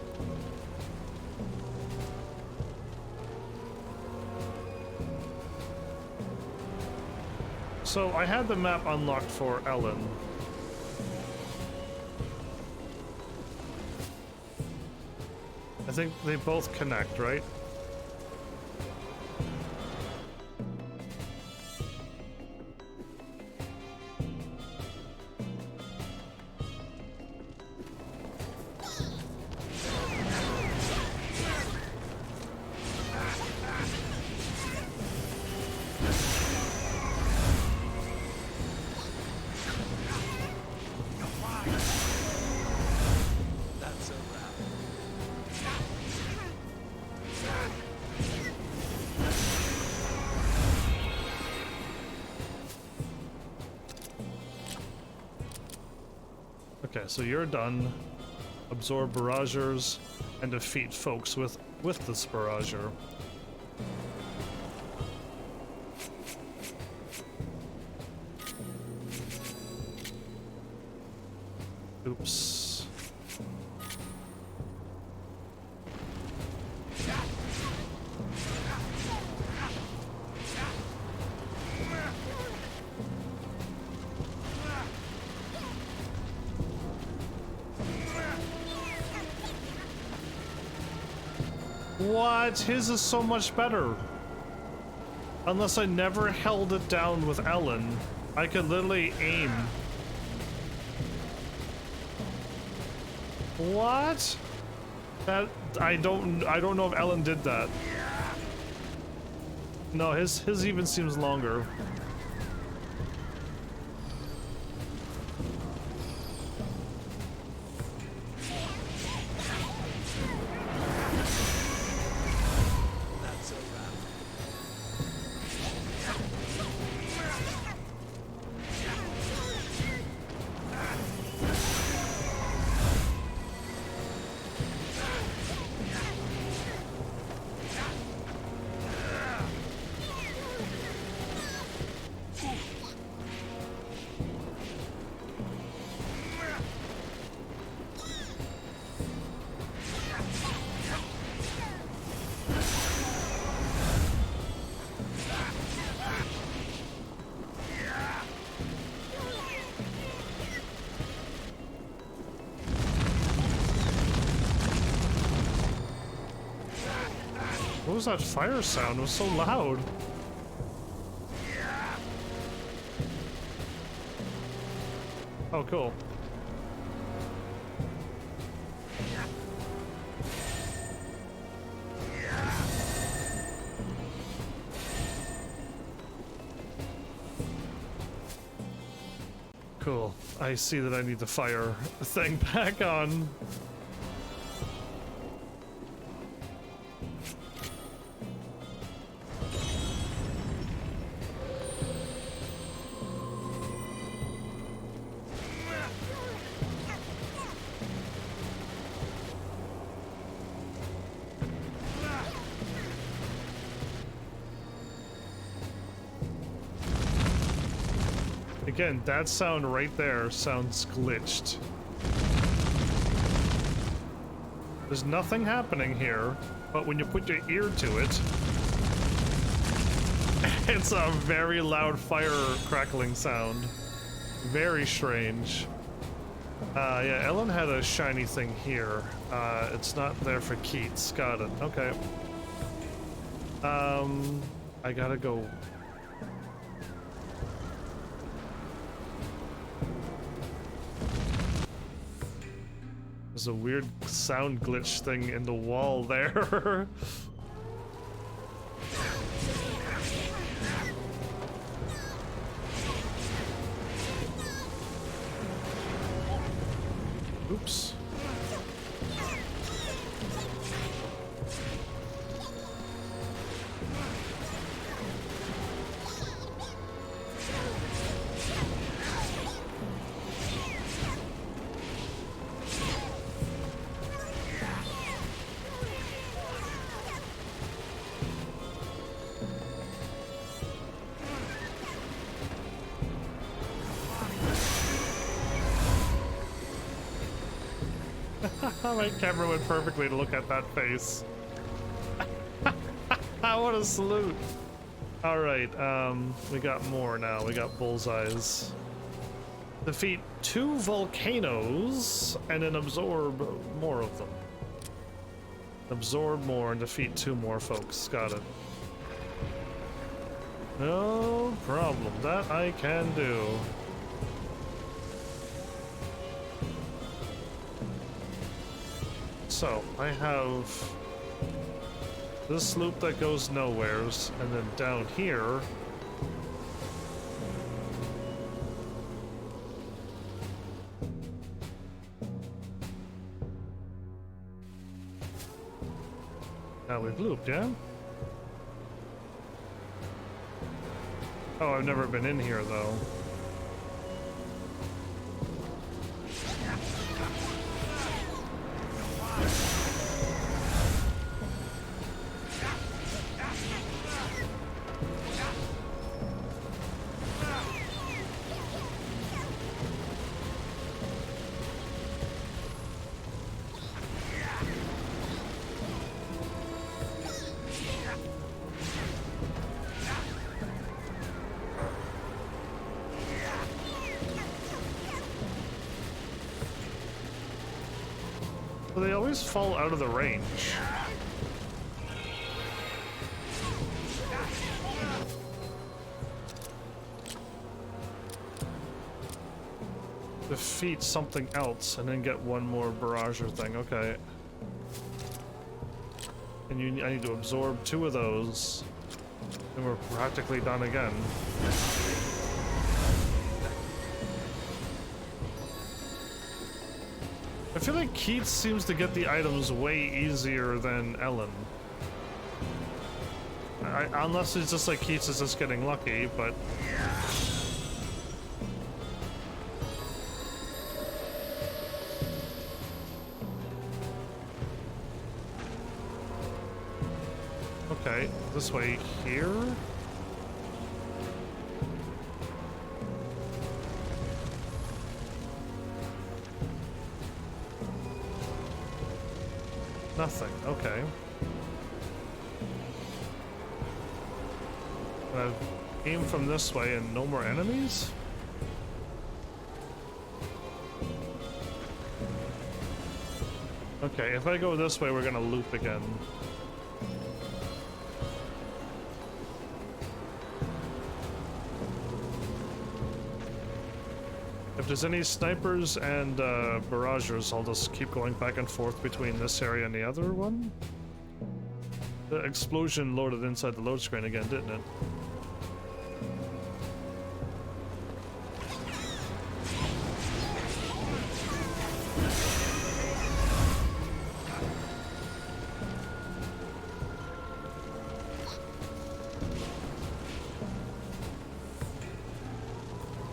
So, I had the map unlocked for Ellen. I think they both connect, right? Okay, so you're done. Absorb barragers and defeat folks with this barrager. Oops. What? His is so much better. Unless I never held it down with Ellen, I could literally aim. What? That I don't know if Ellen did that. No, his even seems longer. What was that fire sound? It was so loud. Oh, cool. Cool. I see that I need the fire thing back on. Again, that sound right there sounds glitched. There's nothing happening here, but when you put your ear to it, it's a very loud fire crackling sound. Very strange. Yeah, Ellen had a shiny thing here. It's not there for Keats. Got it. Okay. I gotta go. There's a weird sound glitch thing in the wall there. Oops. My camera went perfectly to look at that face. What a salute. Alright, we got more now. We got bullseyes. Defeat 2 volcanoes and then absorb more of them. Absorb more and defeat 2 more folks. Got it. No problem. That I can do. So, I have this loop that goes nowheres, and then down here now we've looped, yeah? Oh, I've never been in here though. They always fall out of the range. Defeat something else and then get one more barrager thing. Okay. And I need to absorb 2 of those. And we're practically done again. I feel like Keats seems to get the items way easier than Ellen. Unless it's just like Keats is just getting lucky, but... Okay, this way here? Nothing, okay. I've aimed from this way and no more enemies? Okay, if I go this way, we're gonna loop again. If there's any snipers and barragers, I'll just keep going back and forth between this area and the other one. The explosion loaded inside the load screen again, didn't it?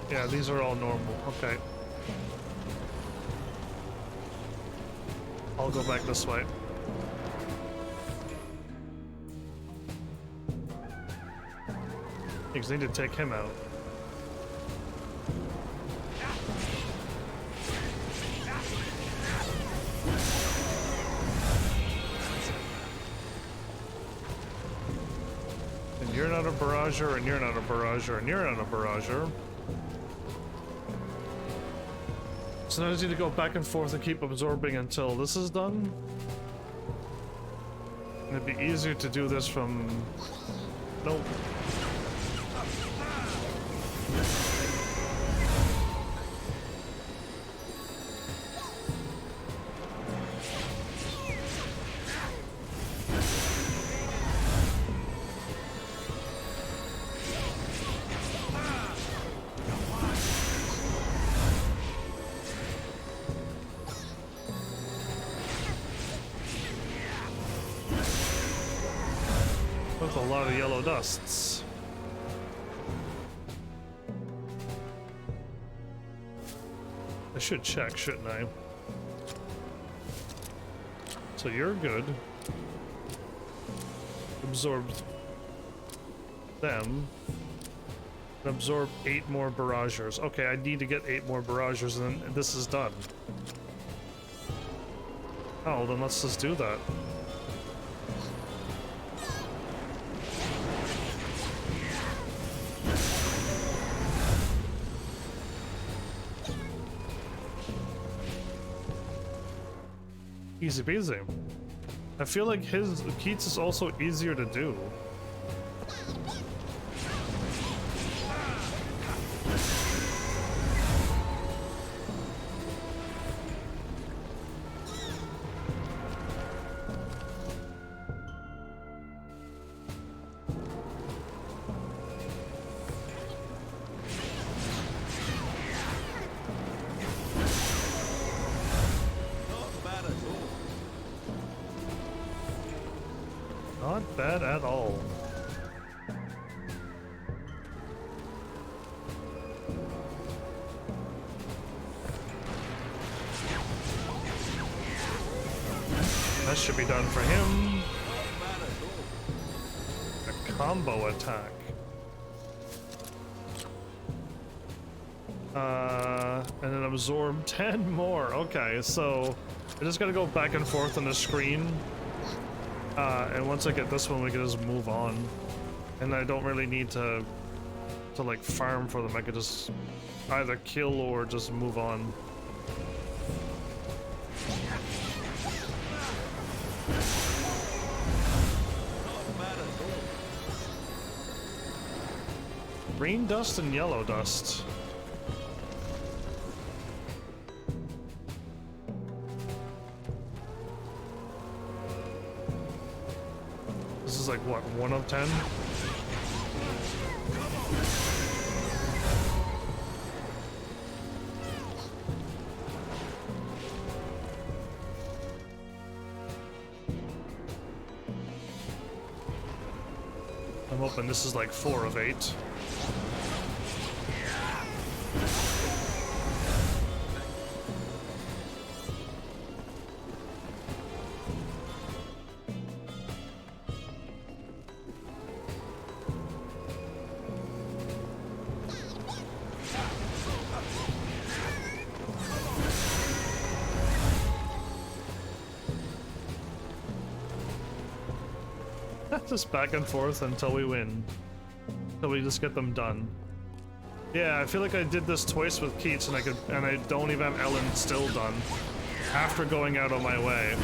Yeah, these are all normal. Okay. I'll go back this way. Because I need to take him out. you're not a barrager, and you're not a barrager, and you're not a barrager. So now I just need to go back and forth and keep absorbing until this is done. And it'd be easier to do this from... Nope. With a lot of yellow dusts. I should check, shouldn't I? So you're good. Absorbed them. Absorb 8 more barragers. Okay, I need to get 8 more barragers and then this is done. Oh, then let's just do that. Easy peasy. I feel like his Keats is also easier to do. Not bad at all. That should be done for him. A combo attack. And then absorb 10 more. Okay, so I just gotta go back and forth on the screen. And once I get this one, we can just move on. And I don't really need to like farm for them. I could just either kill or just move on. Green dust and yellow dust. This is like what, 1 of 10? I'm hoping this is like 4 of 8. Just back and forth until we win. Until we just get them done. Yeah, I feel like I did this twice with Keats and I don't even have Ellen still done. After going out of my way.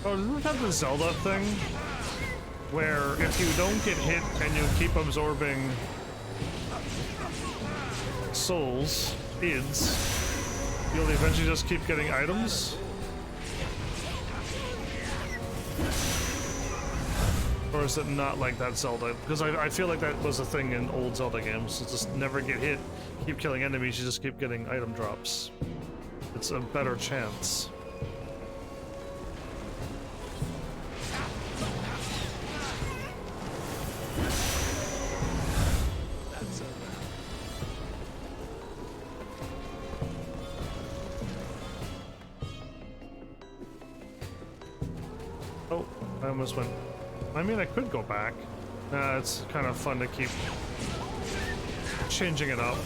Oh, doesn't it have the Zelda thing? Where if you don't get hit and you keep absorbing souls, ids, you'll eventually just keep getting items? Or is it not like that Zelda? Because I feel like that was a thing in old Zelda games. It's just never get hit, keep killing enemies, you just keep getting item drops. It's a better chance. almost went... I mean, I could go back. Nah, it's kind of fun to keep changing it up.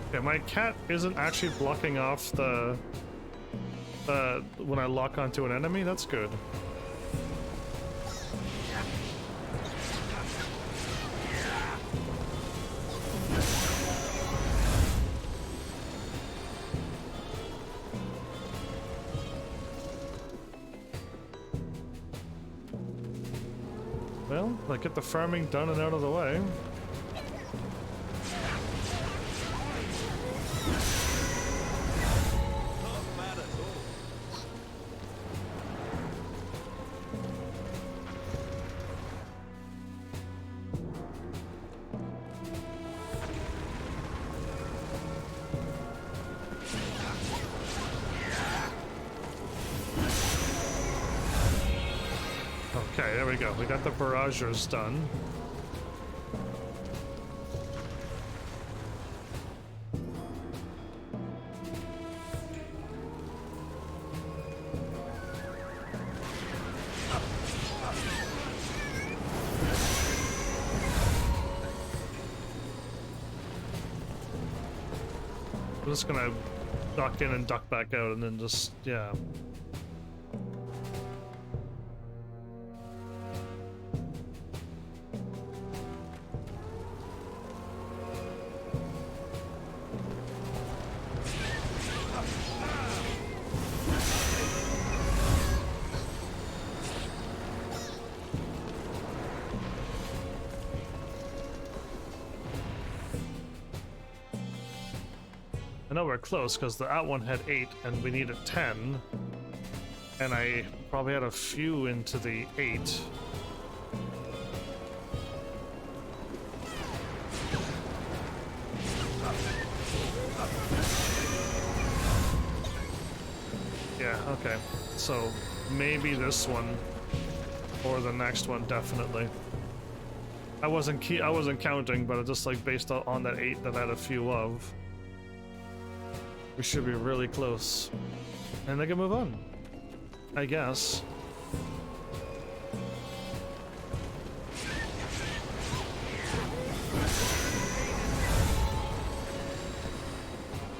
Okay, my cat isn't actually blocking off the... when I lock onto an enemy. That's good. Well, let's get the farming done and out of the way. Okay, there we go. We got the barragers done. I'm just gonna duck in and duck back out and then just, yeah. I know we're close because that one had 8 and we needed 10. And I probably had a few into the 8. Yeah, okay. So maybe this one or the next one, definitely. I wasn't counting, but just like based on that 8 that I had a few of. We should be really close. And they can move on, I guess.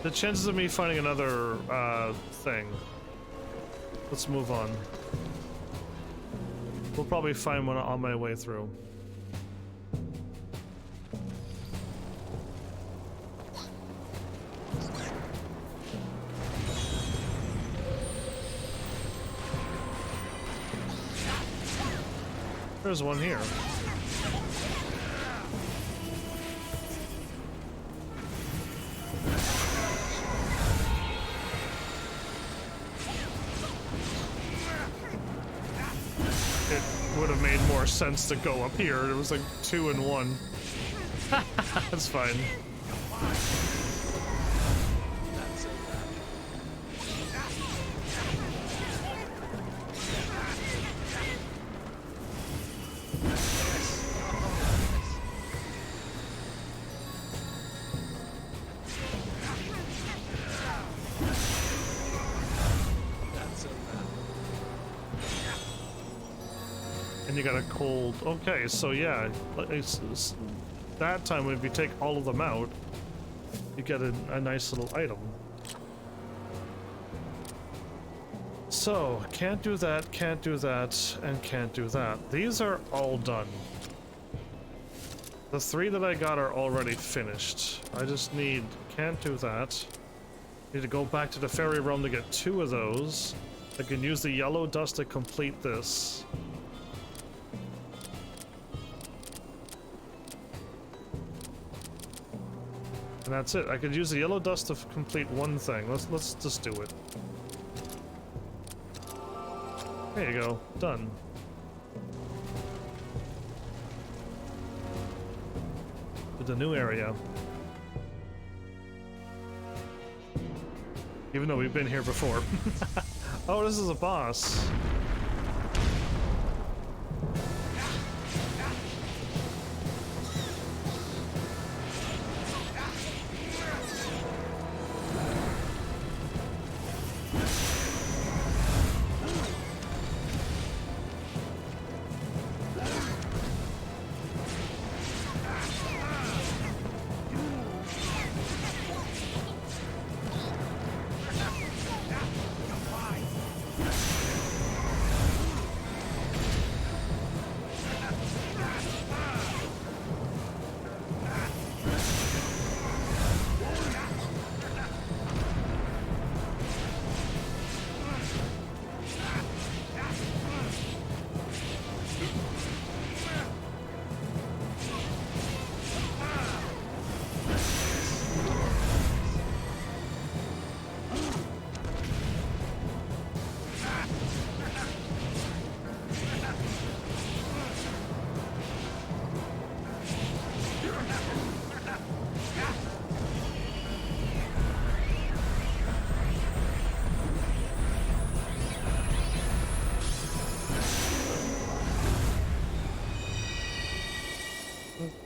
The chances of me finding another thing. Let's move on. We'll probably find one on my way through. There's one here. It would have made more sense to go up here. It was like 2 in 1. That's fine. And you got a cold. Okay, so yeah, it's that time if you take all of them out, you get a nice little item. So, can't do that, and can't do that. These are all done. The 3 that I got are already finished. I just need, can't do that. Need to go back to the fairy realm to get 2 of those. I can use the yellow dust to complete this. And that's it. I could use the yellow dust to complete one thing. Let's just do it. There you go. Done. To the new area. Even though we've been here before. Oh, this is a boss.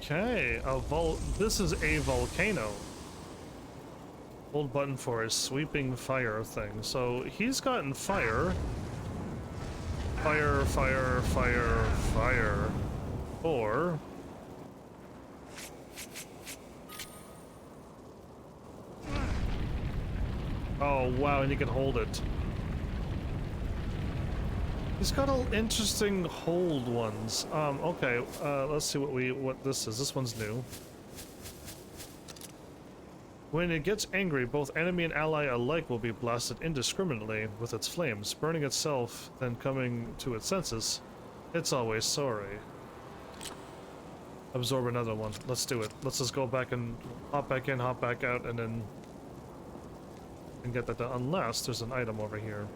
Okay, this is a volcano. Hold button for a sweeping fire thing. So he's gotten fire. Fire, fire, fire, fire. Or... oh, wow, and you can hold it. He's got all interesting hold ones. Okay, let's see what this is. This one's new. When it gets angry, both enemy and ally alike will be blasted indiscriminately with its flames, burning itself, then coming to its senses. It's always sorry. Absorb another one. Let's do it. Let's just go back and hop back in, hop back out, and then get that done. Unless there's an item over here.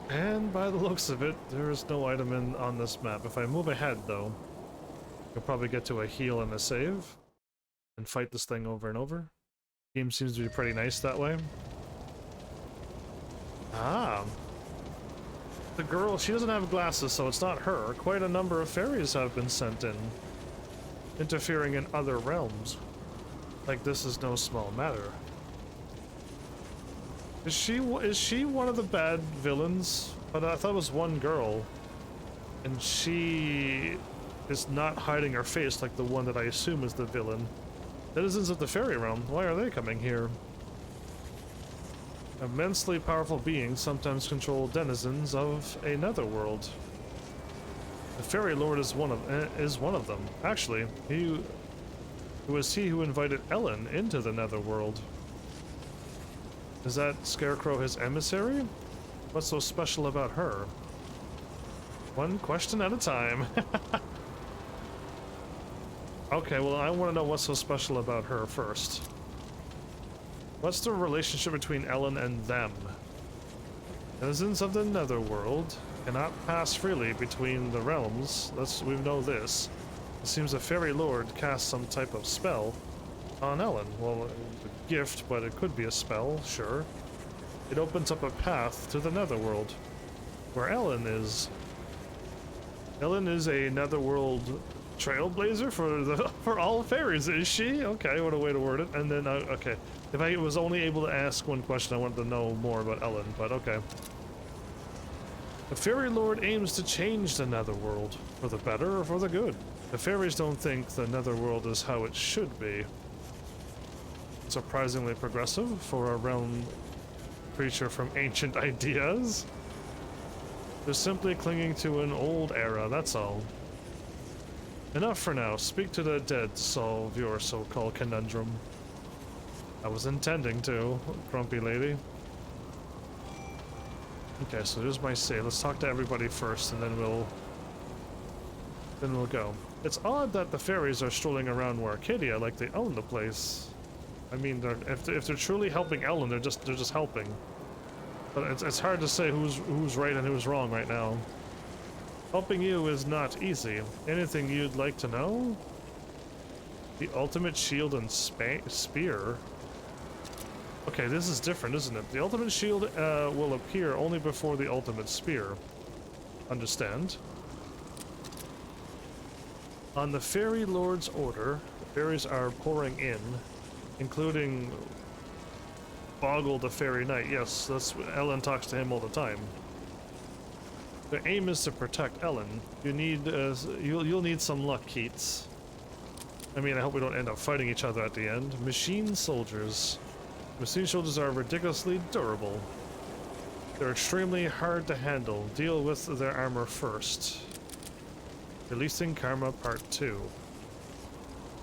And by the looks of it, there is no item on this map. If I move ahead, though, you'll probably get to a heal and a save, and fight this thing over and over. Game seems to be pretty nice that way. Ah. The girl, she doesn't have glasses, so it's not her. Quite a number of fairies have been sent in, interfering in other realms. Like this is no small matter. Is she one of the bad villains? But I thought it was one girl, and she is not hiding her face like the one that I assume is the villain. Denizens of the fairy realm, why are they coming here? Immensely powerful beings sometimes control denizens of a netherworld. The fairy lord is one of them. Actually, it was he who invited Ellen into the netherworld. Is that Scarecrow his emissary? What's so special about her? One question at a time. Okay, well, I want to know what's so special about her first. What's the relationship between Ellen and them? Denizens of the netherworld cannot pass freely between the realms. We know this. It seems a fairy lord cast some type of spell on Ellen. Well, a gift, but it could be a spell, sure. It opens up a path to the netherworld, where Ellen is. Ellen is a netherworld trailblazer for all fairies, is she? Okay, what a way to word it. And then, okay. If I was only able to ask one question, I wanted to know more about Ellen, but okay. The fairy lord aims to change the netherworld, for the better or for the good. The fairies don't think the netherworld is how it should be. Surprisingly progressive for a realm creature from ancient ideas. They're simply clinging to an old era, that's all. Enough for now. Speak to the dead to solve your so-called conundrum. I was intending to, grumpy lady. Okay, so there's my save. Let's talk to everybody first, and then we'll go. It's odd that the fairies are strolling around Arcadia like they own the place. I mean, if they're truly helping Ellen, they're just helping. But it's hard to say who's right and who's wrong right now. Helping you is not easy. Anything you'd like to know? The ultimate shield and spear. Okay, this is different, isn't it? The ultimate shield will appear only before the ultimate spear. Understand? On the Fairy Lord's order, the fairies are pouring in, including Boggle the Fairy Knight. Yes, that's Ellen talks to him all the time. The aim is to protect Ellen. You'll need some luck, Keats. I mean, I hope we don't end up fighting each other at the end. Machine soldiers. Machine soldiers are ridiculously durable. They're extremely hard to handle. Deal with their armor first. Releasing Karma Part 2.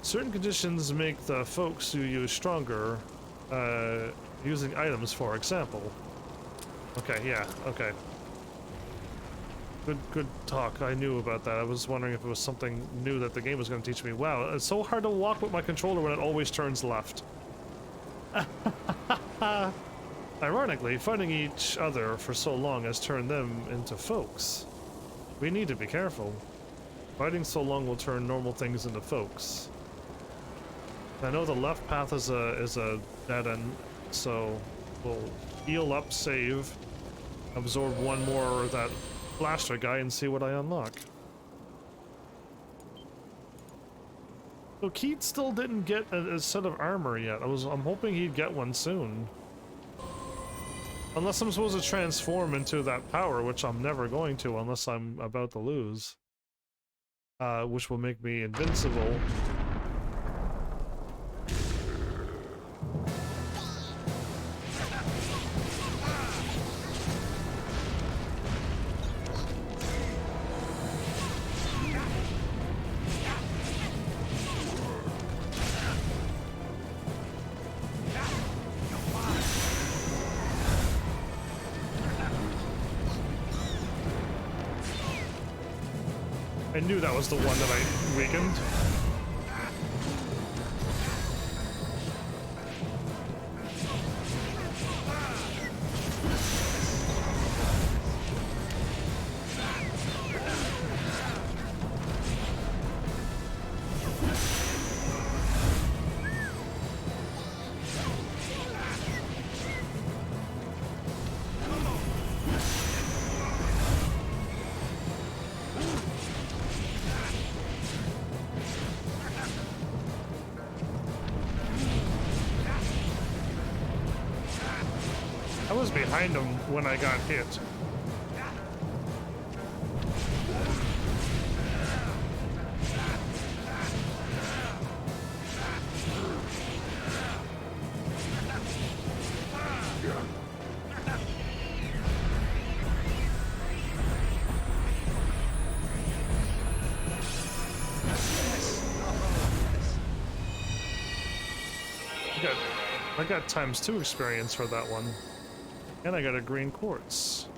Certain conditions make the folks you use stronger, using items, for example. Okay, yeah, okay. Good talk. I knew about that. I was wondering if it was something new that the game was going to teach me. Wow, it's so hard to walk with my controller when it always turns left. Ironically, fighting each other for so long has turned them into folks. We need to be careful. Fighting so long will turn normal things into folks. I know the left path is a dead end, so we'll heal up, save, absorb one more of that blaster guy, and see what I unlock. So Keats still didn't get a set of armor yet. I'm hoping he'd get one soon. Unless I'm supposed to transform into that power, which I'm never going to unless I'm about to lose. Which will make me invincible. I knew that was the one that I weakened. I was behind him when I got hit. I got ×2 experience for that one. And I got a green quartz.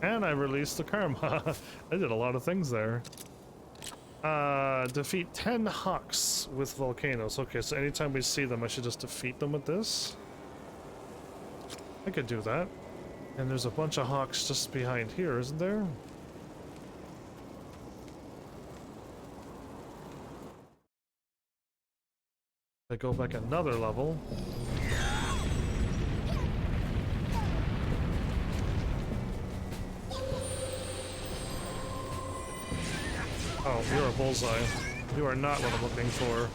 And I released the karma. I did a lot of things there. Defeat 10 hawks with volcanoes. Okay, so anytime we see them, I should just defeat them with this. I could do that. And there's a bunch of hawks just behind here, isn't there? I go back another level. Oh, you're a bullseye. You are not what I'm looking for.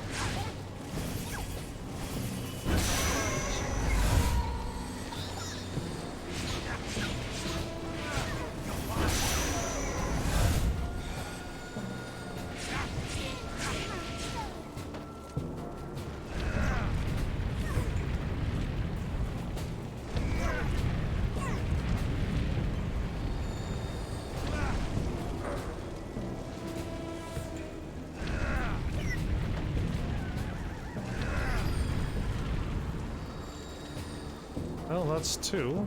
Well, that's 2.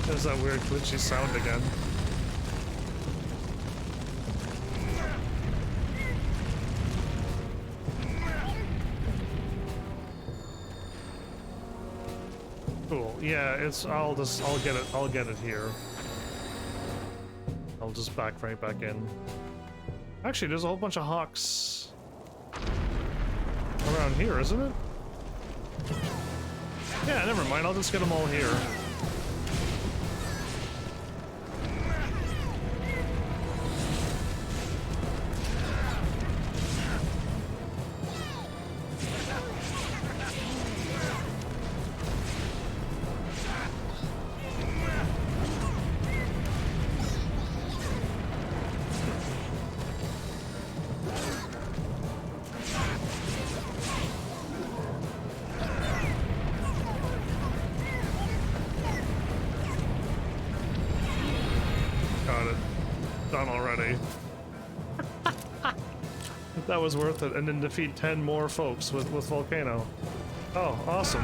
There's that weird glitchy sound again. Cool. Yeah, I'll get it here. I'll just back right back in. Actually, there's a whole bunch of hawks around here, isn't it? Yeah, never mind. I'll just get them all here. Done already. That was worth it, and then defeat 10 more folks with Volcano. Oh, awesome.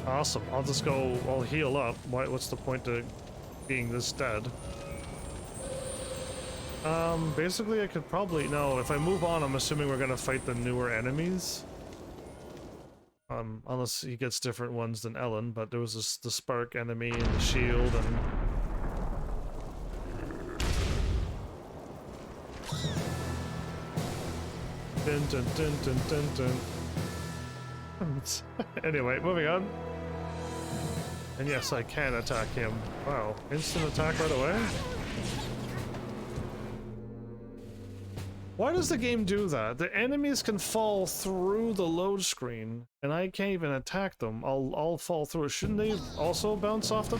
Awesome. I'll just go, I'll heal up. What's the point of being this dead? Basically I could probably, no, if I move on, I'm assuming we're gonna fight the newer enemies. Unless he gets different ones than Ellen, but there was this, the spark enemy and the shield and... Dun dun dun dun dun dun. Anyway, moving on. And yes, I can attack him. Wow, instant attack right away? Why does the game do that? The enemies can fall through the load screen, and I can't even attack them. I'll fall through it. Shouldn't they also bounce off the...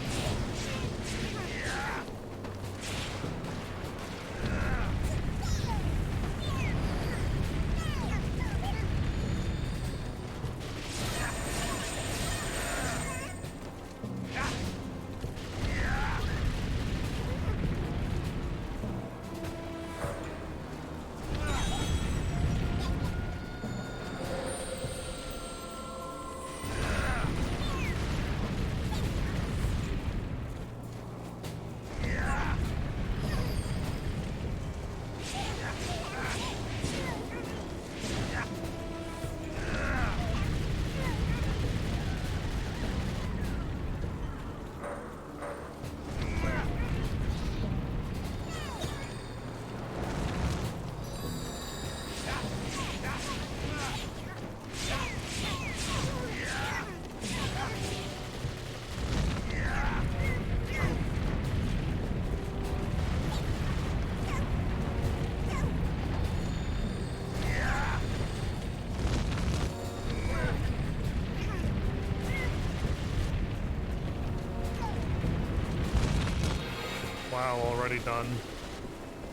Wow, already done.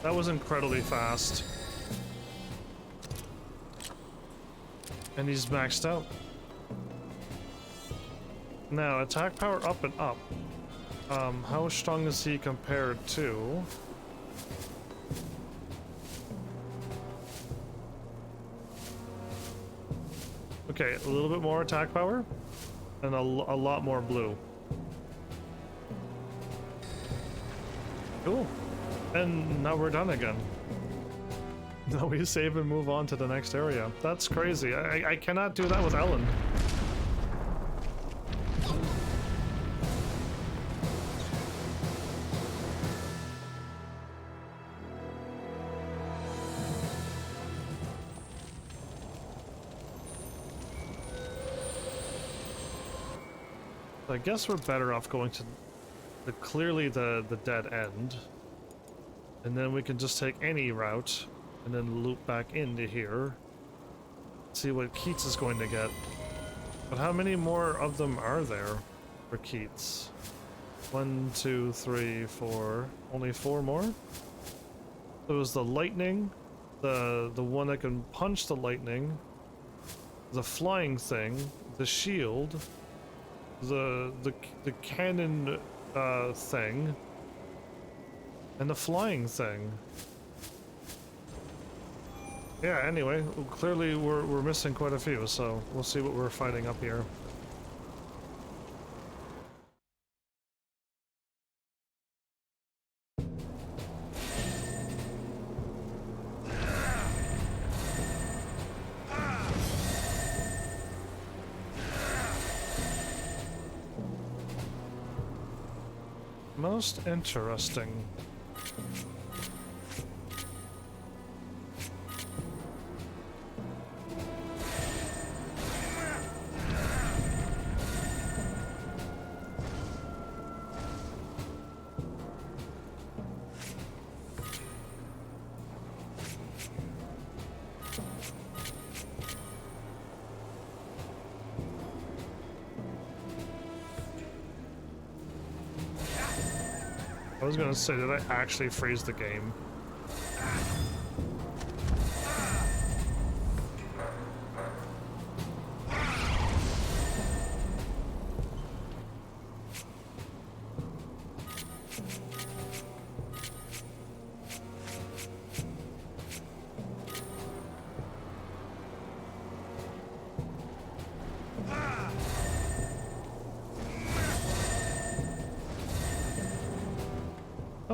That was incredibly fast. And he's maxed out. Now, attack power up and up. How strong is he compared to... Okay, a little bit more attack power, and a lot more blue. Cool. And now we're done again. Now we save and move on to the next area. That's crazy. I cannot do that with Ellen. I guess we're better off going to clearly the dead end, and then we can just take any route and then loop back into here, see what Keats is going to get. But how many more of them are there for Keats? 1, 2, 3, 4. Only 4 more? There was the lightning, the one that can punch the lightning, the flying thing, the shield, the cannon thing, and the flying thing. Yeah, anyway, clearly we're missing quite a few, so we'll see what we're fighting up here. Most interesting. I was gonna say, did I actually freeze the game?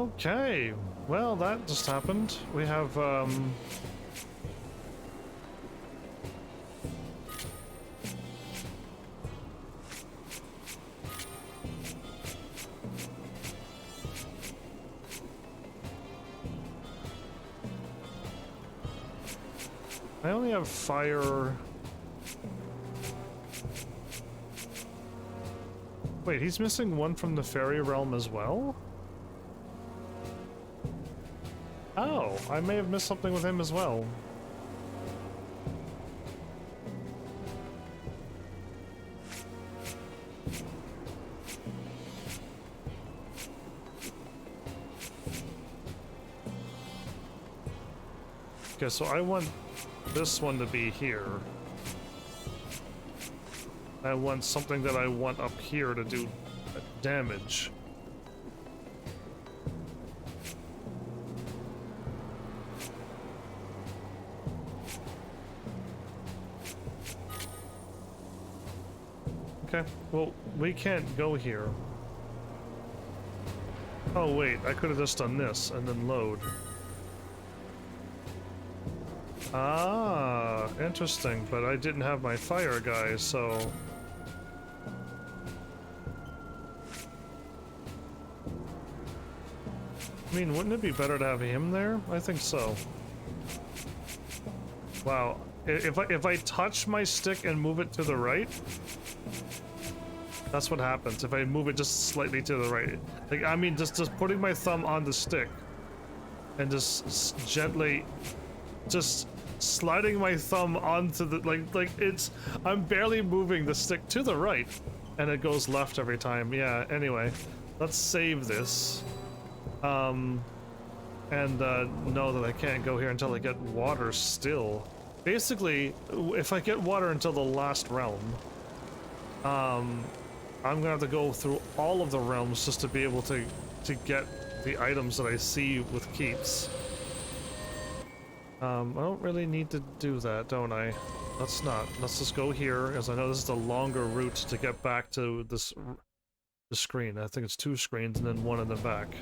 Okay, well, that just happened. We have, I only have fire. Wait, he's missing one from the fairy realm as well? Oh, I may have missed something with him as well. Okay, so I want this one to be here. I want something that I want up here to do damage. Okay, well, we can't go here. Oh wait, I could have just done this and then load. Ah, interesting, but I didn't have my fire guy, so... I mean, wouldn't it be better to have him there? I think so. Wow, if I touch my stick and move it to the right, that's what happens. If I move it just slightly to the right, like I mean, just putting my thumb on the stick and just gently, just sliding my thumb onto the like it's I'm barely moving the stick to the right, and it goes left every time. Yeah. Anyway, let's save this. And know that I can't go here until I get water still. Basically, if I get water until the last realm, I'm gonna have to go through all of the realms just to be able to get the items that I see with Keats. I don't really need to do that, don't I? Let's not. Let's just go here, as I know this is the longer route to get back to this the screen. I think it's 2 screens and then 1 in the back.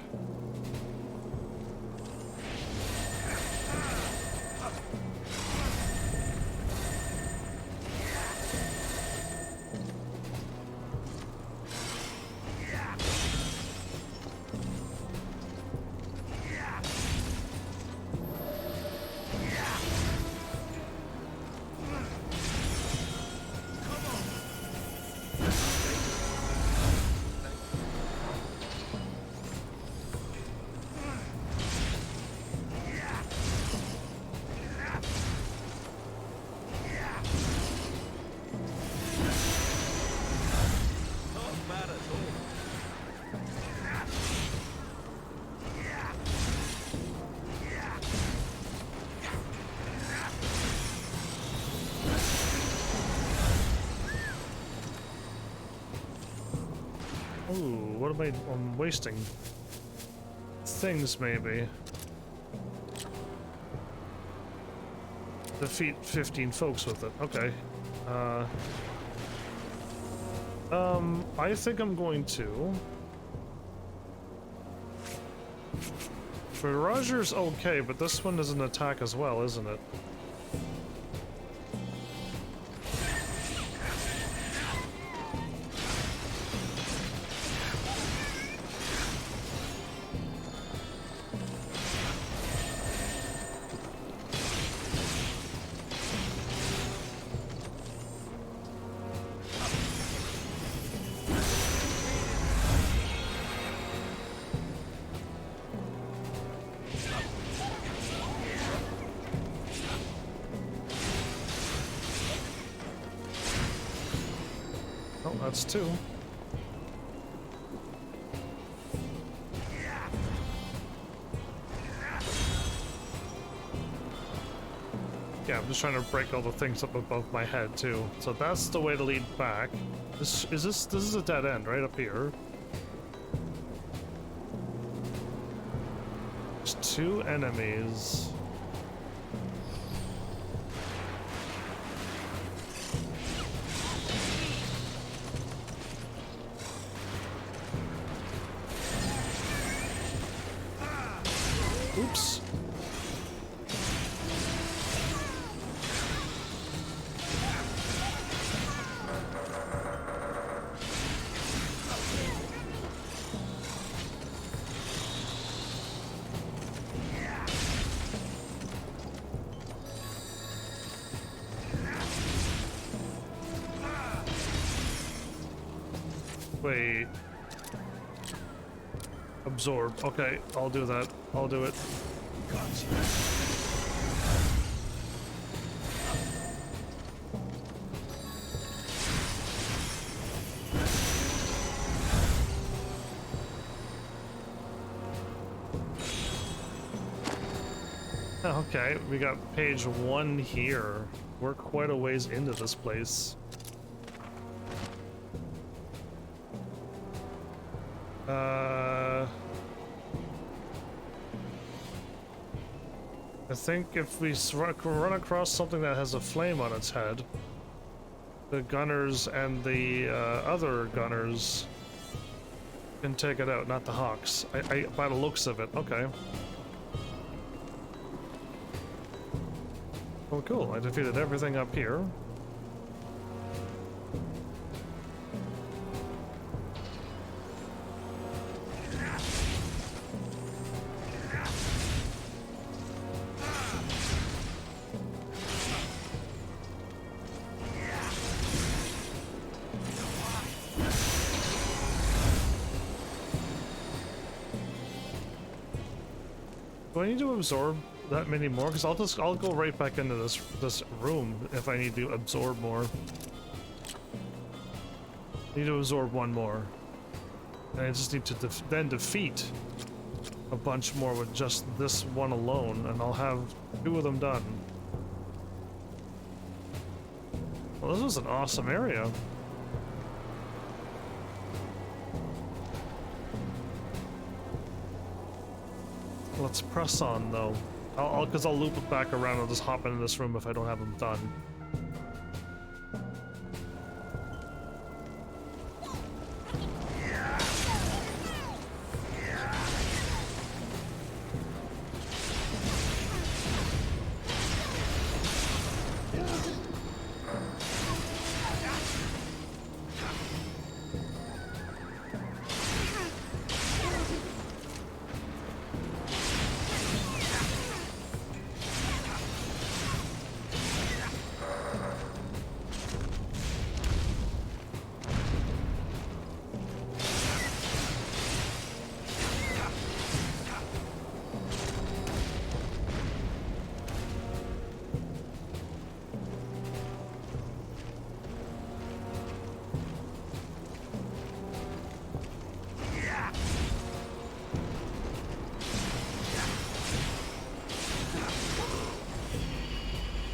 Ooh, what am I'm wasting? Things, maybe. Defeat 15 folks with it. Okay. I think I'm going to... Roger's okay, but this one is an attack as well, isn't it? That's 2. Yeah, I'm just trying to break all the things up above my head too. So that's the way to lead back. This is a dead end right up here. There's 2 enemies. Wait. Absorb. Okay, I'll do that. I'll do it. Okay, we got page 1 here. We're quite a ways into this place. I think if we run across something that has a flame on its head, the gunners and the other gunners can take it out, not the hawks. By the looks of it, okay. Oh, cool. I defeated everything up here. Do I need to absorb that many more? Because I'll go right back into this room if I need to absorb more. Need to absorb 1 more. And I just need to then defeat a bunch more with just this one alone, and I'll have 2 of them done. Well, this was an awesome area. Let's press on, though. Because I'll loop it back around. I'll just hop into this room if I don't have them done.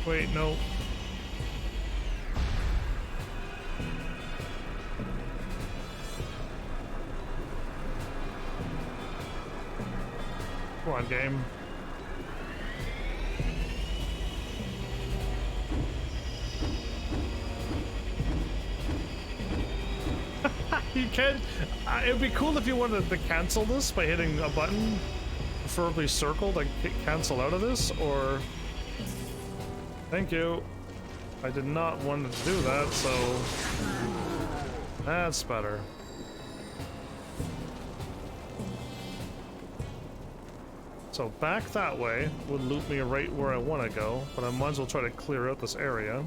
Wait, no. Come on, game. You can. It'd be cool if you wanted to cancel this by hitting a button, preferably circle, to cancel out of this, or... Thank you. I did not want to do that, so... That's better. So back that way would loop me right where I want to go, but I might as well try to clear out this area.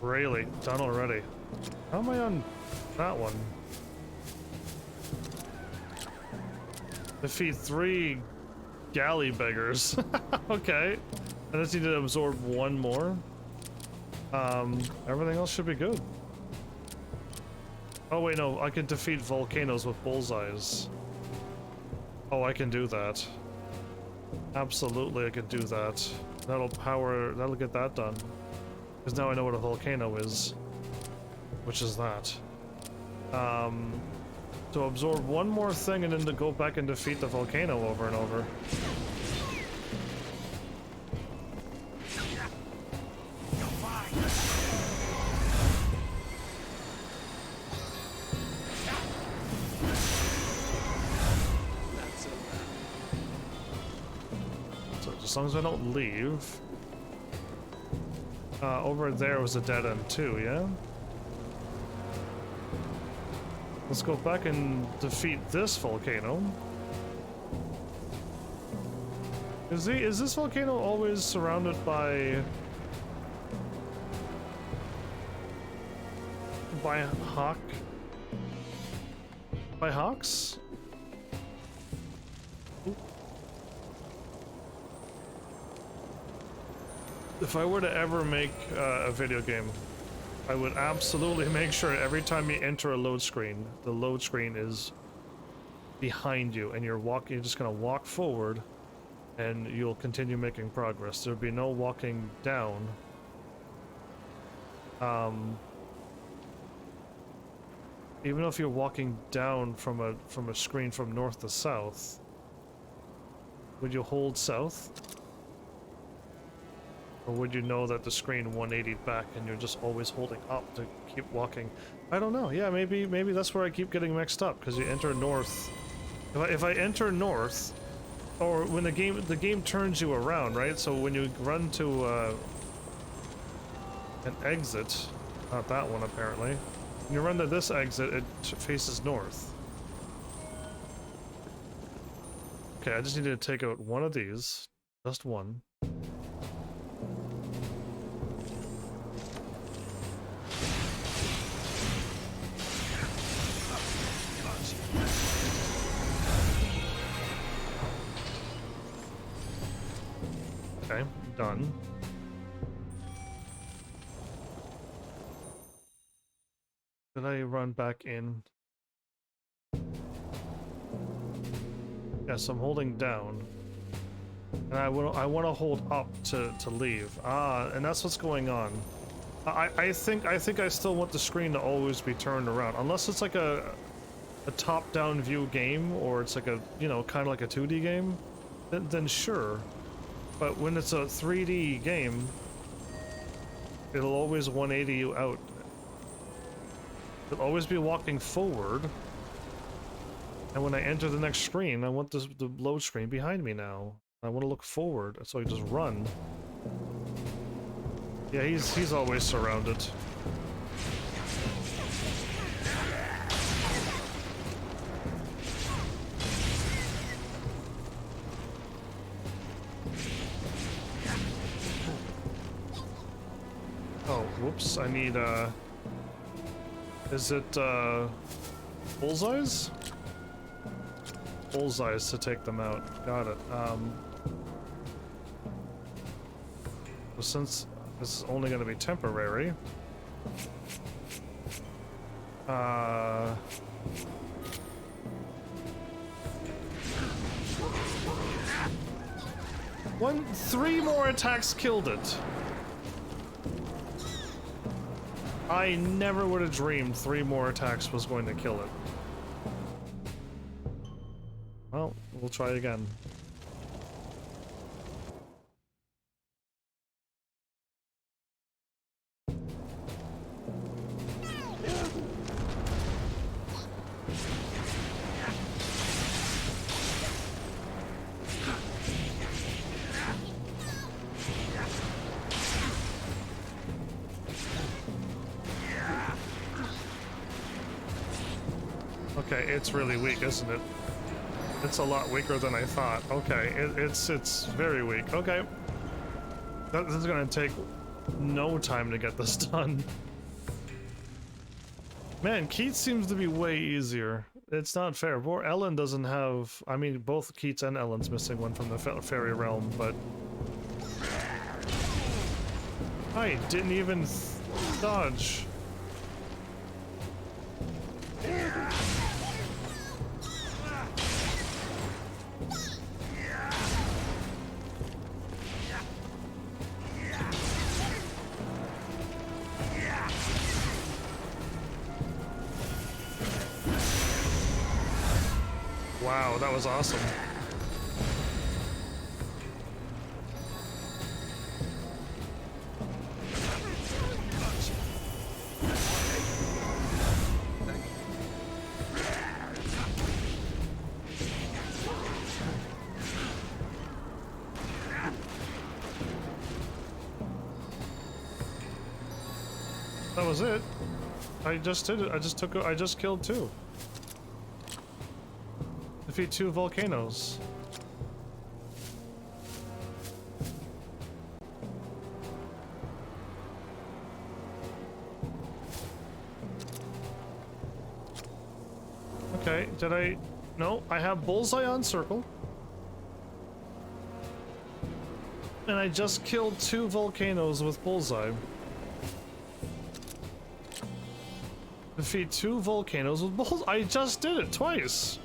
Really? Done already? How am I on that one? Defeat 3 galley beggars. Okay. I just need to absorb 1 more. Everything else should be good. Oh wait, no, I can defeat volcanoes with bullseyes. Oh, I can do that. Absolutely, I can do that. That'll get that done. Because now I know what a volcano is. Which is that. to absorb one more thing and then to go back and defeat the volcano over and over. So as long as I don't leave. Over there was a dead end too, yeah? Let's go back and defeat this volcano. Is this volcano always surrounded by hawks? Ooh. If I were to ever make a video game, I would absolutely make sure every time you enter a load screen, the load screen is behind you and you're just gonna walk forward and you'll continue making progress. There'll be no walking down. Even if you're walking down from a screen from north to south, would you hold south? Or would you know that the screen 180'd back and you're just always holding up to keep walking? I don't know. Yeah, maybe that's where I keep getting mixed up, because you enter north. If I enter north, or when the game turns you around, right? So when you run to an exit, not that one apparently. When you run to this exit, it faces north. Okay, I just need to take out one of these, just one. Okay, done. Did I run back in? Yes, I'm holding down. And I want to hold up to leave. Ah, and that's what's going on. I think I still want the screen to always be turned around. Unless it's like a top-down view game, or it's like a, you know, kind of like a 2D game, then sure. But when it's a 3D game, it'll always 180 you out. It'll always be walking forward. And when I enter the next screen, I want the load screen behind me now. I want to look forward, so I just run. Yeah, he's always surrounded. Oh, whoops, I need, is it, bullseyes? Bullseyes to take them out. Got it. Well, since this is only going to be temporary, three more attacks killed it. I never would have dreamed 3 more attacks was going to kill it. Well, we'll try again. Okay, it's really weak, isn't it? It's a lot weaker than I thought. Okay, it's very weak. Okay. This is gonna take no time to get this done. Man, Keats seems to be way easier. It's not fair. Poor Ellen doesn't have... I mean, both Keats and Ellen's missing one from the fairy realm, but... I didn't even dodge. Wow, that was awesome. That was it. I just did it. I just killed 2. Defeat 2 volcanoes. Okay, did I... No, I have bullseye on circle. And I just killed 2 volcanoes with bullseye. Defeat 2 volcanoes with bullseye. I just did it twice.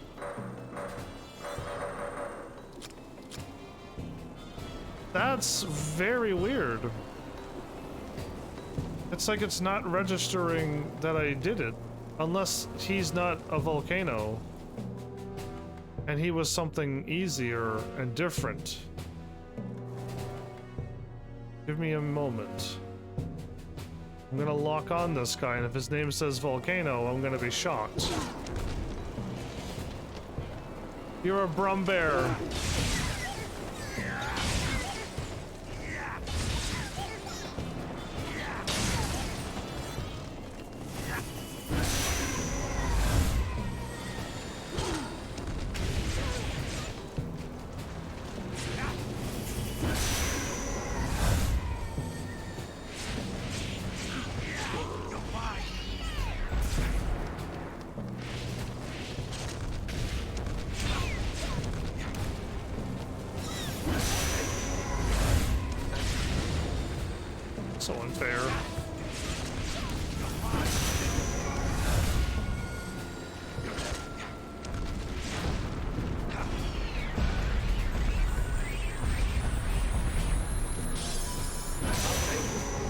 That's very weird. It's like it's not registering that I did it. Unless he's not a volcano. And he was something easier and different. Give me a moment. I'm gonna lock on this guy, and if his name says volcano, I'm gonna be shocked. You're a brumbear. So unfair.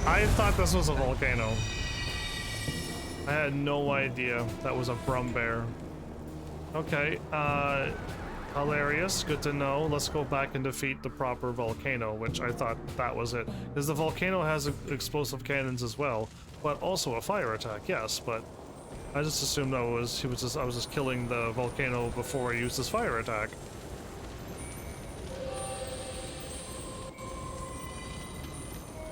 I thought this was a volcano. I had no idea that was a brumbear. Okay, hilarious, good to know. Let's go back and defeat the proper volcano, which I thought that was it. Because the volcano has explosive cannons as well, but also a fire attack, yes, but I just assumed that was I was just killing the volcano before I used his fire attack.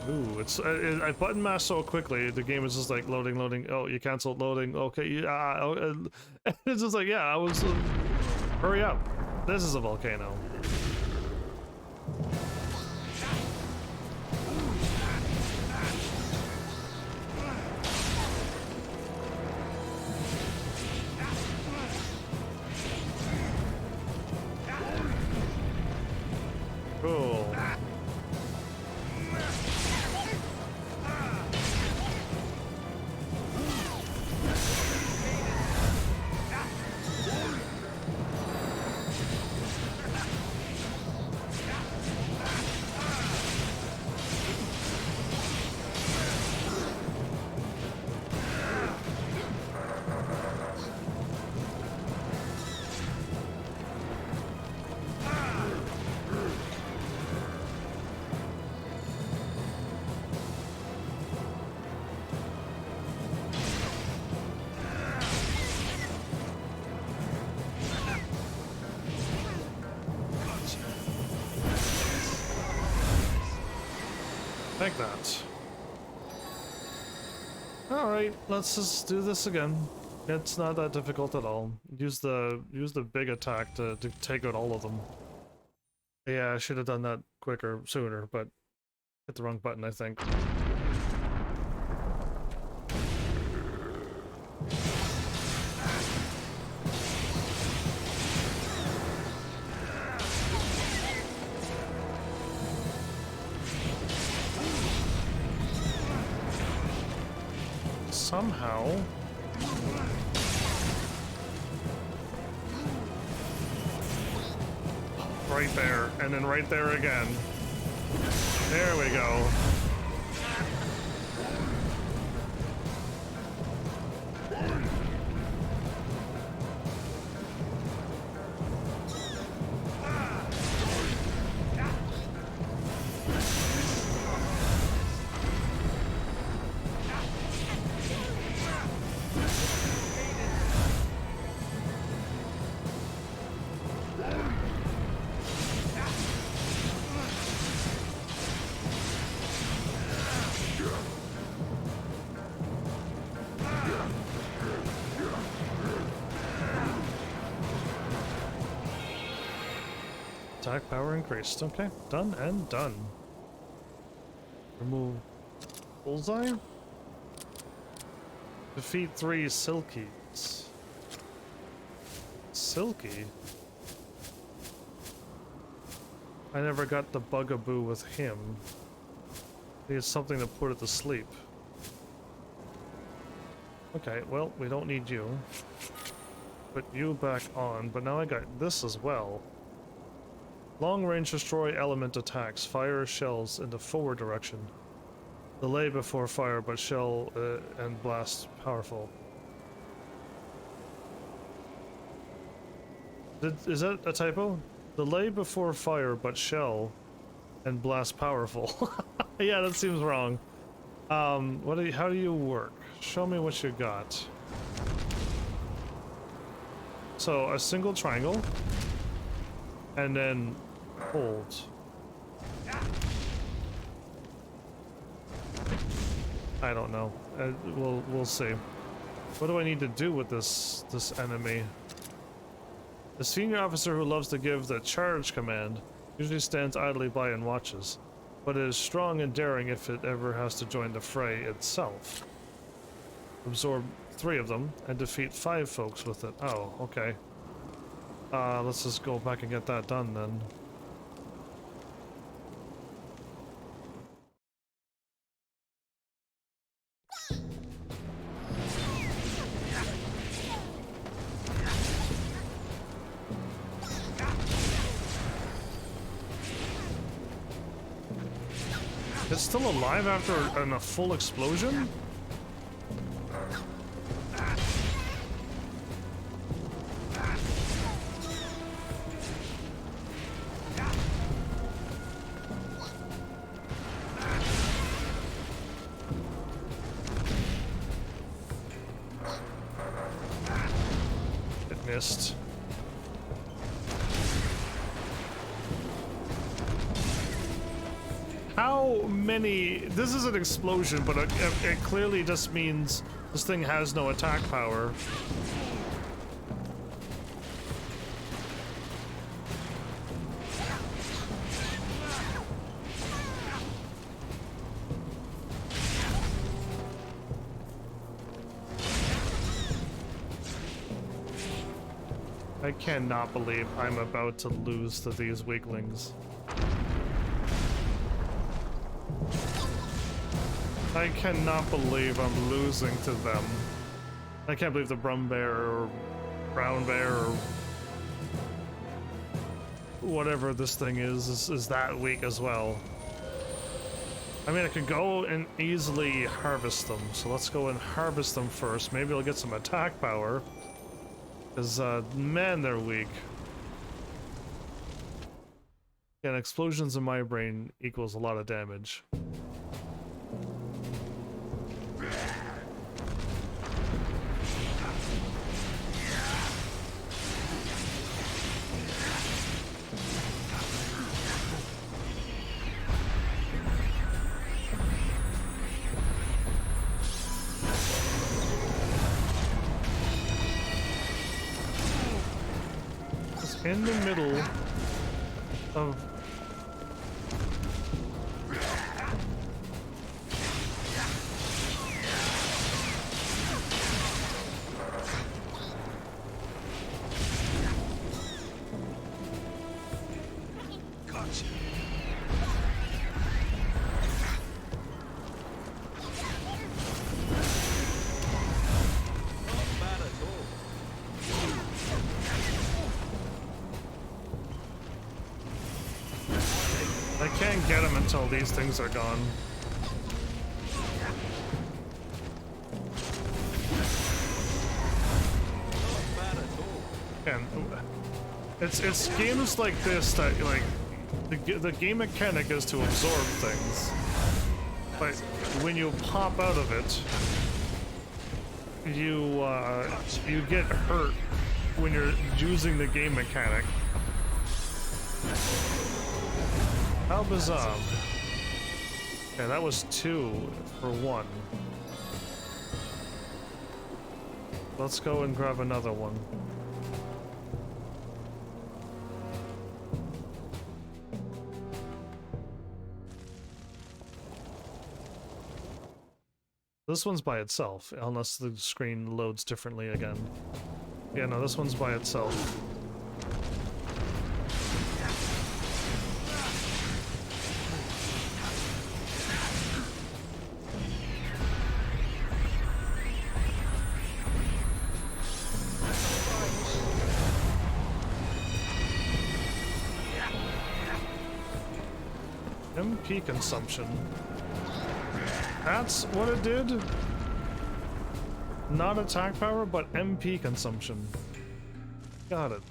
Ooh, it's I button mashed so quickly, the game is just like loading, loading. Oh, you canceled loading. Okay, yeah. It's just like, yeah, I was. Hurry up. This is a volcano. Cool. Like that. Alright, let's just do this again. It's not that difficult at all. Use the big attack to take out all of them. Yeah, I should have done that sooner, but hit the wrong button, I think. Somehow. Right there, and then right there again. There we go. Attack power increased. Okay, done and done. Remove bullseye. Defeat 3 Silkies. Silky? I never got the bugaboo with him. He has something to put it to sleep. Okay, well, we don't need you. Put you back on, but now I got this as well. Long range destroy element attacks. Fire shells in the forward direction. Delay before fire, but shell and blast powerful. Is that a typo? Delay before fire, but shell and blast powerful. Yeah, that seems wrong. How do you work? Show me what you got. So a single triangle, and then hold. I don't know. We'll see. What do I need to do with this enemy? The senior officer who loves to give the charge command usually stands idly by and watches, but is strong and daring if it ever has to join the fray itself. Absorb 3 of them and defeat 5 folks with it. Oh, okay. Let's just go back and get that done then. It's still alive after a full explosion? It missed. How many... This is an explosion, but it clearly just means this thing has no attack power. I cannot believe I'm about to lose to these weaklings. I cannot believe I'm losing to them. I can't believe the Brum Bear or Brown Bear or whatever this thing is that weak as well. I mean, I could go and easily harvest them, so let's go and harvest them first. Maybe I'll get some attack power. Because, man, they're weak. And explosions in my brain equals a lot of damage. In the middle of... Gotcha. I can't get them until these things are gone. And it's games like this that, like, the game mechanic is to absorb things, but when you pop out of it, you get hurt when you're using the game mechanic. How bizarre. Yeah, that was 2 for 1. Let's go and grab another one. This one's by itself, unless the screen loads differently again. Yeah, no, this one's by itself. MP consumption. That's what it did? Not attack power, but MP consumption. Got it.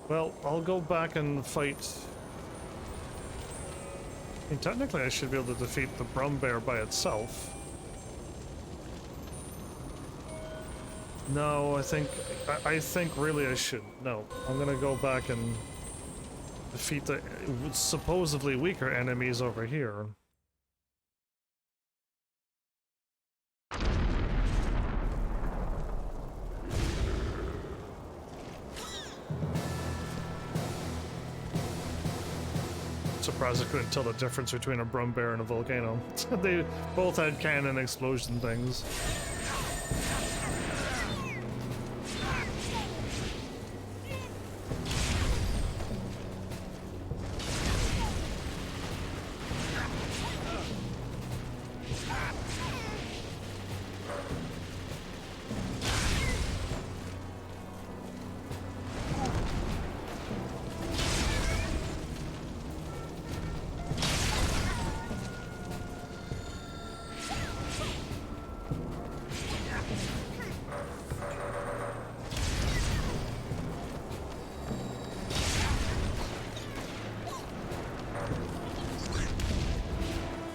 Well, I'll go back and fight. I mean, technically I should be able to defeat the Brumbear by itself. No, I think really I should. No, I'm gonna go back and defeat the supposedly weaker enemies over here. Surprised I couldn't tell the difference between a Brumbear and a volcano. They both had cannon explosion things.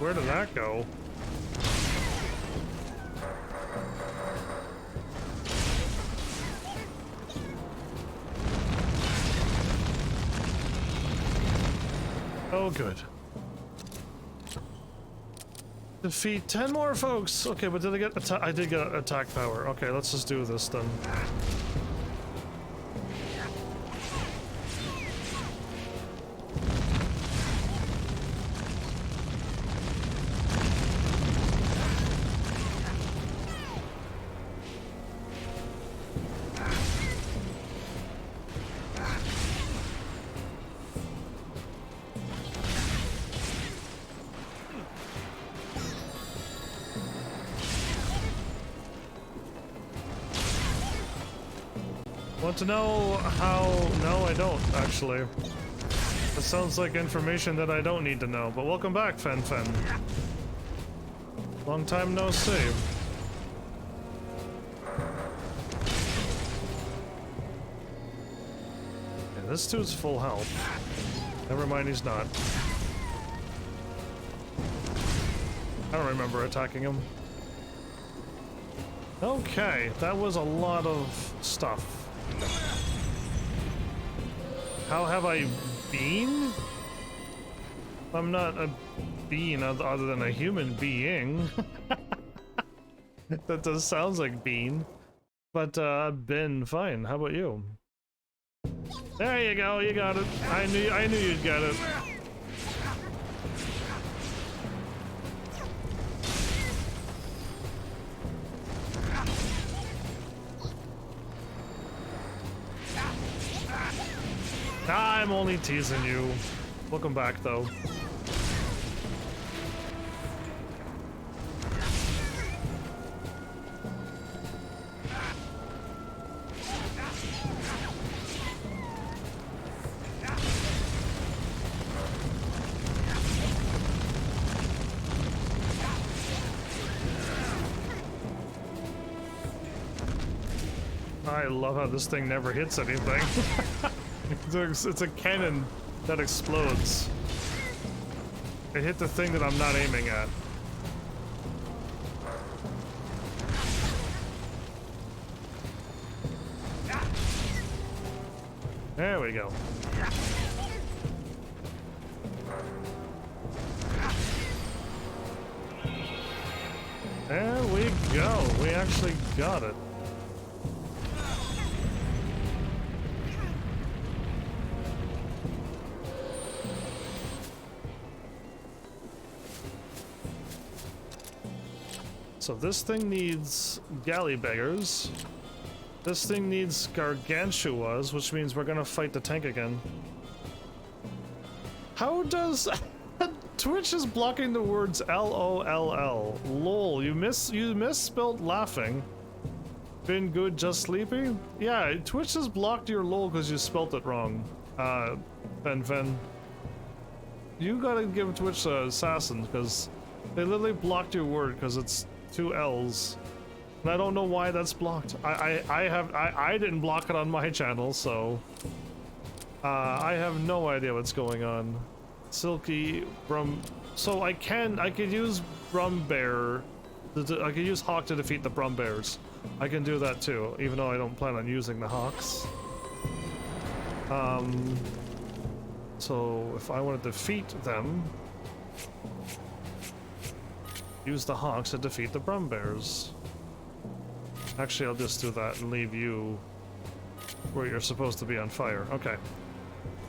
Where did that go? Oh, good. Defeat 10 more folks! Okay, but did I get I did get attack power. Okay, let's just do this then. Want to know how? No, I don't, actually. That sounds like information that I don't need to know, but welcome back, Fen Fen. Long time no see. Yeah, this dude's full health. Never mind, he's not. I don't remember attacking him. Okay, that was a lot of stuff. How have I been? I'm not a being other than a human being. That does sounds like bean. But I've been fine. How about you? There you go, you got it. I knew you'd get it. I'm only teasing you. Welcome back, though. I love how this thing never hits anything. It's a cannon that explodes. It hit the thing that I'm not aiming at. There we go. There we go. We actually got it. So this thing needs galley beggars. This thing needs gargantuas, which means we're gonna fight the tank again. How does Twitch is blocking the words LOLL? Lol, you misspelled laughing. Been good, just sleepy? Yeah, Twitch has blocked your lol because you spelt it wrong. Fen. You gotta give Twitch a assassin because they literally blocked your word because it's 2 L's. And I don't know why that's blocked. I didn't block it on my channel, so I have no idea what's going on. Silky Brum. So I could use Brumbear. I could use Hawk to defeat the Brumbears. I can do that too, even though I don't plan on using the Hawks. So if I want to defeat them, use the Hawks to defeat the Brumbears. Actually, I'll just do that and leave you where you're supposed to be on fire. Okay.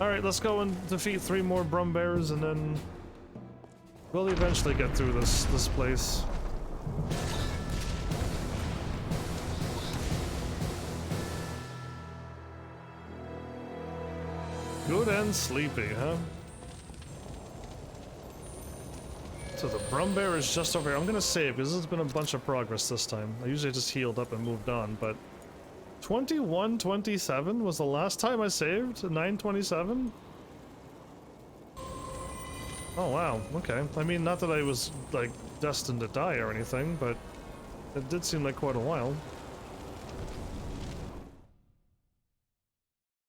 Alright, let's go and defeat 3 more Brumbears and then we'll eventually get through this place. Good and sleepy, huh? So the Brumbear is just over here. I'm gonna save because there's been a bunch of progress this time. I usually just healed up and moved on, but 21:27 was the last time I saved? 9:27? Oh wow, okay. I mean, not that I was, like, destined to die or anything, but it did seem like quite a while.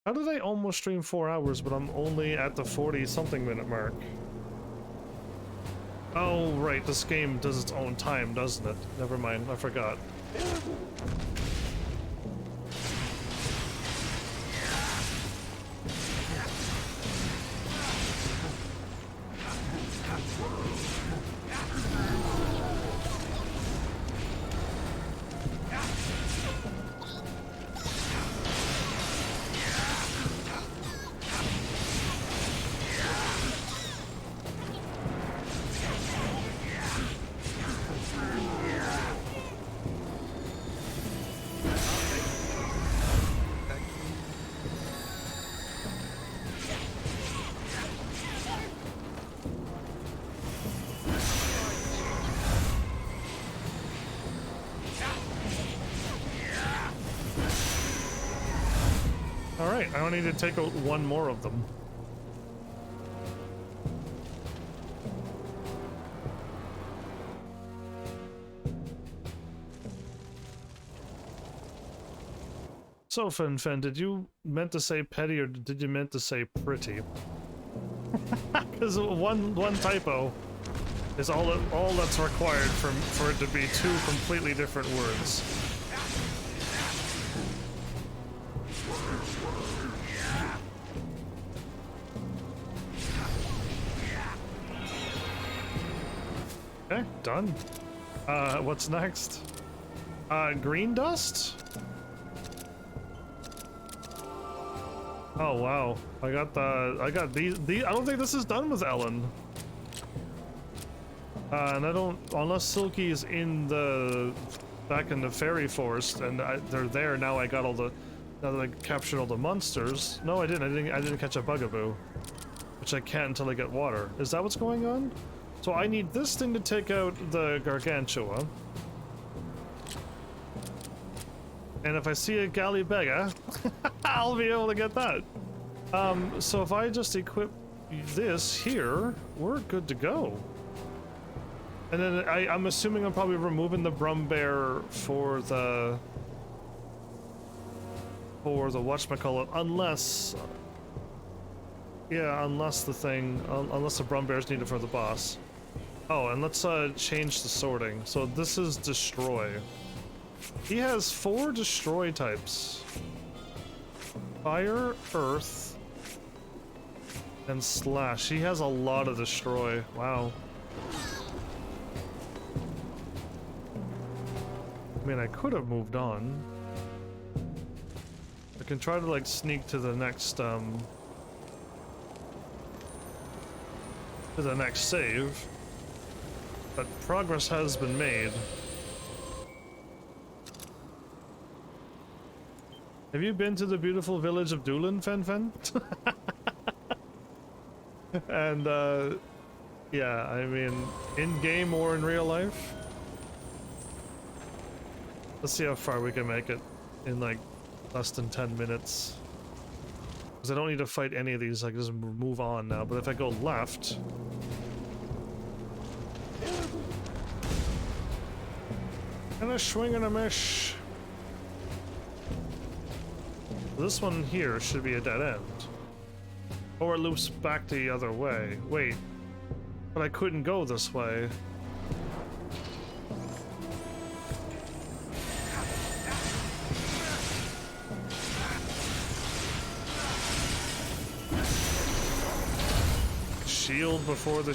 How did I almost stream 4 hours, but I'm only at the 40-something minute mark? Oh, right, this game does its own time, doesn't it? Never mind, I forgot. Alright, I only need to take out 1 more of them. So, Fen, did you meant to say petty or did you meant to say pretty? Because one typo is all that's required for it to be 2 completely different words. Okay, done. What's next? Green dust? Oh wow, I got these, I don't think this is done with Ellen. And I don't, unless Silky is back in the fairy forest and they're there now. I got all the, now that I captured all the monsters. No, I didn't catch a bugaboo, which I can't until I get water. Is that what's going on? So I need this thing to take out the gargantua. And if I see a Gallibega, I'll be able to get that. So if I just equip this here, we're good to go. And then I'm assuming I'm probably removing the Brumbear for the whatchamacallit, unless... Yeah, unless the Brumbear's needed for the boss. Oh, and let's change the sorting. So this is destroy. He has 4 destroy types. Fire, earth, and slash. He has a lot of destroy. Wow. I mean, I could have moved on. I can try to, like, sneak to the next, save. But progress has been made. Have you been to the beautiful village of Doolin, Fen Fen? And, yeah, I mean, in-game or in real life? Let's see how far we can make it in, like, less than 10 minutes. Because I don't need to fight any of these, I can just move on now. But if I go left... And a swing and a miss. This one here should be a dead end. Or it loops back the other way. Wait. But I couldn't go this way. Shield before the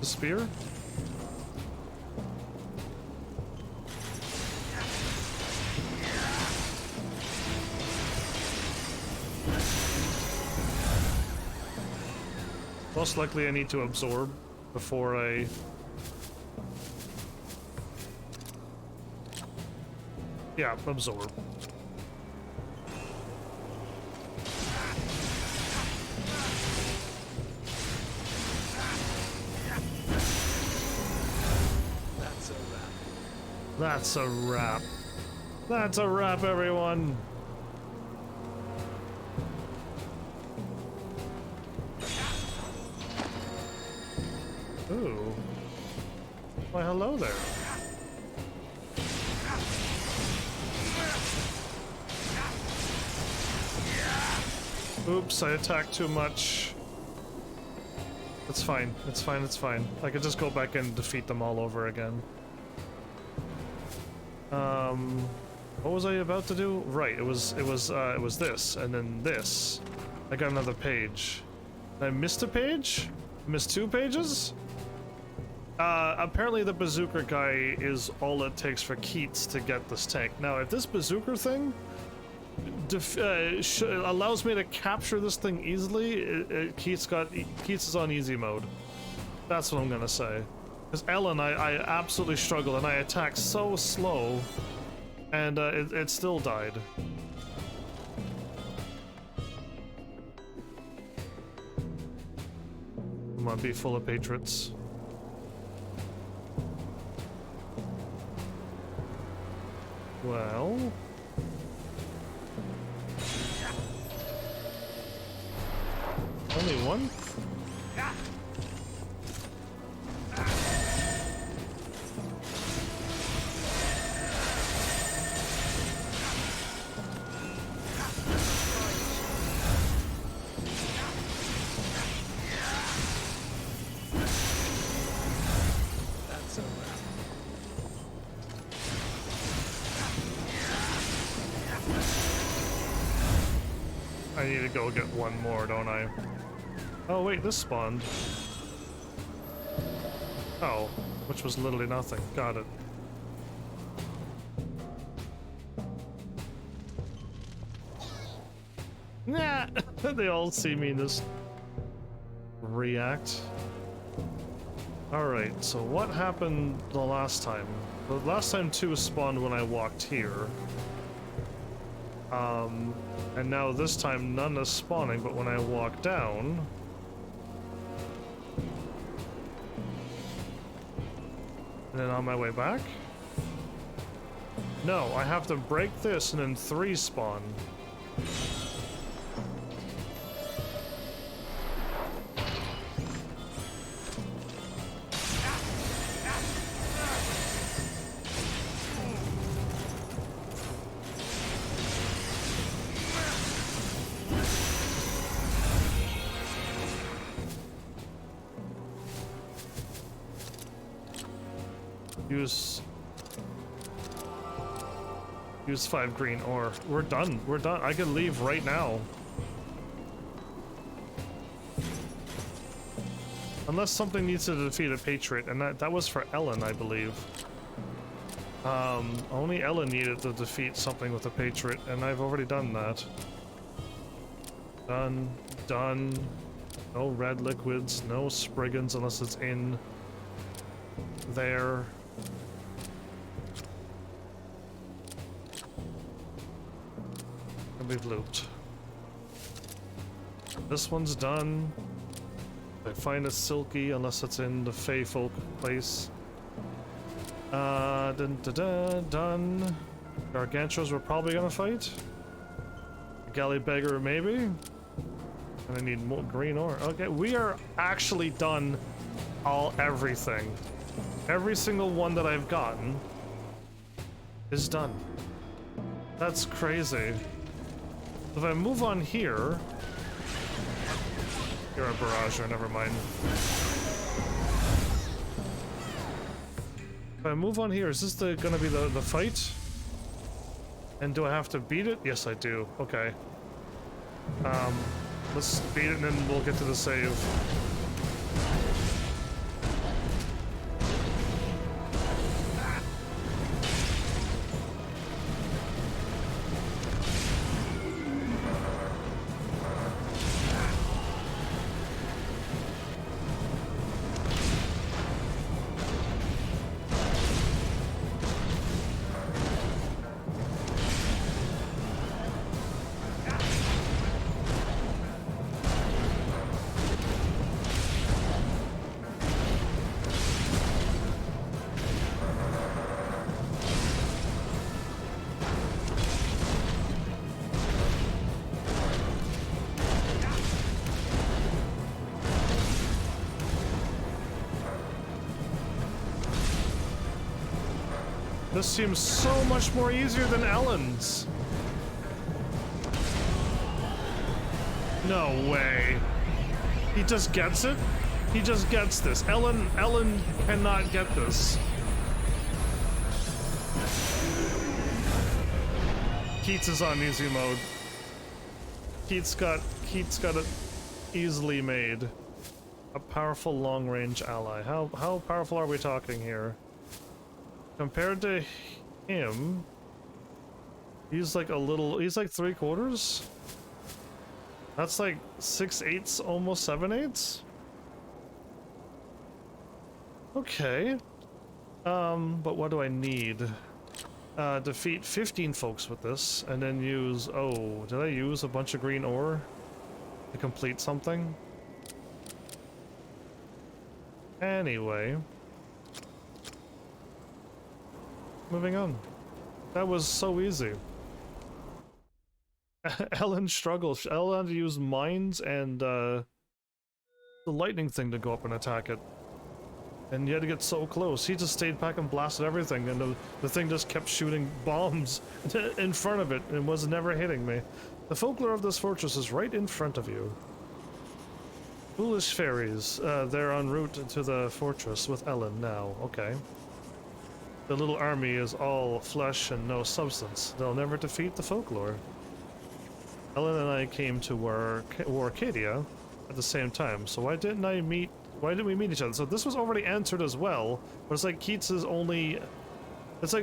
spear? Most likely I need to absorb before I... Yeah, absorb. That's a wrap. That's a wrap. That's a wrap, everyone. Ooh. Why, hello there. Oops, I attacked too much. It's fine, it's fine, it's fine. I could just go back and defeat them all over again. What was I about to do? Right, it was this, and then this. I got another page. I missed a page? Missed 2 pages? Apparently the bazooka guy is all it takes for Keats to get this tank. Now, if this bazooka thing allows me to capture this thing easily, Keats is on easy mode. That's what I'm gonna say. Because Ellen, I absolutely struggle, and I attack so slow, and it still died. Come on, be full of patriots. Well... Only one? That's a wrap. I need to go get one more, don't I? Oh wait, this spawned. Oh, which was literally nothing. Got it. Nah! They all see me just react. Alright, so what happened the last time? The last time 2 spawned when I walked here. And now this time none is spawning, but when I walk down... And then on my way back? No, I have to break this and then 3 spawn. Use 5 green ore. We're done. We're done. I can leave right now. Unless something needs to defeat a Patriot, and that was for Ellen, I believe. Only Ellen needed to defeat something with a Patriot, and I've already done that. Done. Done. No red liquids, no Spriggans unless it's in there. we've looped. This one's done. I find a silky unless it's in the Fey Folk place. Done. Gargantros we're probably gonna fight. Galley Beggar maybe. And I need more green ore. Okay, we are actually done everything. Every single one that I've gotten is done. That's crazy. If I move on here... You're a barrager, never mind. If I move on here, is this gonna be the fight? And do I have to beat it? Yes, I do. Okay. Let's beat it and then we'll get to the save. This seems so much more easier than Ellen's. No way. He just gets it? He just gets this. Ellen cannot get this. Keats is on easy mode. Keats got it easily made. A powerful long-range ally. How powerful are we talking here? Compared to him, he's like he's like 3/4? That's like 6/8, almost 7/8? Okay. But what do I need? Defeat 15 folks with this, and then use, oh, did I use a bunch of green ore to complete something? Anyway. Moving on. That was so easy. Ellen struggles. Ellen had to use mines and the lightning thing to go up and attack it. And you had to get so close. He just stayed back and blasted everything, and the thing just kept shooting bombs in front of it and was never hitting me. The folklore of this fortress is right in front of you. Foolish fairies. They're en route to the fortress with Ellen now. Okay. The little army is all flesh and no substance. They'll never defeat the folklore. Ellen and I came to Arcadia at the same time, so why didn't we meet each other? So this was already answered as well, but it's like Keats is only... It's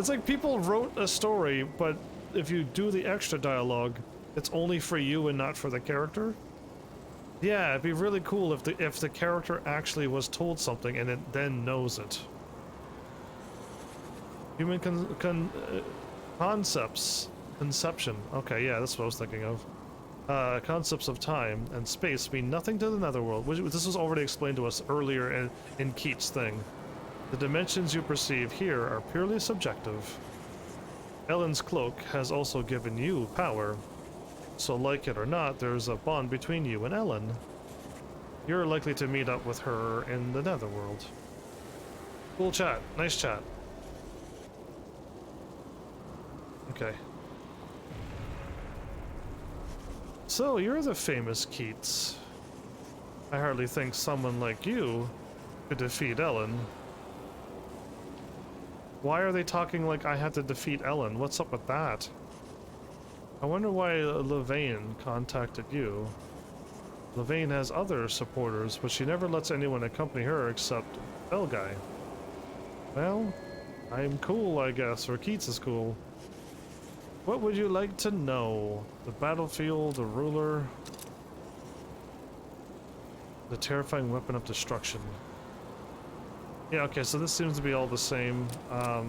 like people wrote a story, but if you do the extra dialogue, it's only for you and not for the character. Yeah, it'd be really cool if the character actually was told something and it then knows it. Human conception. Okay, yeah, that's what I was thinking of. Concepts of time and space mean nothing to the netherworld. This was already explained to us earlier in Keats' thing. The dimensions you perceive here are purely subjective. Ellen's cloak has also given you power. So like it or not, there's a bond between you and Ellen. You're likely to meet up with her in the netherworld. Cool chat. Nice chat. Okay. So, you're the famous Keats. I hardly think someone like you could defeat Ellen. Why are they talking like I had to defeat Ellen? What's up with that? I wonder why Levane contacted you. Levane has other supporters, but she never lets anyone accompany her except Bell Guy. Well, I'm cool, I guess, or Keats is cool. What would you like to know? The battlefield, the ruler, the terrifying weapon of destruction. Yeah, okay, so this seems to be all the same.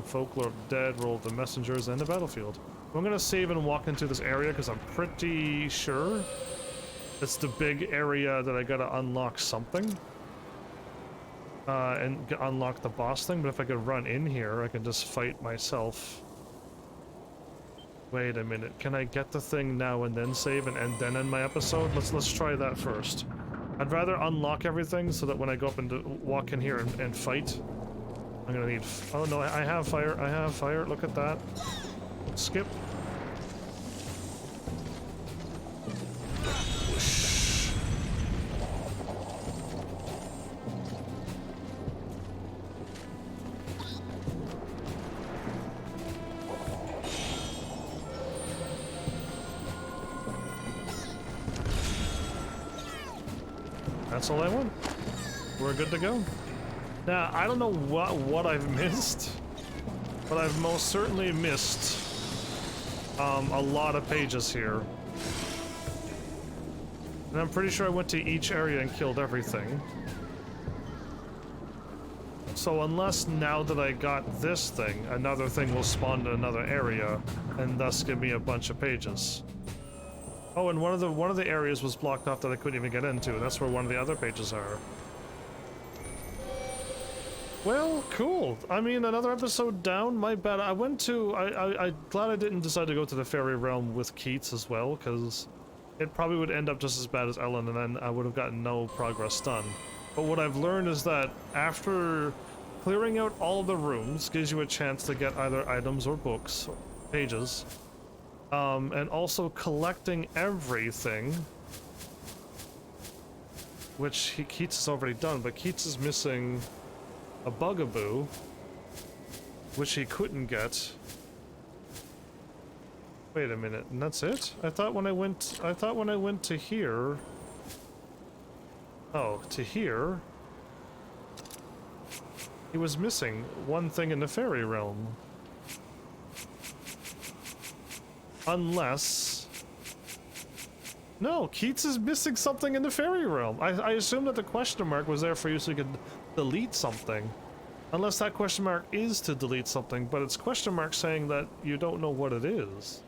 Folklore of the dead, role of the messengers, and the battlefield. I'm gonna save and walk into this area because I'm pretty sure it's the big area that I gotta unlock something. And unlock the boss thing, but if I could run in here, I can just fight myself. Wait a minute, can I get the thing now and then save and then end my episode? Let's try that first. I'd rather unlock everything so that when I go up and walk in here and fight, I'm gonna need... Oh no, I have fire, I have fire, look at that. Skip. That's all I want. We're good to go. Now, I don't know what I've missed, but I've most certainly missed a lot of pages here. And I'm pretty sure I went to each area and killed everything. So unless now that I got this thing, another thing will spawn in another area and thus give me a bunch of pages. Oh, and one of the areas was blocked off that I couldn't even get into. That's where one of the other pages are. Well, cool. I mean, another episode down. My bad. I went to... I'm glad I didn't decide to go to the fairy realm with Keats as well, because it probably would end up just as bad as Ellen, and then I would have gotten no progress done. But what I've learned is that after clearing out all the rooms gives you a chance to get either items or books, or pages. And also collecting everything, which Keats has already done, but Keats is missing a bugaboo, which he couldn't get. Wait a minute, and that's it? I thought when I went to here... Oh, to here... He was missing one thing in the fairy realm. Unless... No, Keats is missing something in the fairy realm. I assumed that the question mark was there for you so you could delete something. Unless that question mark is to delete something, but it's question mark saying that you don't know what it is.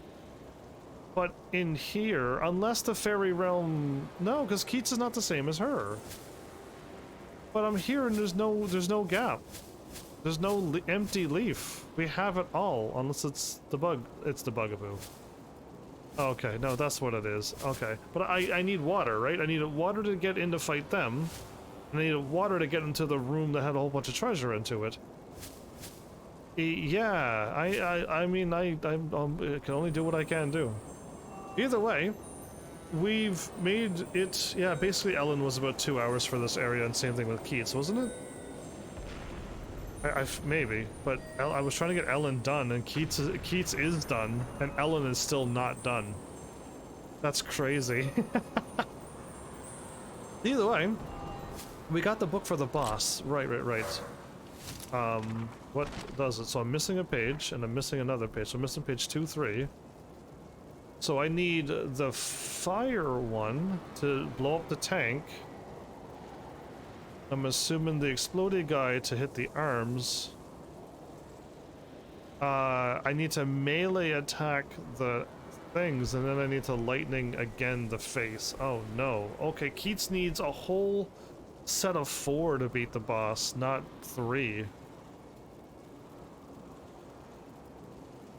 But in here, unless the fairy realm... No, because Keats is not the same as her. But I'm here and there's no gap. There's no empty leaf. We have it all, unless it's the bugaboo. Okay, no, that's what it is. Okay, but I need water, right? I need water to get in to fight them. And I need water to get into the room that had a whole bunch of treasure into it. Yeah, I mean, I can only do what I can do. Either way, we've made it... Yeah, basically Ellen was about 2 hours for this area, and same thing with Keats, wasn't it? Maybe, but I was trying to get Ellen done, and Keats is done, and Ellen is still not done. That's crazy. Either way, we got the book for the boss. Right. What does it? So I'm missing a page, and I'm missing another page. So I'm missing page 2, 3. So I need the fire one to blow up the tank. I'm assuming the exploding guy to hit the arms. I need to melee attack the things, and then I need to lightning again the face. Oh no. Okay, Keats needs a whole set of 4 to beat the boss, not 3.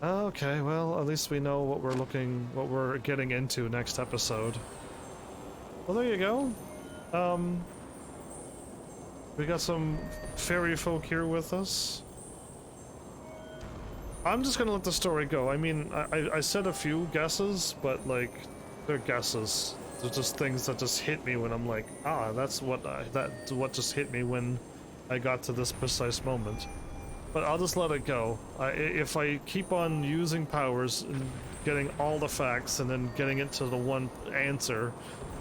Okay, well, at least we know what we're getting into next episode. Well, there you go. We got some fairy folk here with us. I'm just gonna let the story go. I mean, I said a few guesses, but like, they're guesses. They're just things that just hit me when I'm like, ah, that's what just hit me when I got to this precise moment. But I'll just let it go. If I keep on using powers and getting all the facts and then getting it to the one answer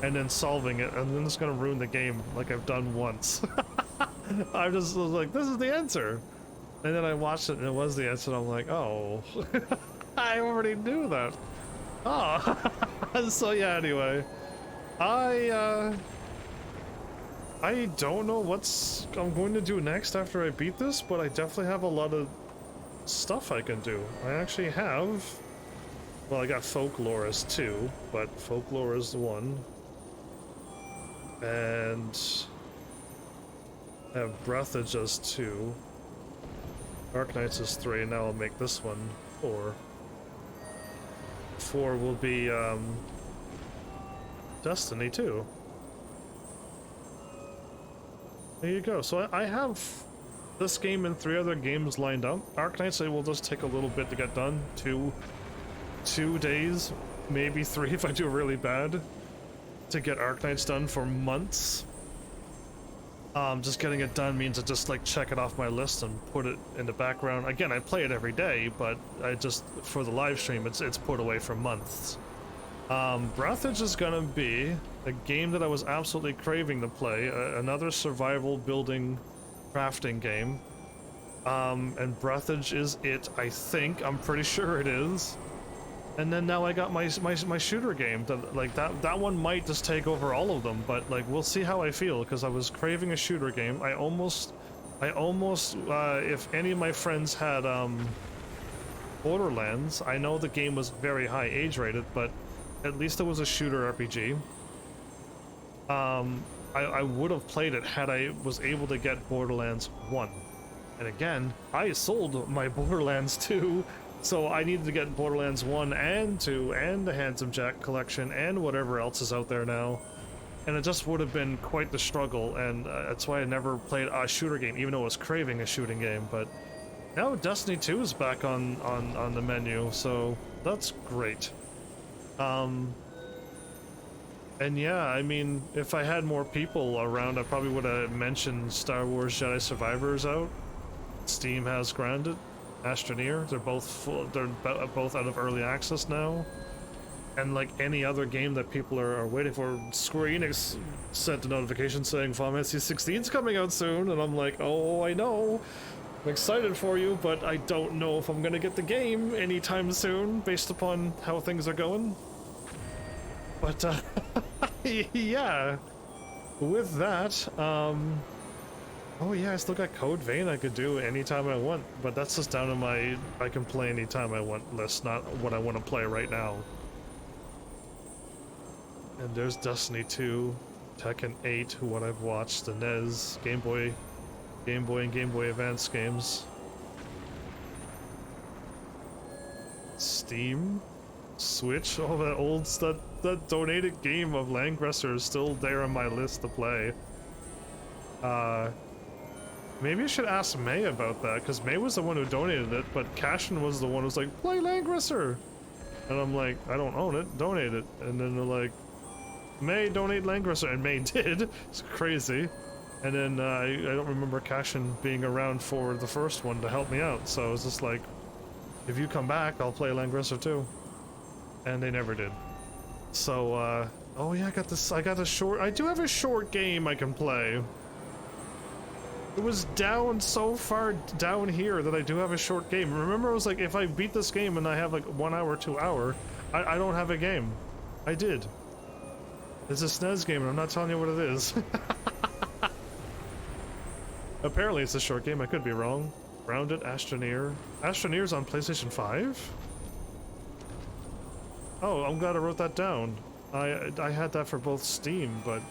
and then solving it, and then it's gonna ruin the game like I've done once. I just was like, this is the answer. And then I watched it and it was the answer, and I'm like, oh. I already knew that. Oh. So yeah, anyway. I don't know what I'm going to do next after I beat this, but I definitely have a lot of stuff I can do. I actually have Well, I got Folklore as 2, but Folklore is 1. And I have Breathage as 2. Dark Knights is 3, now I'll make this one 4. 4 will be, Destiny 2. There you go. So I have this game and 3 other games lined up. Arknights I will just take a little bit to get done. 2 days, maybe 3 if I do really bad, to get Arknights done for months. Just getting it done means I just like check it off my list and put it in the background. Again, I play it every day, but I just, for the live stream, it's put away for months. Breathage is gonna be a game that I was absolutely craving to play, another survival building crafting game. And Breathage is it, I think. I'm pretty sure it is. And then now I got my shooter game. That one might just take over all of them, but like we'll see how I feel, because I was craving a shooter game. I almost if any of my friends had Borderlands, I know the game was very high age rated, but at least it was a shooter RPG. I would have played it had I was able to get Borderlands 1. And again, I sold my Borderlands 2, so I needed to get Borderlands 1 and 2 and the Handsome Jack collection and whatever else is out there now. And it just would have been quite the struggle, and that's why I never played a shooter game, even though I was craving a shooting game. But now Destiny 2 is back on the menu, so that's great. And yeah, I mean, if I had more people around, I probably would have mentioned Star Wars Jedi Survivor out. Steam has Grounded, Astroneer. They're both both out of early access now. And like any other game that people are waiting for, Square Enix sent a notification saying Final Fantasy 16's coming out soon, and I'm like, oh, I know. I'm excited for you, but I don't know if I'm gonna get the game anytime soon, based upon how things are going. But, yeah. With that, oh yeah, I still got Code Vein I could do anytime I want, but that's just down to my I can play anytime I want list, not what I want to play right now. And there's Destiny 2, Tekken 8, what I've watched, the NES, Game Boy and Game Boy Advance games. Steam, Switch, all that old stuff, that donated game of Langresser is still there on my list to play. Maybe I should ask May about that, because May was the one who donated it, but Cashin was the one who was like, play Langresser! And I'm like, I don't own it, donate it. And then they're like, May, donate Langresser, and May did. It's crazy. And then I don't remember Cashin being around for the first one to help me out, so I was just like, if you come back, I'll play Langresser too. And they never did. So, oh yeah, I do have a short game I can play. It was down so far down here that I do have a short game. Remember, I was like, if I beat this game and I have like 1 hour, 2 hour, I don't have a game. I did. It's a SNES game and I'm not telling you what it is. Apparently it's a short game, I could be wrong. Grounded, Astroneer. Astroneer's on PlayStation 5? Oh, I'm glad I wrote that down. I had that for both Steam, but...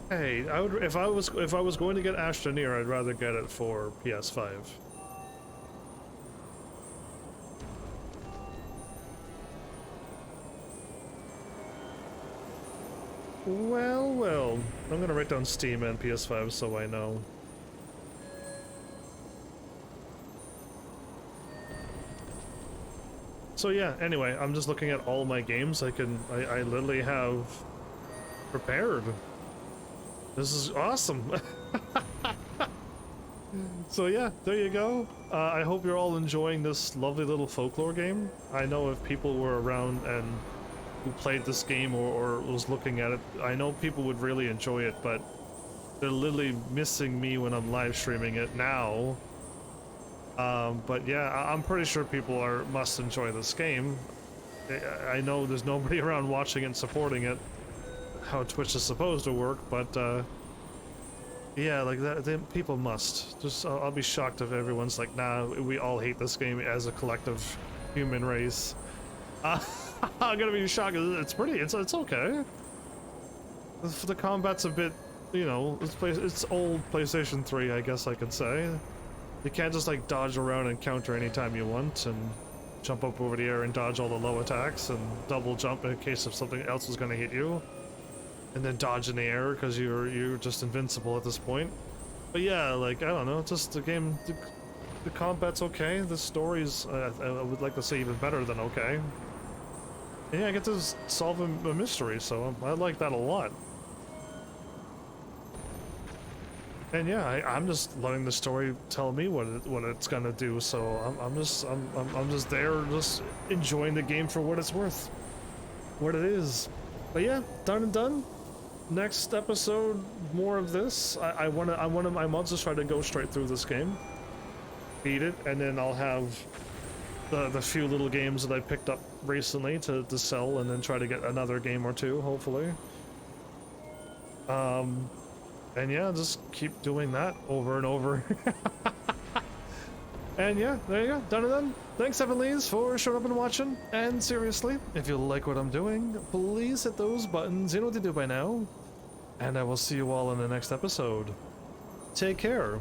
Hey, if I was going to get Astroneer, I'd rather get it for PS5. Well, I'm gonna write down Steam and PS5 so I know. So yeah, anyway, I'm just looking at all my games I literally have prepared. This is awesome. So yeah, there you go. I hope you're all enjoying this lovely little Folklore game. I know if people were around and who played this game or was looking at it, I know people would really enjoy it, but they're literally missing me when I'm live streaming it now. But yeah, I'm pretty sure people must enjoy this game. I know there's nobody around watching and supporting it, how Twitch is supposed to work, but Yeah, like that. People must. Just, I'll be shocked if everyone's like, nah, we all hate this game as a collective human race. I'm gonna be shocked. It's pretty. It's okay. The combat's a bit, you know, it's old PlayStation 3, I guess I could say. You can't just like dodge around and counter anytime you want, and jump up over the air and dodge all the low attacks, and double jump in case if something else is gonna hit you, and then dodge in the air because you're just invincible at this point. But yeah, like I don't know, just the game, the combat's okay. The story's I would like to say even better than okay. And yeah, I get to solve a mystery, so I like that a lot. And yeah, I'm just letting the story tell me what it's gonna do. So I'm just there, just enjoying the game for what it's worth, what it is. But yeah, done and done. Next episode, more of this. I might just try to go straight through this game, beat it, and then I'll have the few little games that I picked up recently to sell, and then try to get another game or two, hopefully. And yeah, just keep doing that over and over. And yeah, there you go, done and done. Thanks, Heavenlies, for showing up and watching. And seriously, if you like what I'm doing, please hit those buttons. You know what to do by now. And I will see you all in the next episode. Take care.